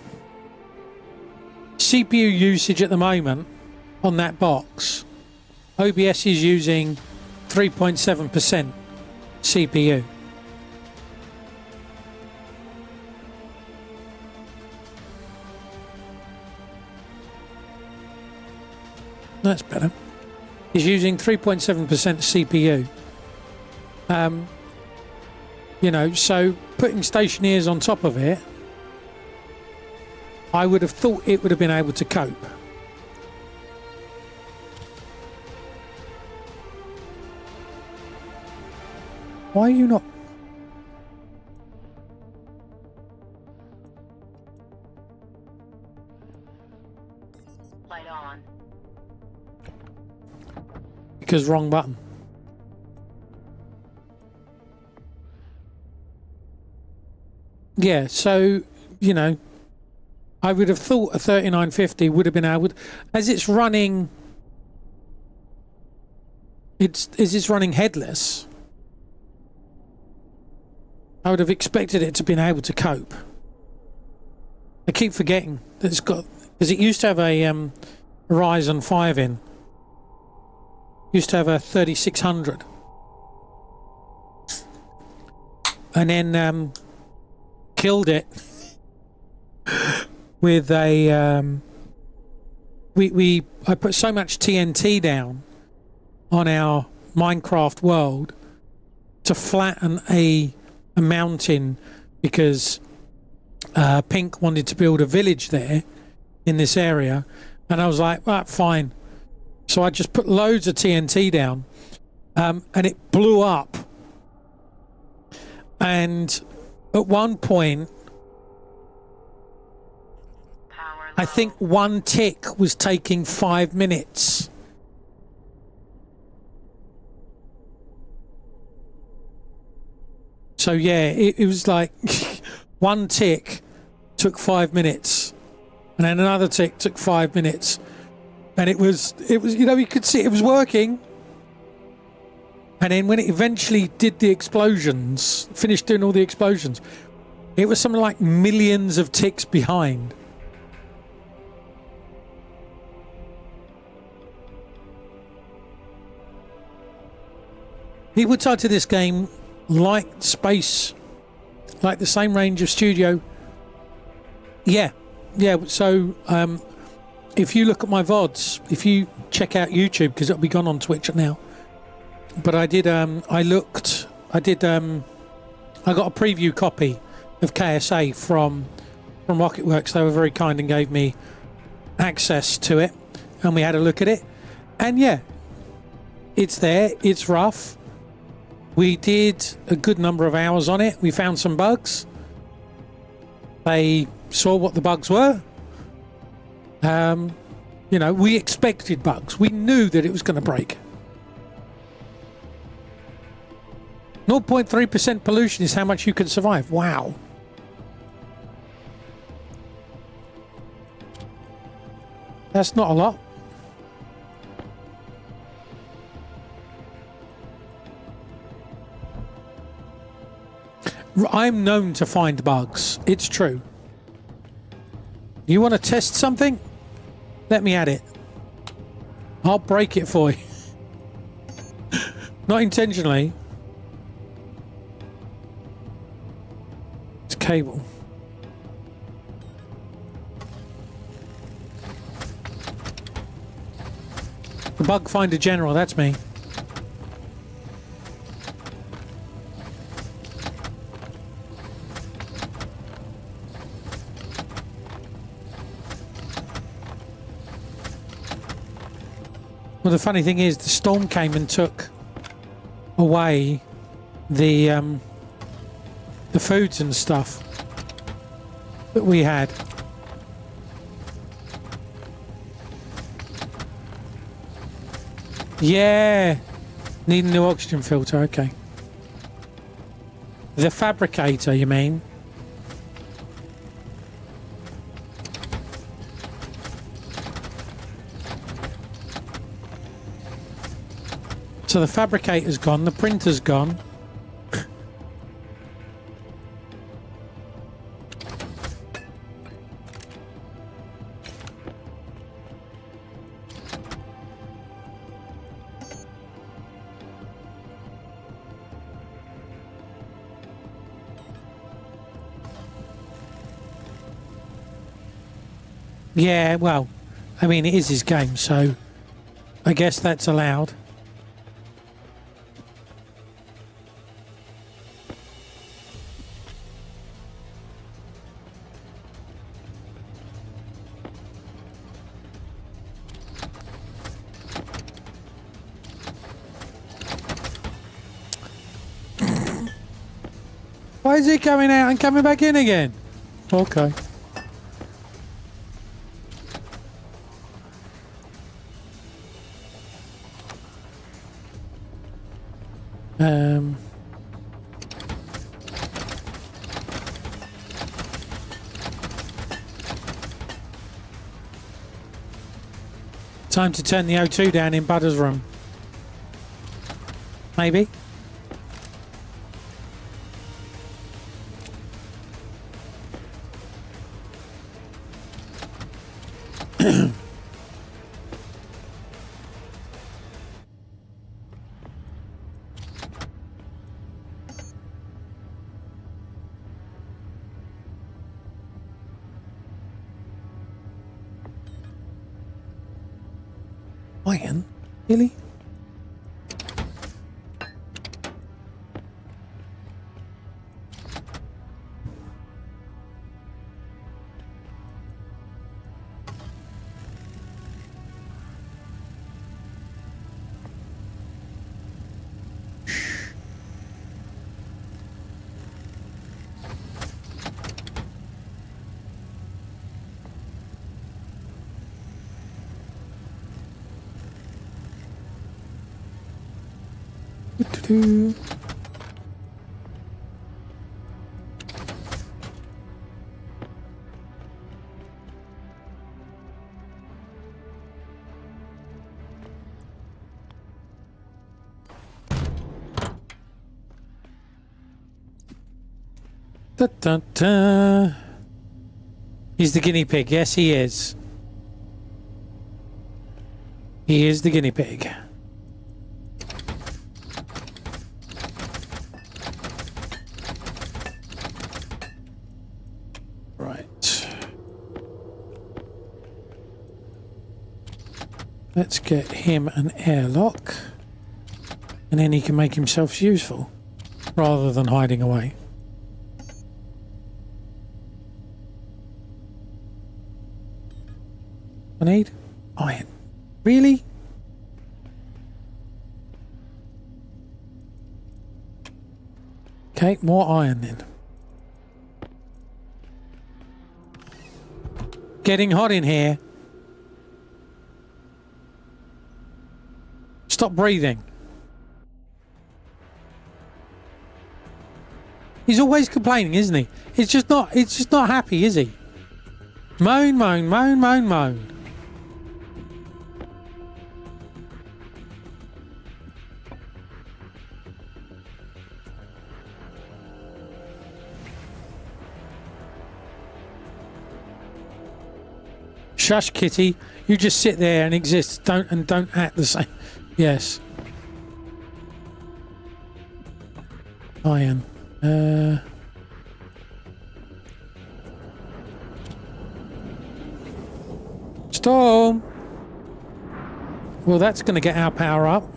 S1: CPU usage at the moment on that box, OBS is using 3.7% CPU. That's better. It's using 3.7% CPU. So putting Stationeers on top of it, I would have thought it would have been able to cope. Why are you not?
S2: Light on.
S1: because wrong button. Yeah, so, you know, I would have thought a 3950 would have been able, as it's running, it's running headless. I would have expected it to been able to cope. I keep forgetting that it's got, because it used to have a Ryzen 5 in. Used to have a 3600. And then killed it with a I put so much TNT down on our Minecraft world to flatten a mountain because Pink wanted to build a village there in this area, and I was like, right, fine. So I just put loads of TNT down, and it blew up. And at one point,
S2: Power low.
S1: I think one tick was taking 5 minutes. So yeah, it was like one tick took 5 minutes, and then another tick took 5 minutes, and it was you know, you could see it was working. And then when it eventually did the explosions, finished doing all the explosions, it was something like millions of ticks behind. People title this game like space, like the same range of studio. Yeah. So if you look at my VODs, if you check out YouTube, because it'll be gone on Twitch now. But I did. I got a preview copy of KSA from Rocketworks. They were very kind and gave me access to it, and we had a look at it. And yeah, it's there. It's rough. We did a good number of hours on it. We found some bugs. They saw what the bugs were. You know, we expected bugs. We knew that it was going to break. 0.3% pollution is how much you can survive. Wow. That's not a lot. I'm known to find bugs. It's true. You want to test something? Let me at it. I'll break it for you. Not intentionally. It's cable. The bug finder general, that's me. Well, the funny thing is, the storm came and took away the foods and stuff that we had. Yeah, need a new oxygen filter. Okay, the fabricator, you mean? So the fabricator's gone, the printer's gone. Yeah, well, I mean, it is his game, so I guess that's allowed. Why is he coming out and coming back in again? Okay. Um, time to turn the O2 down in Budder's room. Maybe. Iron? Really? Do-do-do. Da, da, da. He's the guinea pig. Yes, he is. He is the guinea pig. Right. Let's get him an airlock. And then he can make himself useful rather than hiding away. I need iron. Really? Okay, more iron then. Getting hot in here. Stop breathing. He's always complaining, isn't he? It's just not happy, is he? Moan, moan, moan, moan, moan. Shush, kitty. You just sit there and exist. Don't act the same. Yes. Iron. Storm. Well, that's going to get our power up.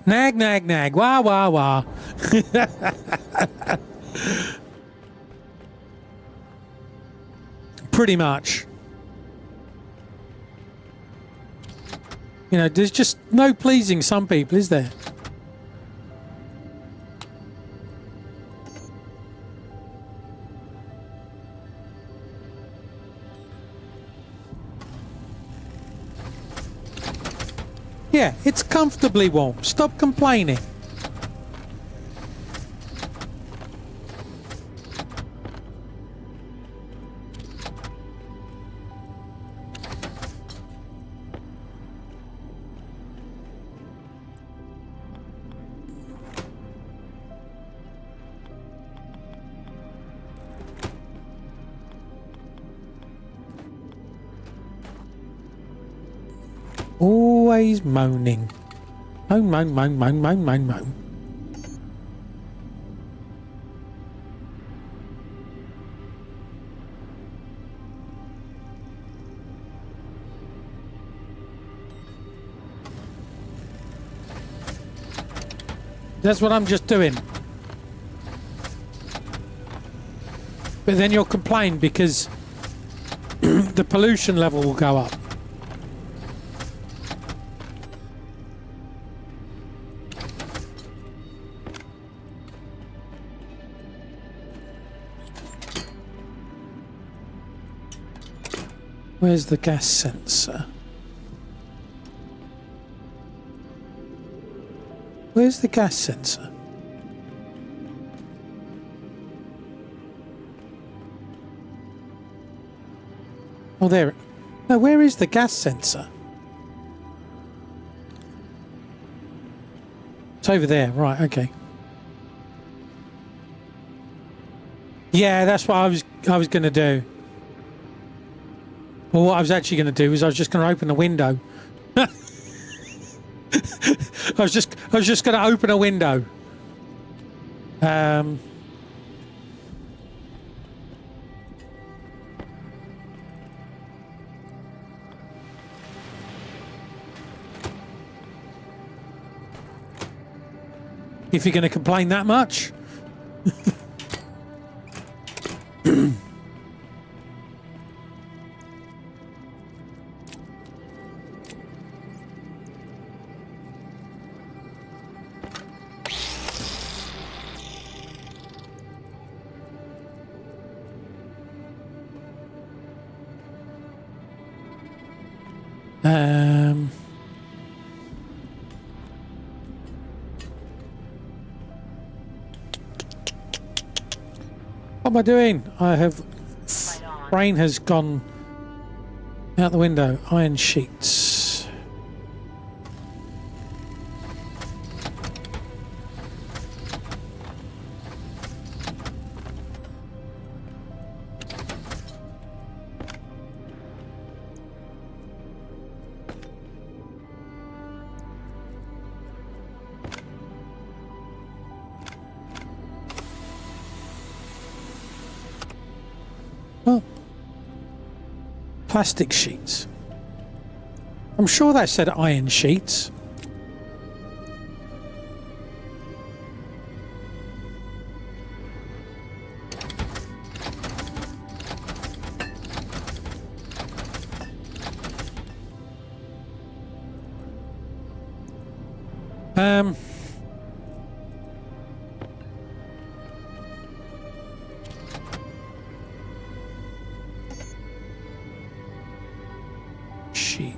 S1: Nag, nag, nag. Wah, wah, wah. Pretty much. You know, there's just no pleasing some people, is there? Yeah, it's comfortably warm. Stop complaining. Always moaning. Moan, moan, moan, moan, moan, moan, moan. That's what I'm just doing. But then you'll complain because the pollution level will go up. Where's the gas sensor? Where's the gas sensor? Oh, there. No, where is the gas sensor? It's over there. Right, okay. Yeah, that's what I was going to do. Well, what I was actually going to do is I was just going to open the window. I was just going to open a window. If you're going to complain that much. What am I doing? I have...
S2: Light on.
S1: Brain has gone out the window. Iron sheets. Well, plastic sheets. I'm sure that said iron sheets. Sheet.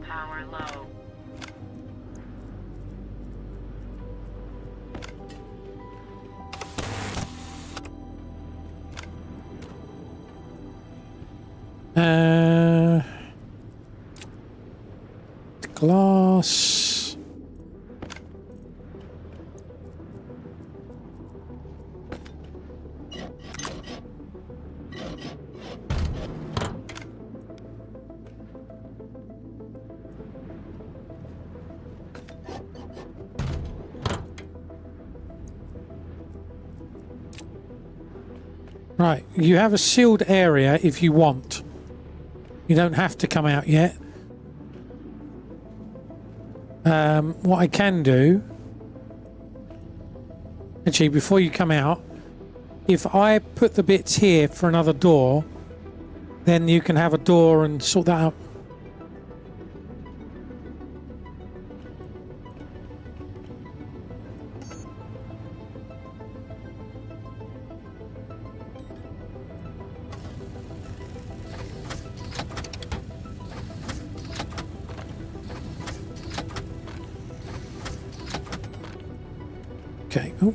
S2: Power low.
S1: Glass. Right, you have a sealed area if you want. You don't have to come out yet. What I can do... Actually, before you come out, if I put the bits here for another door, then you can have a door and sort that out. Okay. Oh.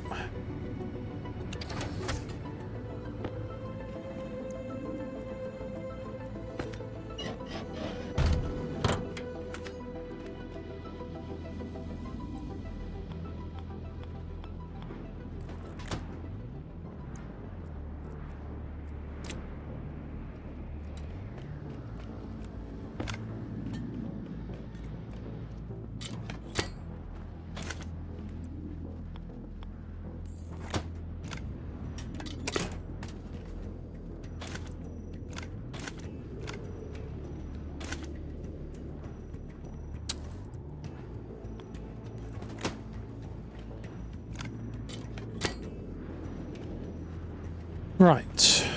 S1: Right.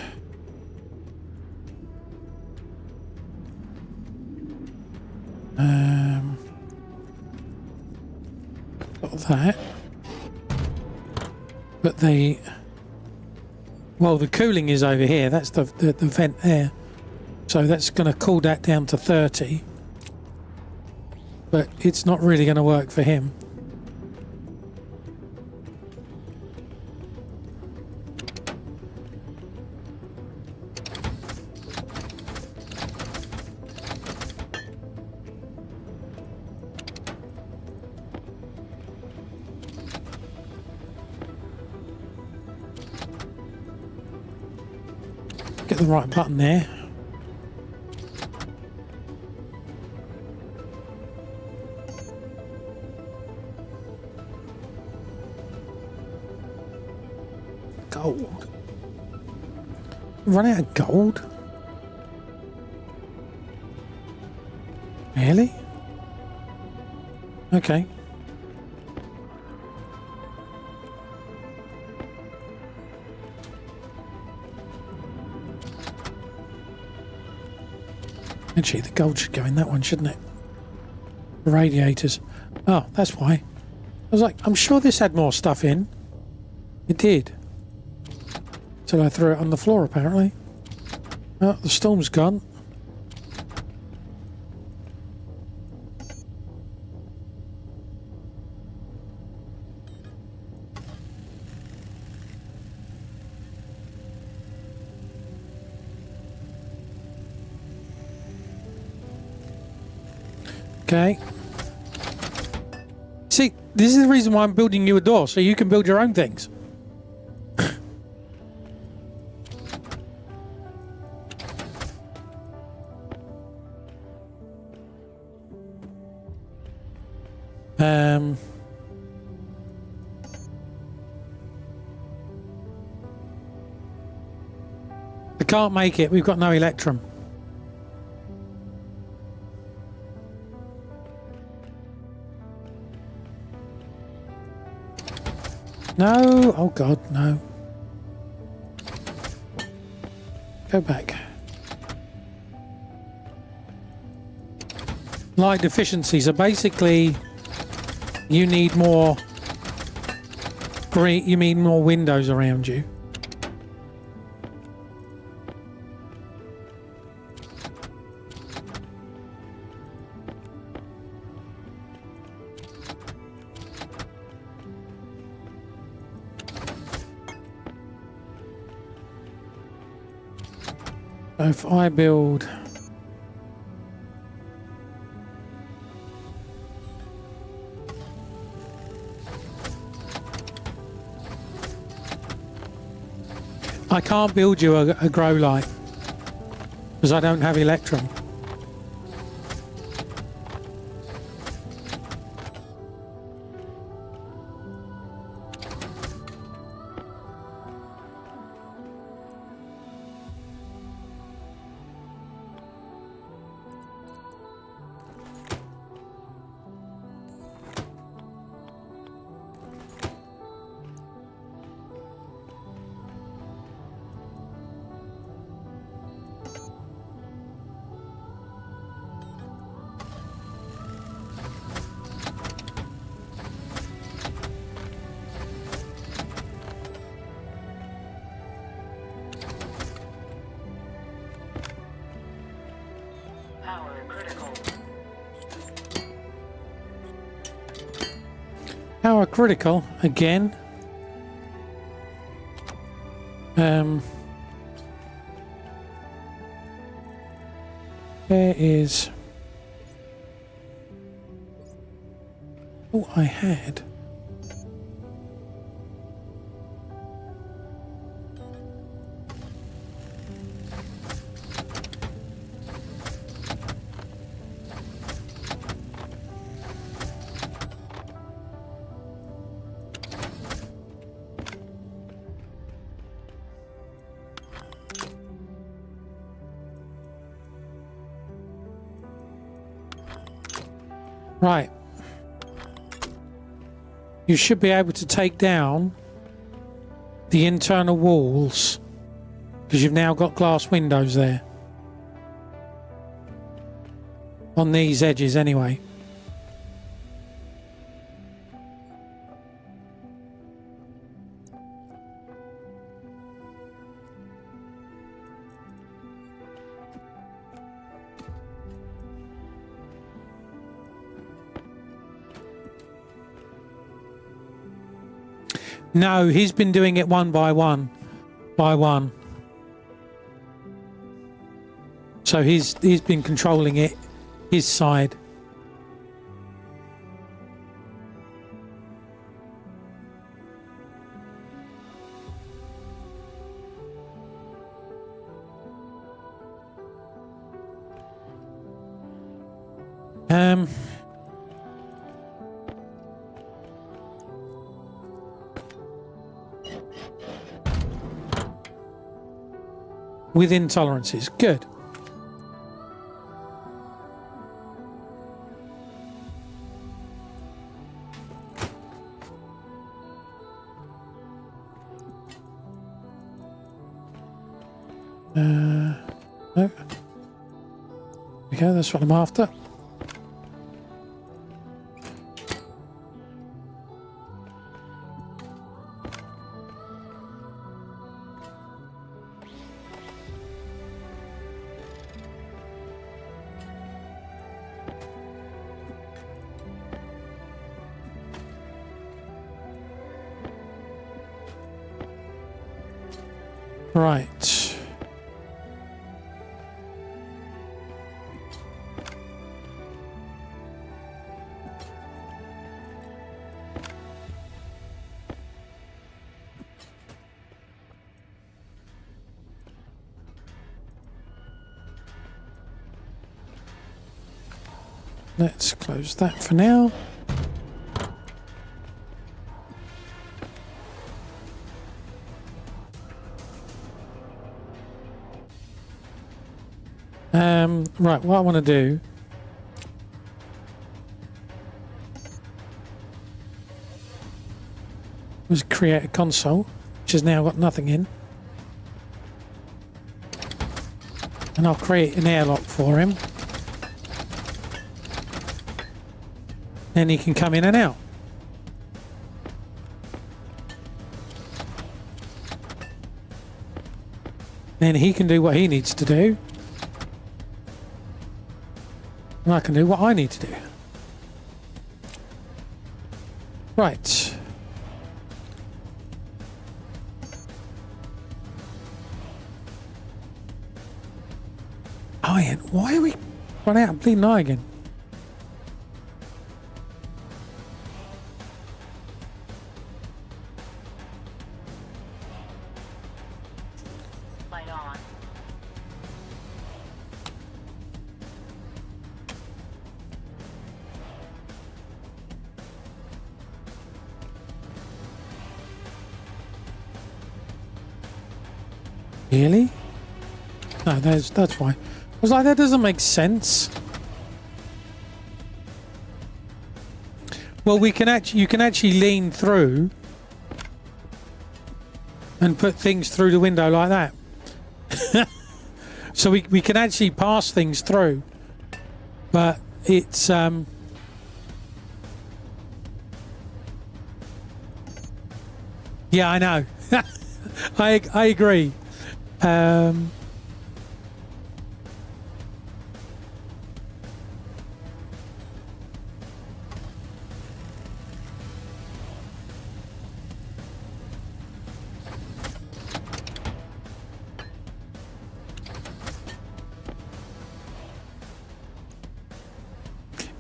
S1: got that. But the cooling is over here. That's the vent there. So that's going to cool that down to 30. But it's not really going to work for him. Get the right button there. Gold. Run out of gold? Really? Okay. Actually, the gold should go in that one, shouldn't it? Radiators. Oh, that's why. I was like, I'm sure this had more stuff in. It did. So I threw it on the floor, apparently. Oh, the storm's gone. Okay. See, this is the reason why I'm building you a door, so you can build your own things. I can't make it. We've got no electrum. No. Oh God, no. Go back. Light deficiency. So basically, you need more green. You need more windows around you. So if I build I can't build you a grow light because I don't have electrum.
S2: Power critical.
S1: Power critical again. There is. Oh, I had. Right. You should be able to take down the internal walls because you've now got glass windows there. On these edges anyway. No, he's been doing it one by one. By one. So he's been controlling it, his side. Within tolerances. Good. No. Okay, that's what I'm after. Right. Let's close that for now. Right, what I want to do was create a console, which has now got nothing in. And I'll create an airlock for him. Then he can come in and out. Then he can do what he needs to do. And I can do what I need to do. Right. Iron. Why are we run out of bleeding iron again?
S2: Light on.
S1: Really? No, that's why. I was like, that doesn't make sense. Well, you can actually lean through and put things through the window like that. So we can actually pass things through, but it's yeah, I know. I agree.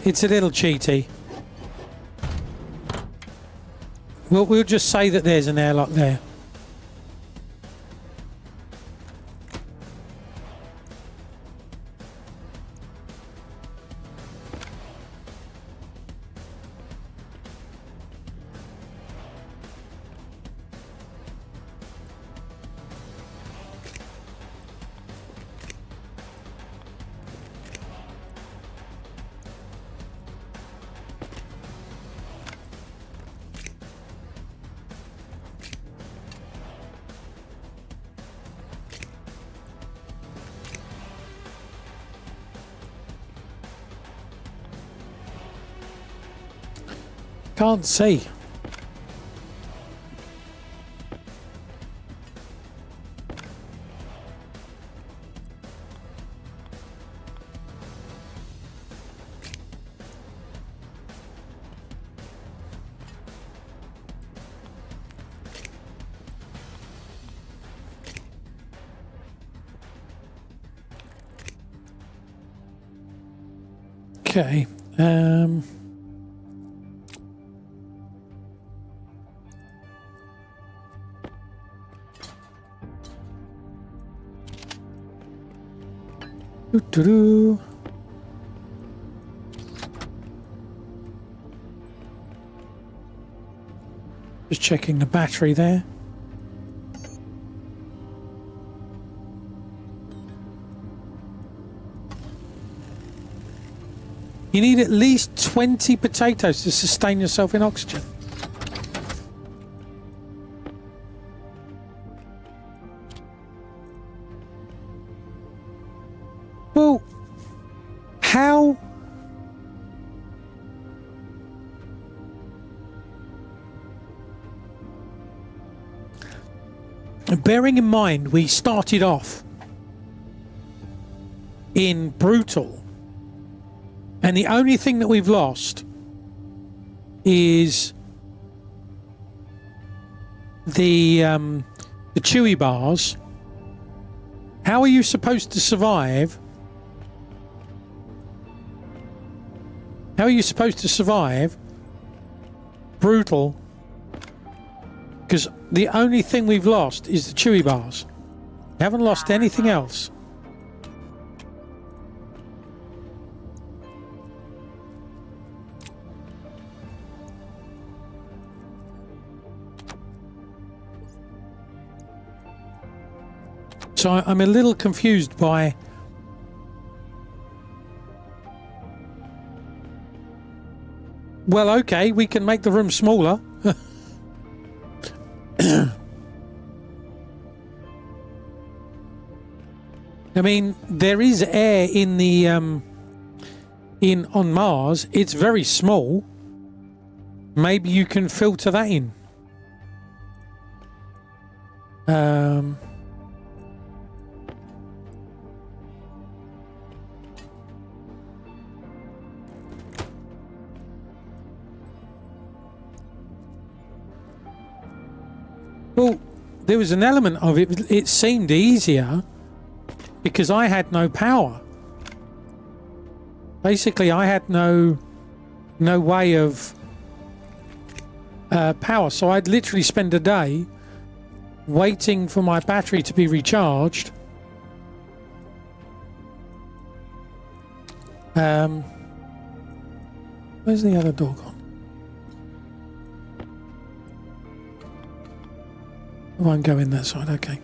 S1: It's a little cheaty. We'll just say that there's an airlock there. Can't see. Okay. Doo-doo-doo. Just checking the battery there. You need at least 20 potatoes to sustain yourself in oxygen. Well, how? Bearing in mind, we started off in brutal. And the only thing that we've lost is the chewy bars. How are you supposed to survive? How are you supposed to survive brutal? Because the only thing we've lost is the chewy bars. We haven't lost anything else. So I'm a little confused by well, okay, we can make the room smaller. I mean, there is air in the on Mars. It's very small. Maybe you can filter that in. Well, there was an element of it. It seemed easier because I had no power. Basically, I had no way of power, so I'd literally spend a day waiting for my battery to be recharged. Where's the other door gone? I won't go in that side, okay.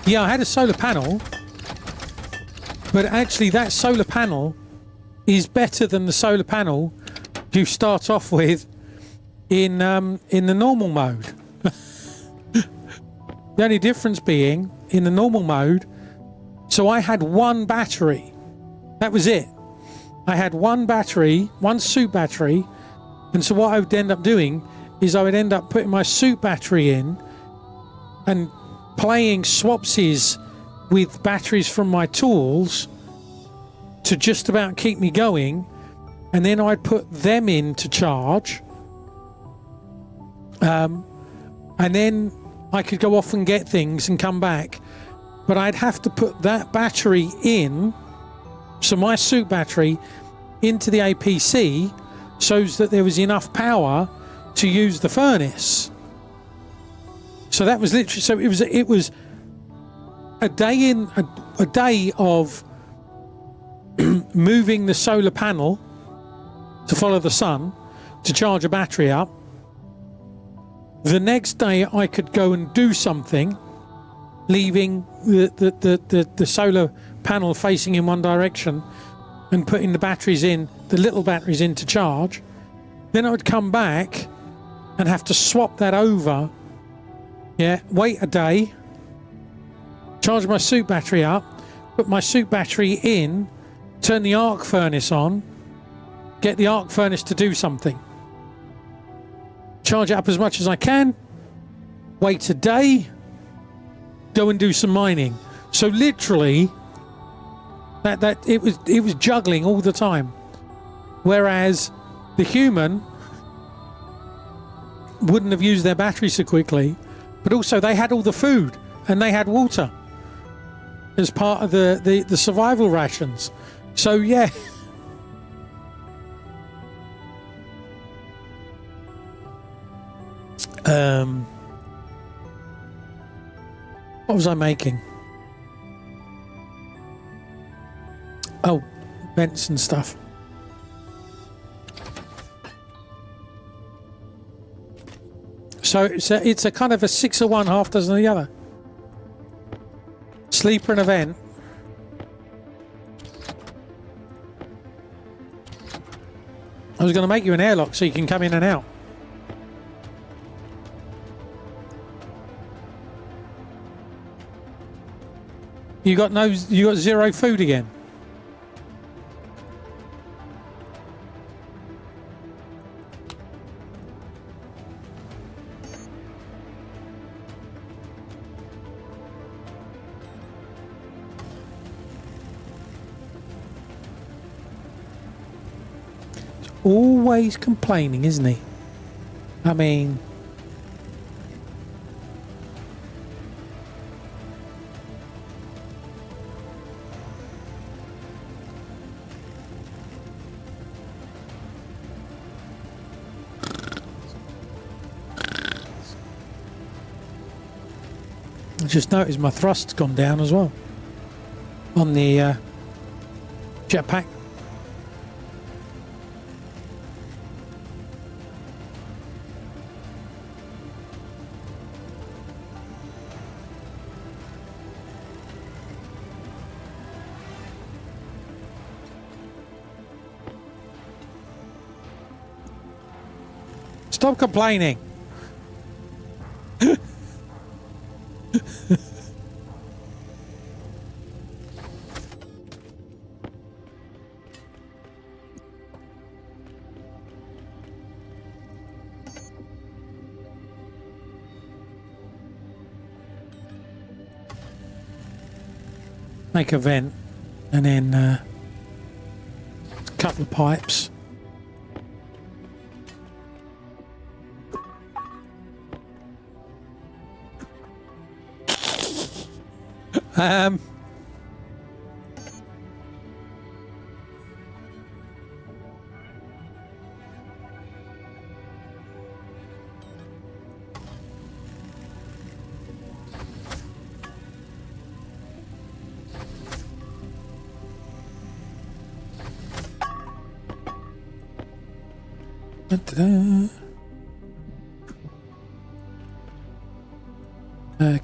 S1: Yeah, I had a solar panel, but actually that solar panel is better than the solar panel you start off with in the normal mode. The only difference being in the normal mode, so I had one battery. That was it. I had one battery, one suit battery, and so what I would end up doing is I would end up putting my suit battery in and playing swapsies with batteries from my tools to just about keep me going, and then I'd put them in to charge, and then I could go off and get things and come back, but I'd have to put that battery in, so my suit battery, into the APC so that there was enough power to use the furnace. So that was literally, so it was a day of moving the solar panel to follow the sun to charge a battery up. The next day I could go and do something, leaving the solar panel facing in one direction and putting the batteries in, the little batteries in to charge. Then I would come back and have to swap that over. Yeah, wait a day, charge my suit battery up, put my suit battery in, turn the arc furnace on, get the arc furnace to do something. Charge it up as much as I can, wait a day, go and do some mining. So literally that it was juggling all the time. Whereas the human wouldn't have used their battery so quickly, but also they had all the food and they had water as part of the survival rations. So yeah. What was I making? Oh, vents and stuff. So it's a kind of a 6 of one, half dozen of the other. Sleeper and a vent. I was going to make you an airlock so you can come in and out. You got zero food again. Always complaining, isn't he? I mean, I just noticed my thrust's gone down as well on the jetpack. Stop complaining. Make a vent and then a couple of pipes.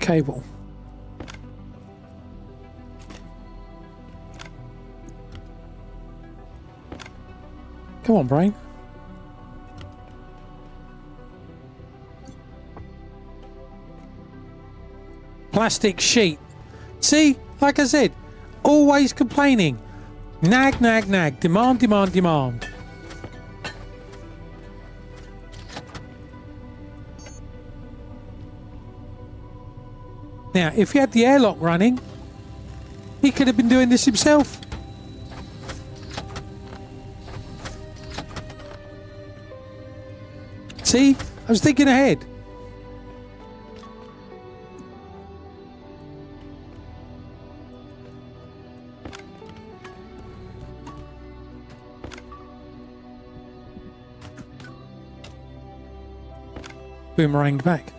S1: Cable. Come on, brain. Plastic sheet. See, like I said, always complaining. Nag, nag, nag. Demand, demand, demand. Now, if he had the airlock running, he could have been doing this himself. See? I was thinking ahead. Boomeranged back.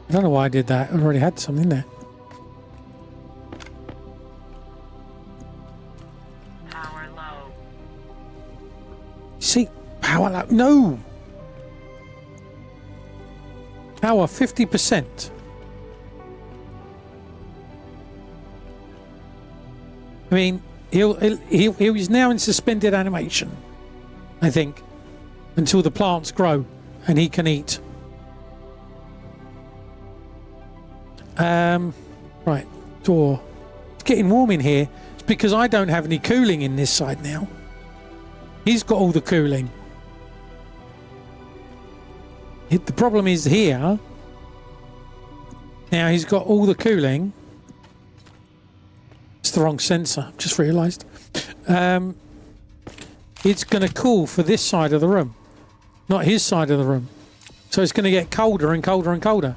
S1: I don't know why I did that. I already had something there.
S2: Power low.
S1: See, power low. No! Power 50%. I mean, he's now in suspended animation, I think, until the plants grow and he can eat. Right, door. It's getting warm in here. It's because I don't have any cooling in this side now. He's got all the cooling. The problem is here. Now he's got all the cooling. It's the wrong sensor, just realised. It's going to cool for this side of the room, not his side of the room. So it's going to get colder and colder and colder.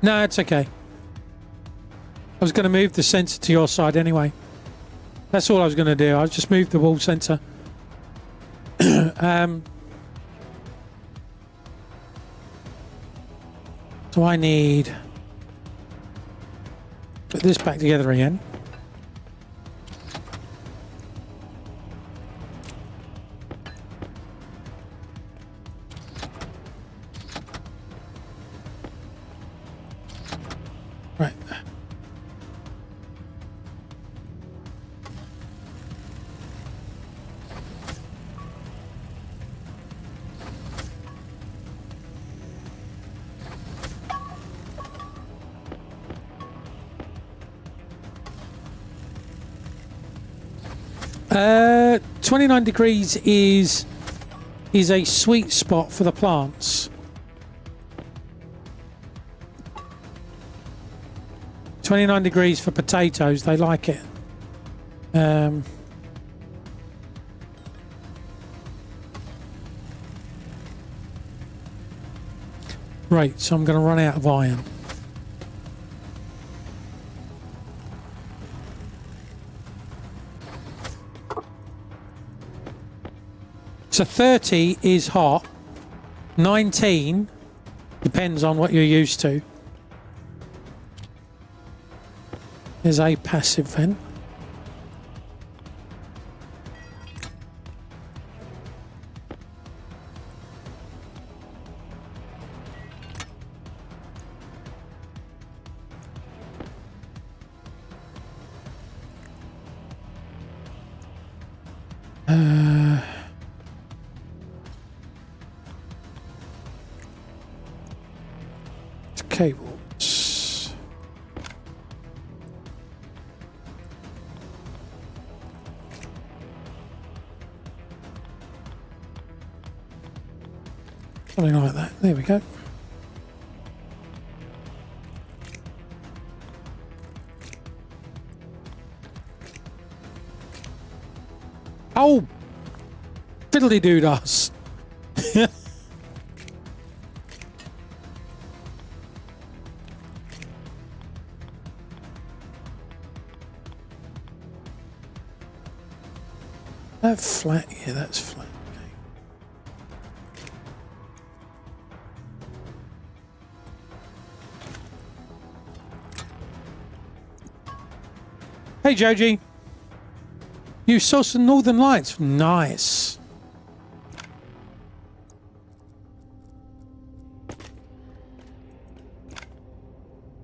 S1: No, it's okay. I was going to move the sensor to your side anyway. That's all I was going to do. I just moved the wall sensor. So I need... Put this back together again. Right. 29 degrees is a sweet spot for the plants. 29 degrees for potatoes, they like it. Right, so I'm going to run out of iron. So 30 is hot, 19 depends on what you're used to. There's a passive vent. Cables. Something like that. There we go. Oh, fiddly-doo-das. That flat, yeah, that's flat. Okay. Hey, Joji. You saw some northern lights. Nice.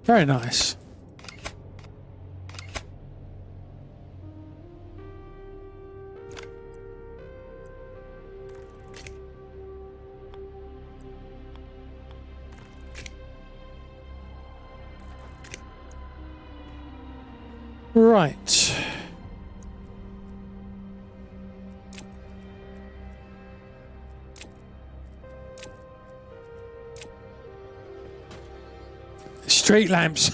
S1: Very nice. Right. Street lamps.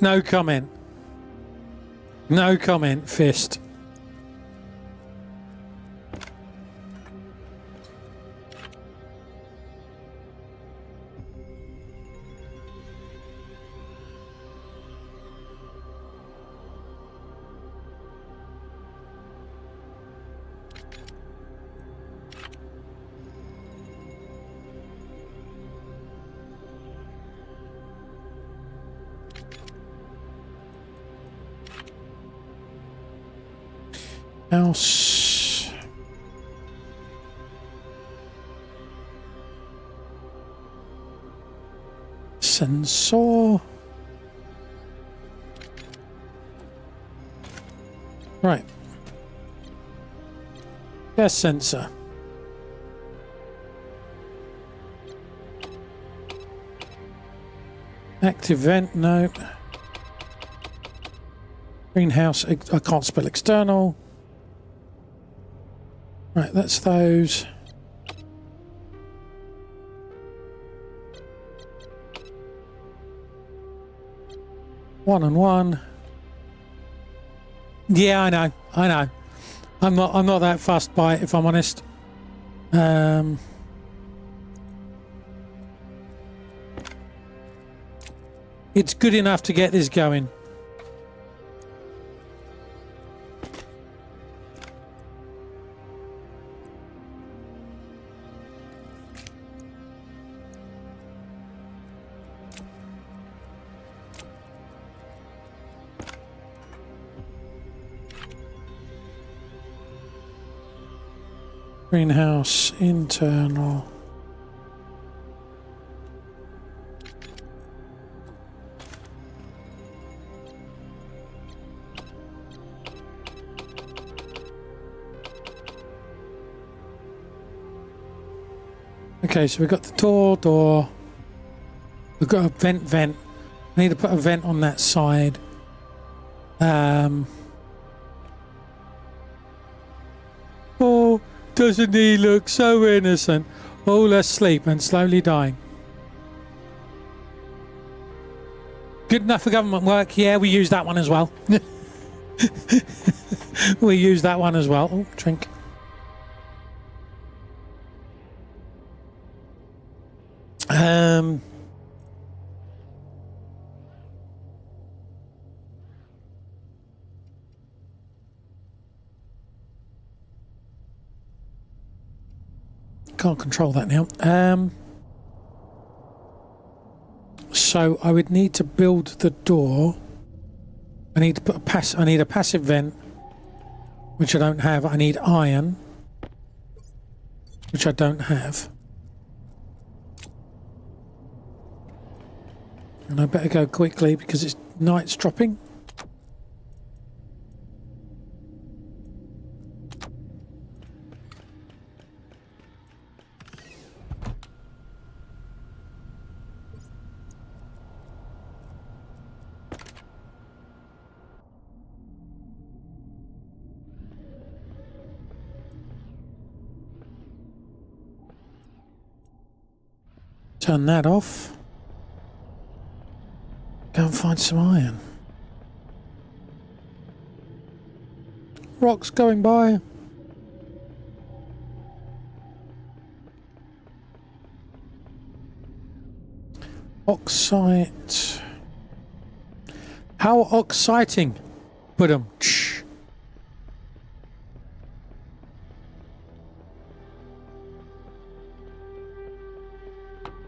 S1: No comment. No comment, Fist. Else. Sensor. Right. Gas sensor. Active vent, no. Greenhouse, I can't spell external. Right, that's those. One and one. Yeah, I know. I'm not that fussed by it, if I'm honest. It's good enough to get this going. Greenhouse, internal. Okay, so we've got the door. We've got a vent. I need to put a vent on that side. Oh, doesn't he look so innocent? All asleep and slowly dying. Good enough for government work. Yeah, we use that one as well. We use that one as well. Oh, drink. Can't control that now. So I would need to build the door. I need to put I need a passive vent, which I don't have. I need iron, which I don't have. And I better go quickly because it's night's dropping. Turn that off. Go and find some iron. Rocks going by. Oxite. How exciting! Put 'em.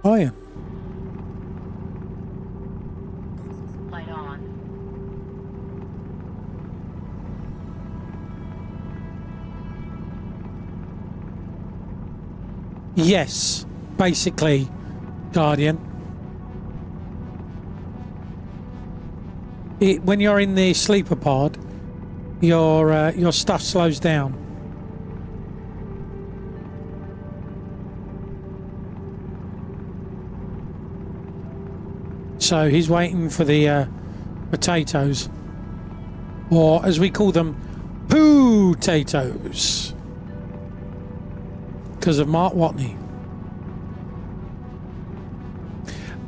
S1: Iron.
S2: Light on.
S1: Yes, basically, Guardian. When you're in the sleeper pod, your stuff slows down. So he's waiting for the potatoes, or as we call them, poo-tatoes, because of Mark Watney.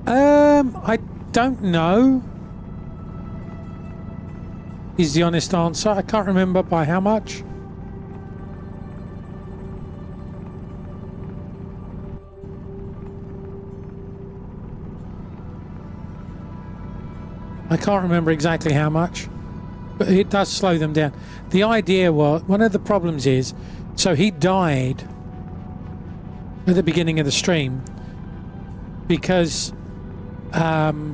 S1: I don't know, is the honest answer. I can't remember by how much. I can't remember exactly how much, but it does slow them down. The idea was, one of the problems is, so he died at the beginning of the stream because the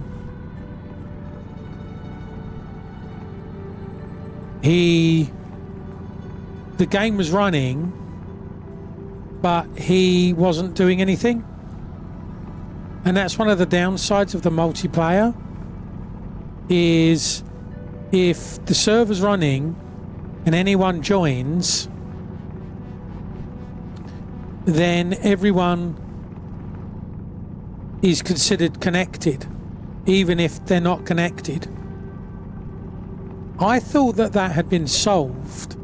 S1: game was running, but he wasn't doing anything. And that's one of the downsides of the multiplayer, is if the server's running and anyone joins, then everyone is considered connected, even if they're not connected. I thought that that had been solved.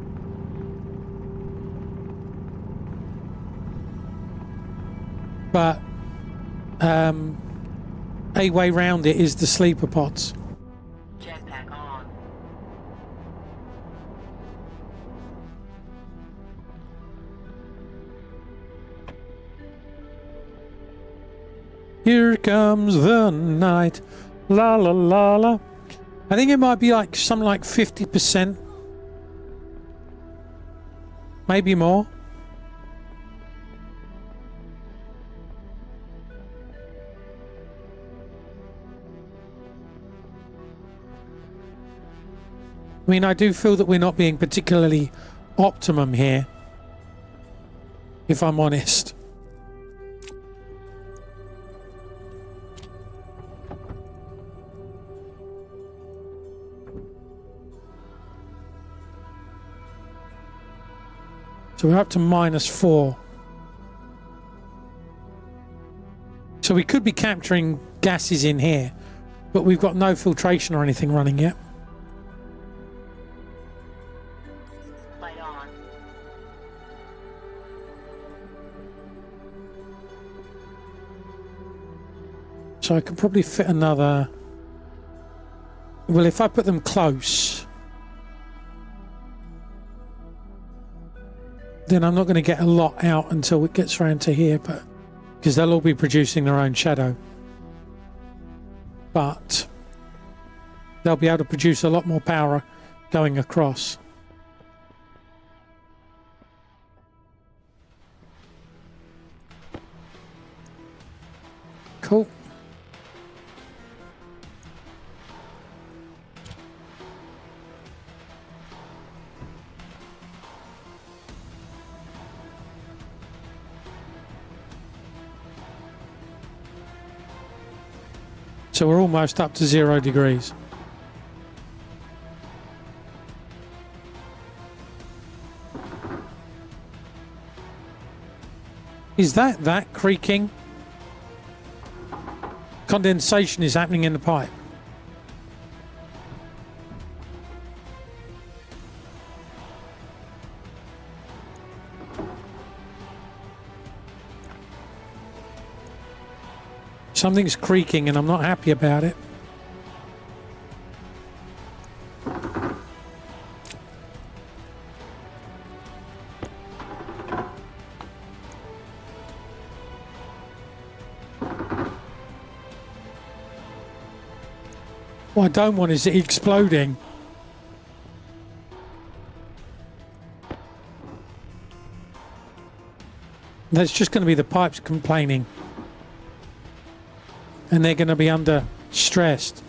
S1: But a way round it is the sleeper pods.
S2: Jetpack on.
S1: Here comes the night. La la la la. I think it might be like something like 50%. Maybe more. I mean, I do feel that we're not being particularly optimum here, if I'm honest. So we're up to -4. So we could be capturing gases in here, but we've got no filtration or anything running yet.
S2: Light on.
S1: So I could probably fit another... Well, if I put them close, then I'm not going to get a lot out until it gets around to here, but because they'll all be producing their own shadow. But they'll be able to produce a lot more power going across. Cool. So we're almost up to 0 degrees. Is that creaking? Condensation is happening in the pipe. Something's creaking and I'm not happy about it. What I don't want is it exploding. That's just going to be the pipes complaining. And they're going to be under stressed.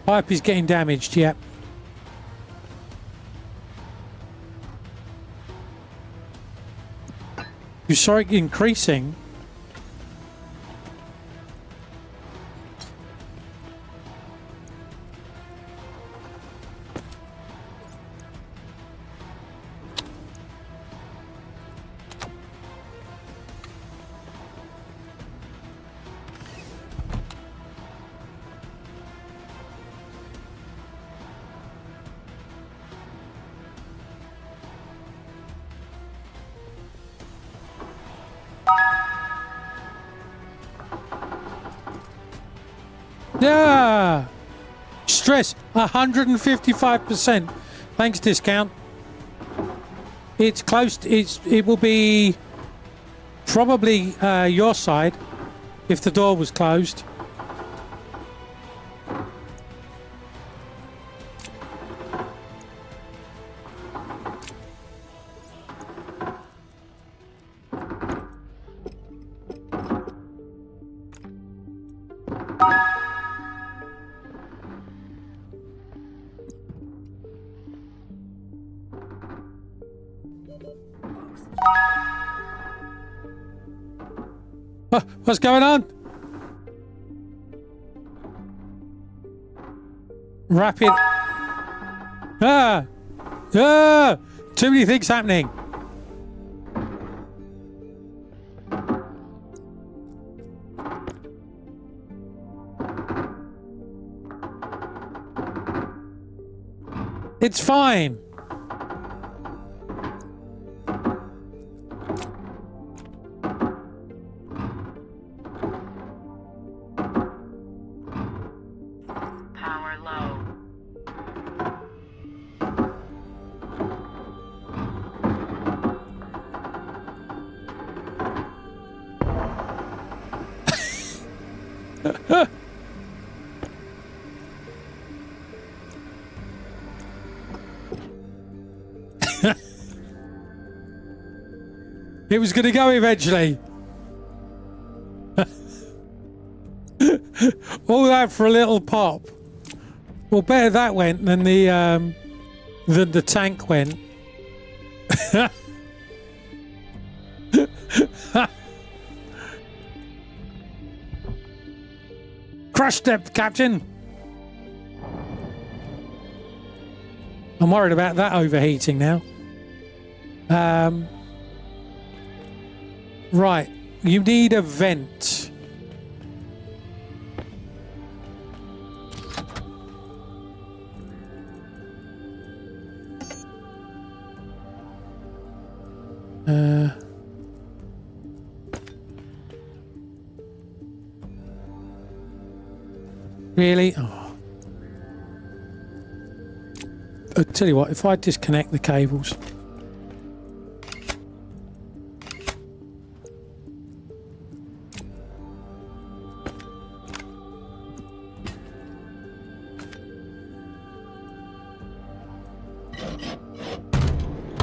S1: Pipe is getting damaged, yep. You saw it increasing. Yeah, stress 155%. Thanks, discount. It's close. It will be probably your side if the door was closed. What's going on? Rapid. Too many things happening. It's fine.
S2: Power low.
S1: It was going to go eventually. All that for a little pop. Well, better that went than the tank went. Crush step, Captain. I'm worried about that overheating now. Right, you need a vent. Really? Oh. I'll tell you what, if I disconnect the cables.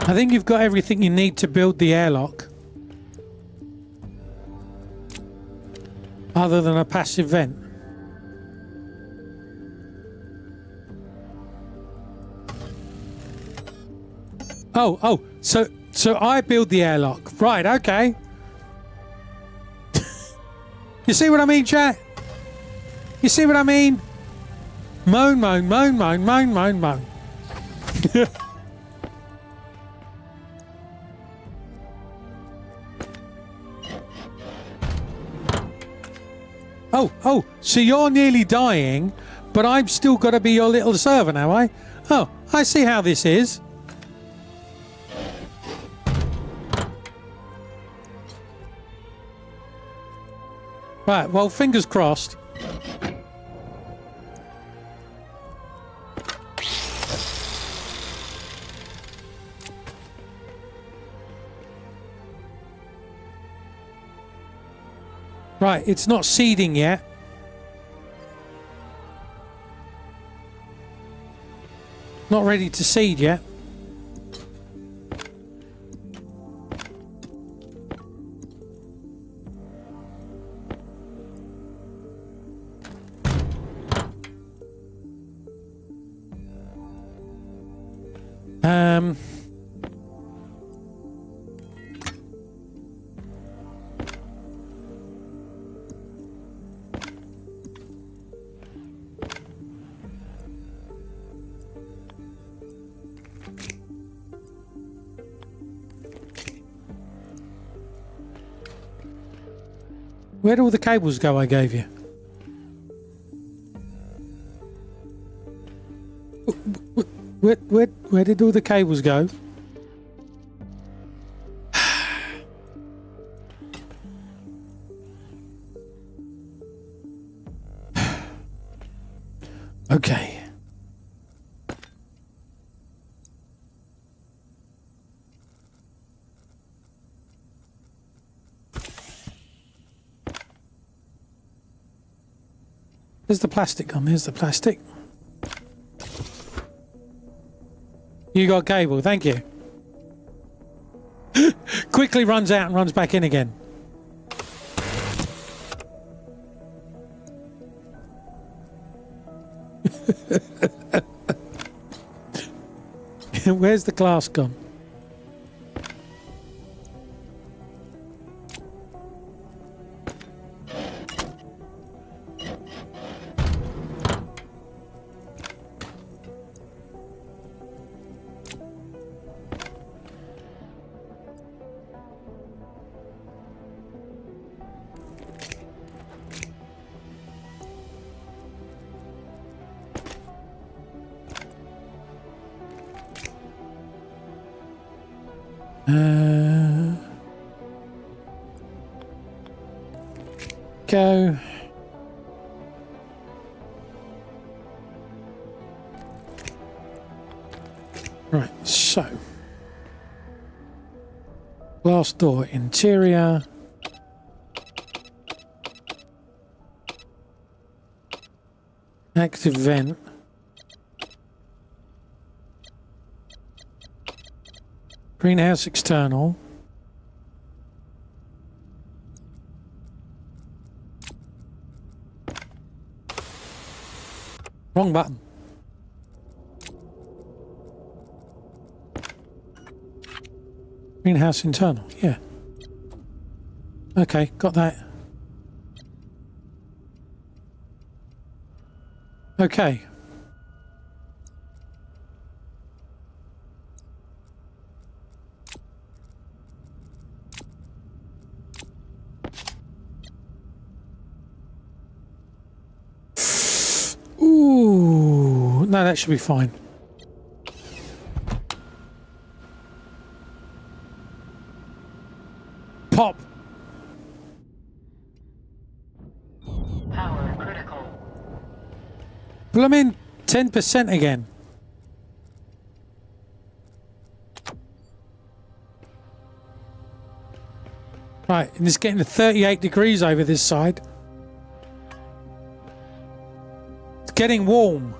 S1: I think you've got everything you need to build the airlock. Other than a passive vent. Oh, so I build the airlock. Right, okay. You see what I mean, chat? You see what I mean? Moan, moan, moan, moan, moan, moan, moan. Oh, so you're nearly dying, but I've still got to be your little servant, have I? Oh, I see how this is. Right, well, fingers crossed. Right, it's not seeding yet. Not ready to seed yet. Where'd all the cables go I gave you? Where did all the cables go? Okay. There's the plastic on. There's the plastic. You got cable. Thank you. Quickly runs out and runs back in again. Where's the glass gone? Go. Right, so glass door interior. Active vent. Greenhouse external. Wrong button. Greenhouse internal, yeah. Okay, got that. Okay. Ooh, no, that should be fine. Pop.
S2: Power critical.
S1: Well, I'm in 10% again. Right, and it's getting to 38 degrees over this side. It's getting warm.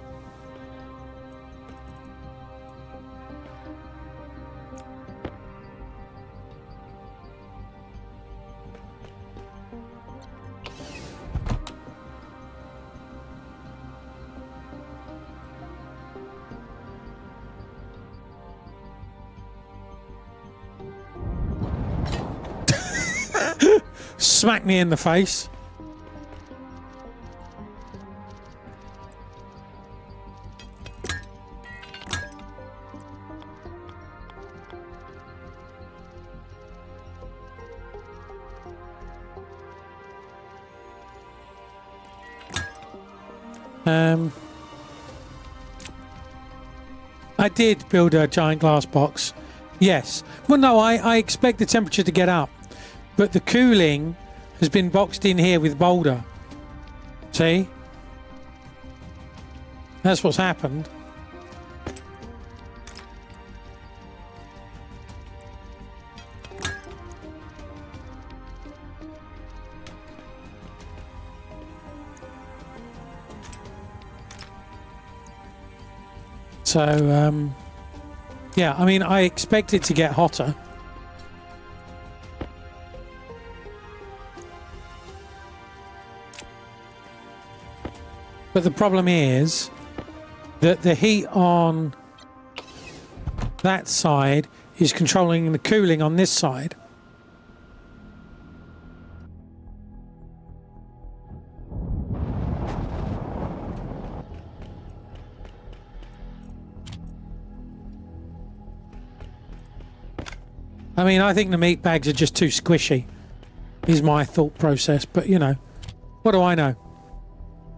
S1: Smack me in the face. I did build a giant glass box. Yes. Well, no, I expect the temperature to get up. But the cooling has been boxed in here with boulder. See? That's what's happened. So, yeah, I mean, I expect it to get hotter. But the problem is that the heat on that side is controlling the cooling on this side. I mean, I think the meat bags are just too squishy, is my thought process. But, you know, what do I know?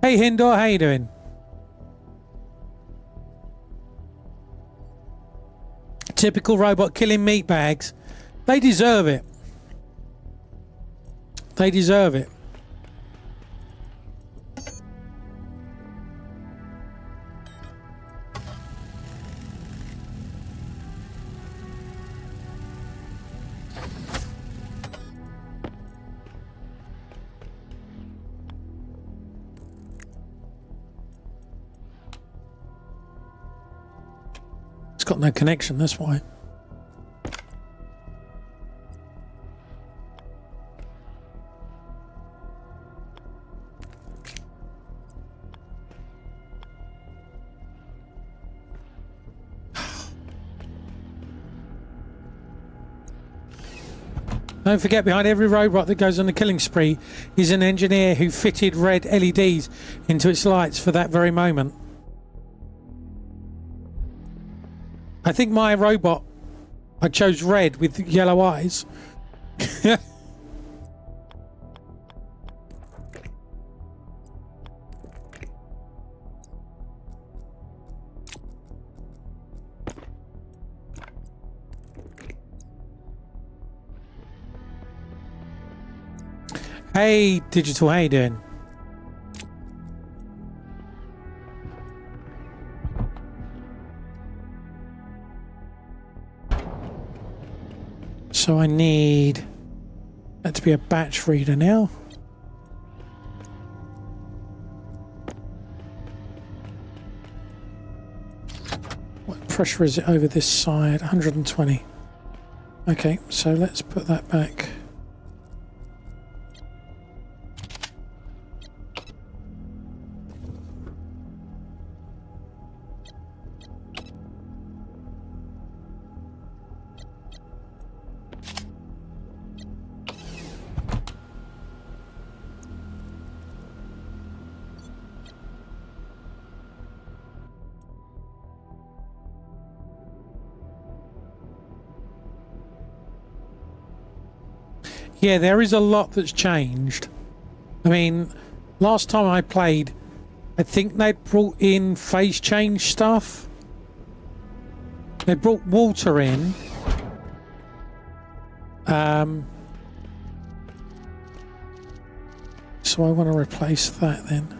S1: Hey, Hindor, how you doing? Typical robot killing meat bags. They deserve it. They deserve it. Got no connection, that's why. Don't forget, behind every robot that goes on a killing spree is an engineer who fitted red LEDs into its lights for that very moment. I think my robot, I chose red with yellow eyes. Hey, Digital, how you doing? So I need that to be a batch reader now. What pressure is it over this side? 120. Okay, so let's put that back. Yeah, there is a lot that's changed. I mean, last time I played, I think they brought in phase change stuff. They brought water in. So I want to replace that then.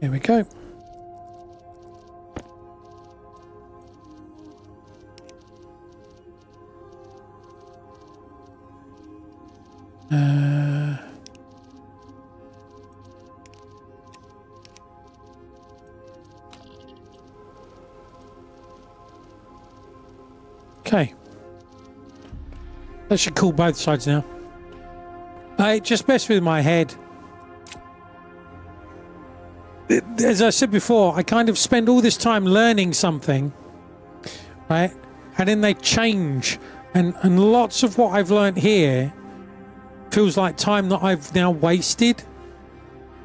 S1: Here we go. Okay. That should cool both sides now. It just messed with my head. As I said before, I kind of spend all this time learning something, right? And then they change. And lots of what I've learned here feels like time that I've now wasted.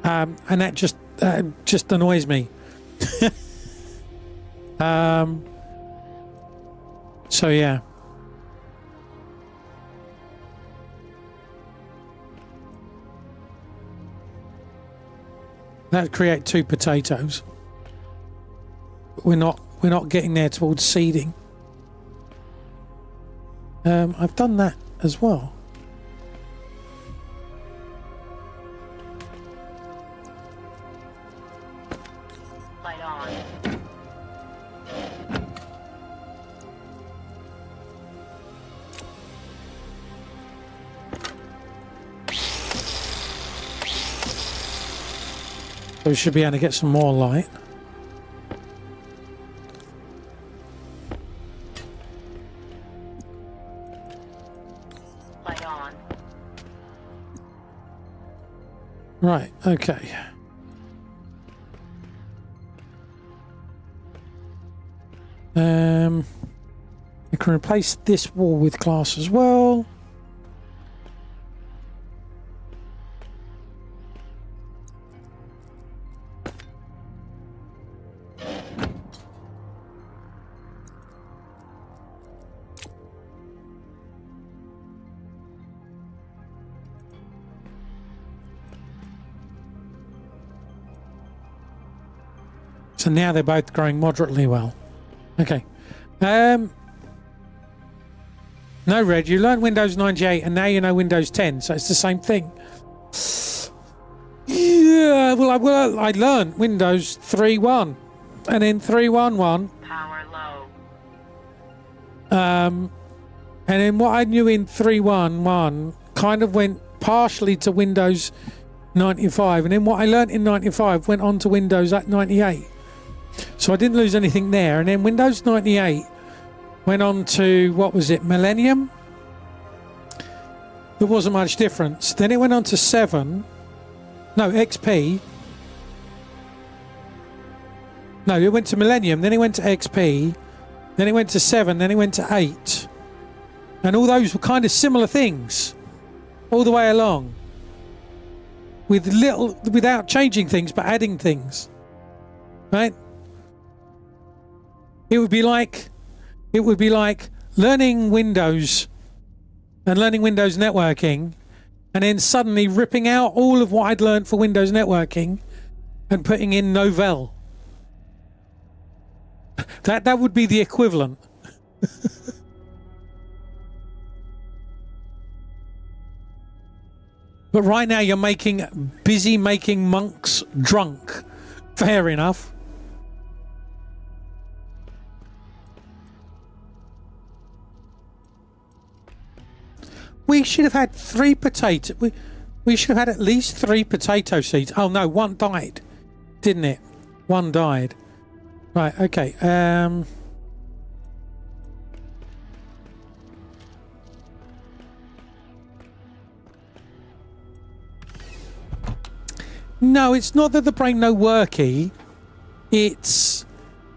S1: And that just annoys me. So yeah. That'd create 2 potatoes. But we're not getting there towards seeding. I've done that as well.
S2: Light on.
S1: So we should be able to get some more light.
S2: Light on.
S1: Right, okay. We can replace this wall with glass as well. So now they're both growing moderately well. Okay. No, Red, you learned Windows 98 and now you know Windows 10, so it's the same thing. Yeah, well, I learned Windows 3.1 and then 3.11.
S2: Power low.
S1: And then what I knew in 3.1.1 kind of went partially to Windows 95, and then what I learned in 95 went on to Windows at 98. So I didn't lose anything there, and then Windows 98 went on to, what was it, Millennium? There wasn't much difference. Then it went on to 7. No, XP. No, it went to Millennium, then it went to XP, then it went to 7, then it went to 8. And all those were kind of similar things all the way along. Without changing things, but adding things. Right? It would be like learning Windows and learning Windows networking, and then suddenly ripping out all of what I'd learned for Windows networking and putting in Novell. That would be the equivalent. But right now you're busy making monks drunk. Fair enough. We should have had 3 potato. We should have had at least 3 potato seeds. Oh no, one died, didn't it? One died. Right. Okay. No, it's not that the brain no worky. It's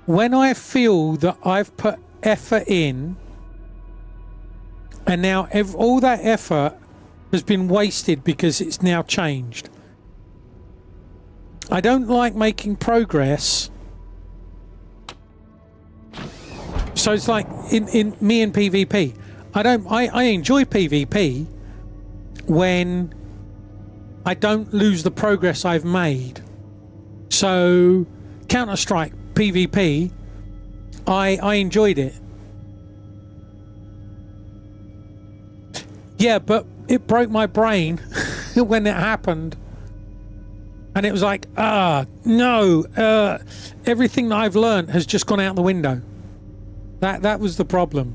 S1: when I feel that I've put effort in, and now all that effort has been wasted because it's now changed. I don't like making progress. So it's like in me and PvP. I enjoy PvP when I don't lose the progress I've made. So Counter-Strike PvP, I enjoyed it. Yeah, but it broke my brain when it happened. And it was like, no, everything that I've learned has just gone out the window. That was the problem.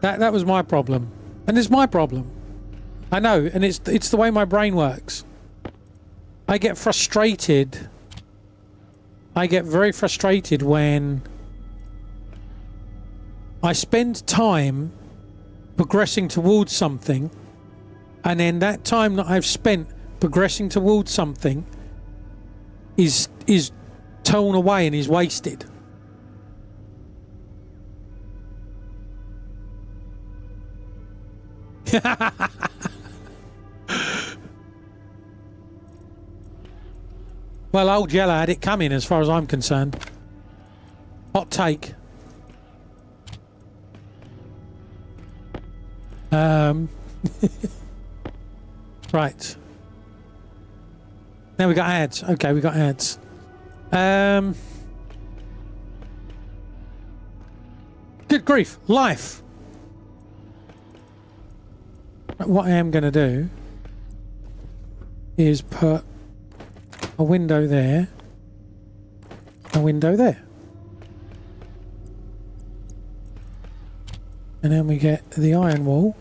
S1: That was my problem, and it's my problem. I know, and it's the way my brain works. I get frustrated. I get very frustrated when I spend time progressing towards something, and then that time that I've spent progressing towards something is torn away and is wasted. Well, old Yellow had it coming as far as I'm concerned. Hot take. Right. Now we got ads. Okay, we got ads. Good grief, life. What I am going to do is put a window there, a window there. And then we get the iron wall.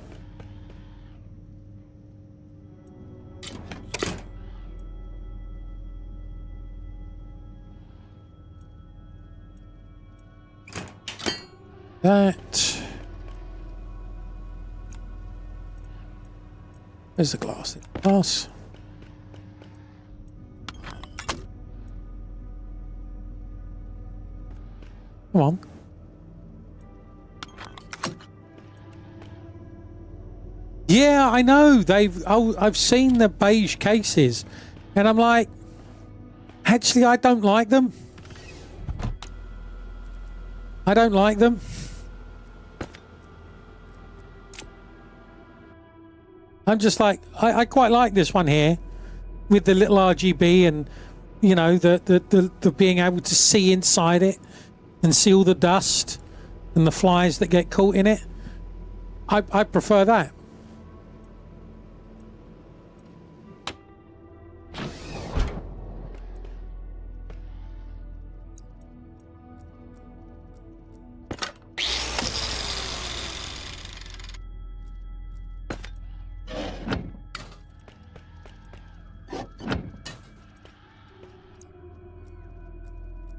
S1: That. Where's the glass? Glass. Come on. Yeah, I know. I've seen the beige cases, and I'm like, actually, I don't like them. I don't like them. I'm just like, I quite like this one here with the little RGB and, you know, the being able to see inside it and see all the dust and the flies that get caught in it. I prefer that.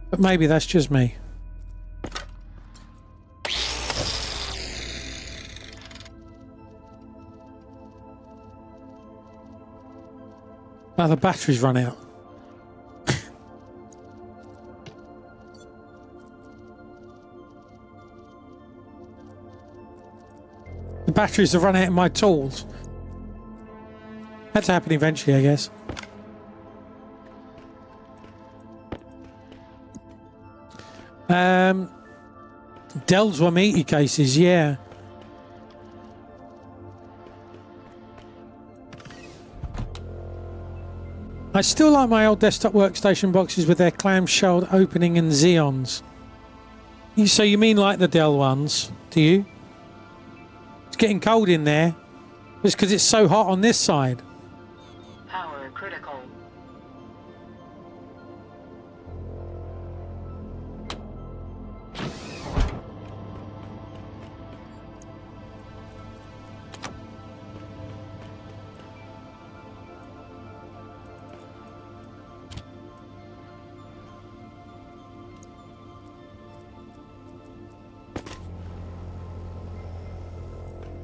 S1: But maybe that's just me. Now the batteries run out. The batteries have run out in my tools. That's happening eventually, I guess. Dell's were meaty cases, yeah. I still like my old desktop workstation boxes with their clamshell opening and Xeons. So you mean like the Dell ones, do you? It's getting cold in there. It's because it's so hot on this side.
S2: Power critical.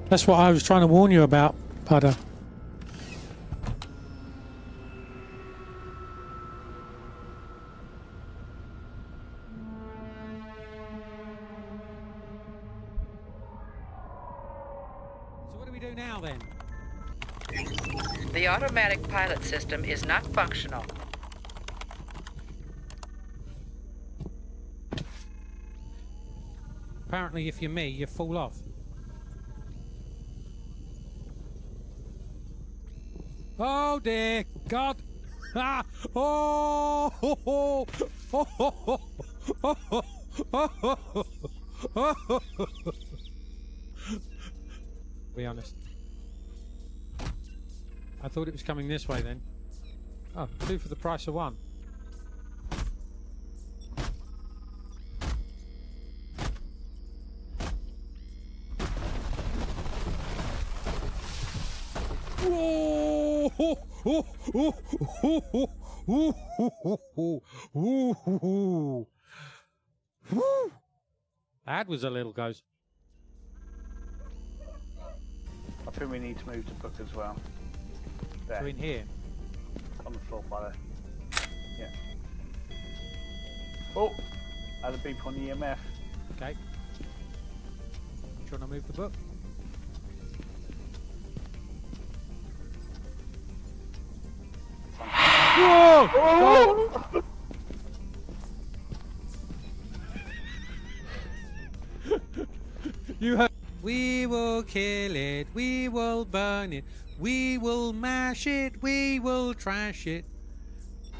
S1: That's what I was trying to warn you about, Butter. So what do we do now then?
S6: The automatic pilot system is not functional.
S1: Apparently, if you're me, you fall off. Oh dear God! Ah! Oh! Ho, ho, ho, ho, ho, ho, ho, ho, ho, ho. Be honest. I thought it was coming this way then. Oh, 2 for the price of 1. Whoa! Ho, ho, ho, ho, ho, ho, ho, ho, ho, ho. Woo! That was a little ghost.
S8: I think we need to move the book as well. There,
S1: So in here.
S8: on the floor by there. Yeah. Oh! Had a beep on the EMF.
S1: Okay. Trying to move the book. Whoa! Oh! You heard. We will kill it. We will burn it. We will mash it. We will trash it.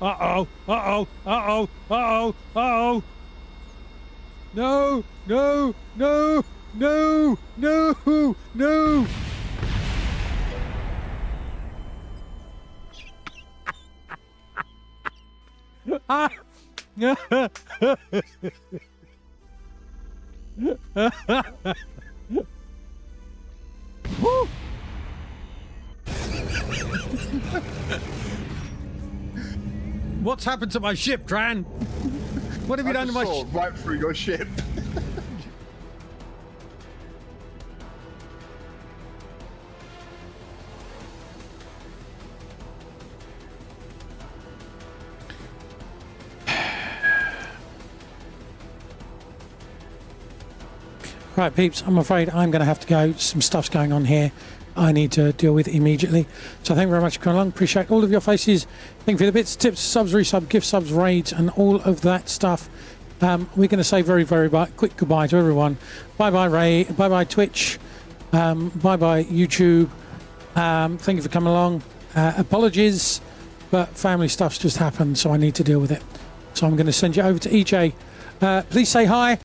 S1: Uh oh. Uh oh. Uh oh. Uh oh. Uh oh. No. No. No. No. No. No. Ah. Woo. What's happened to my ship, Dran? What have you done to my ship?
S9: Right through your ship.
S1: Right, peeps, I'm afraid I'm going to have to go. Some stuff's going on here I need to deal with immediately. So thank you very much for coming along. Appreciate all of your faces. Thank you for the bits, tips, subs, resub, gift subs, raids, and all of that stuff. We're going to say very, very quick goodbye to everyone. Bye-bye, Ray. Bye-bye, Twitch. Bye-bye, YouTube. Thank you for coming along. Apologies, but family stuff's just happened, so I need to deal with it. So I'm going to send you over to EJ. Please say hi.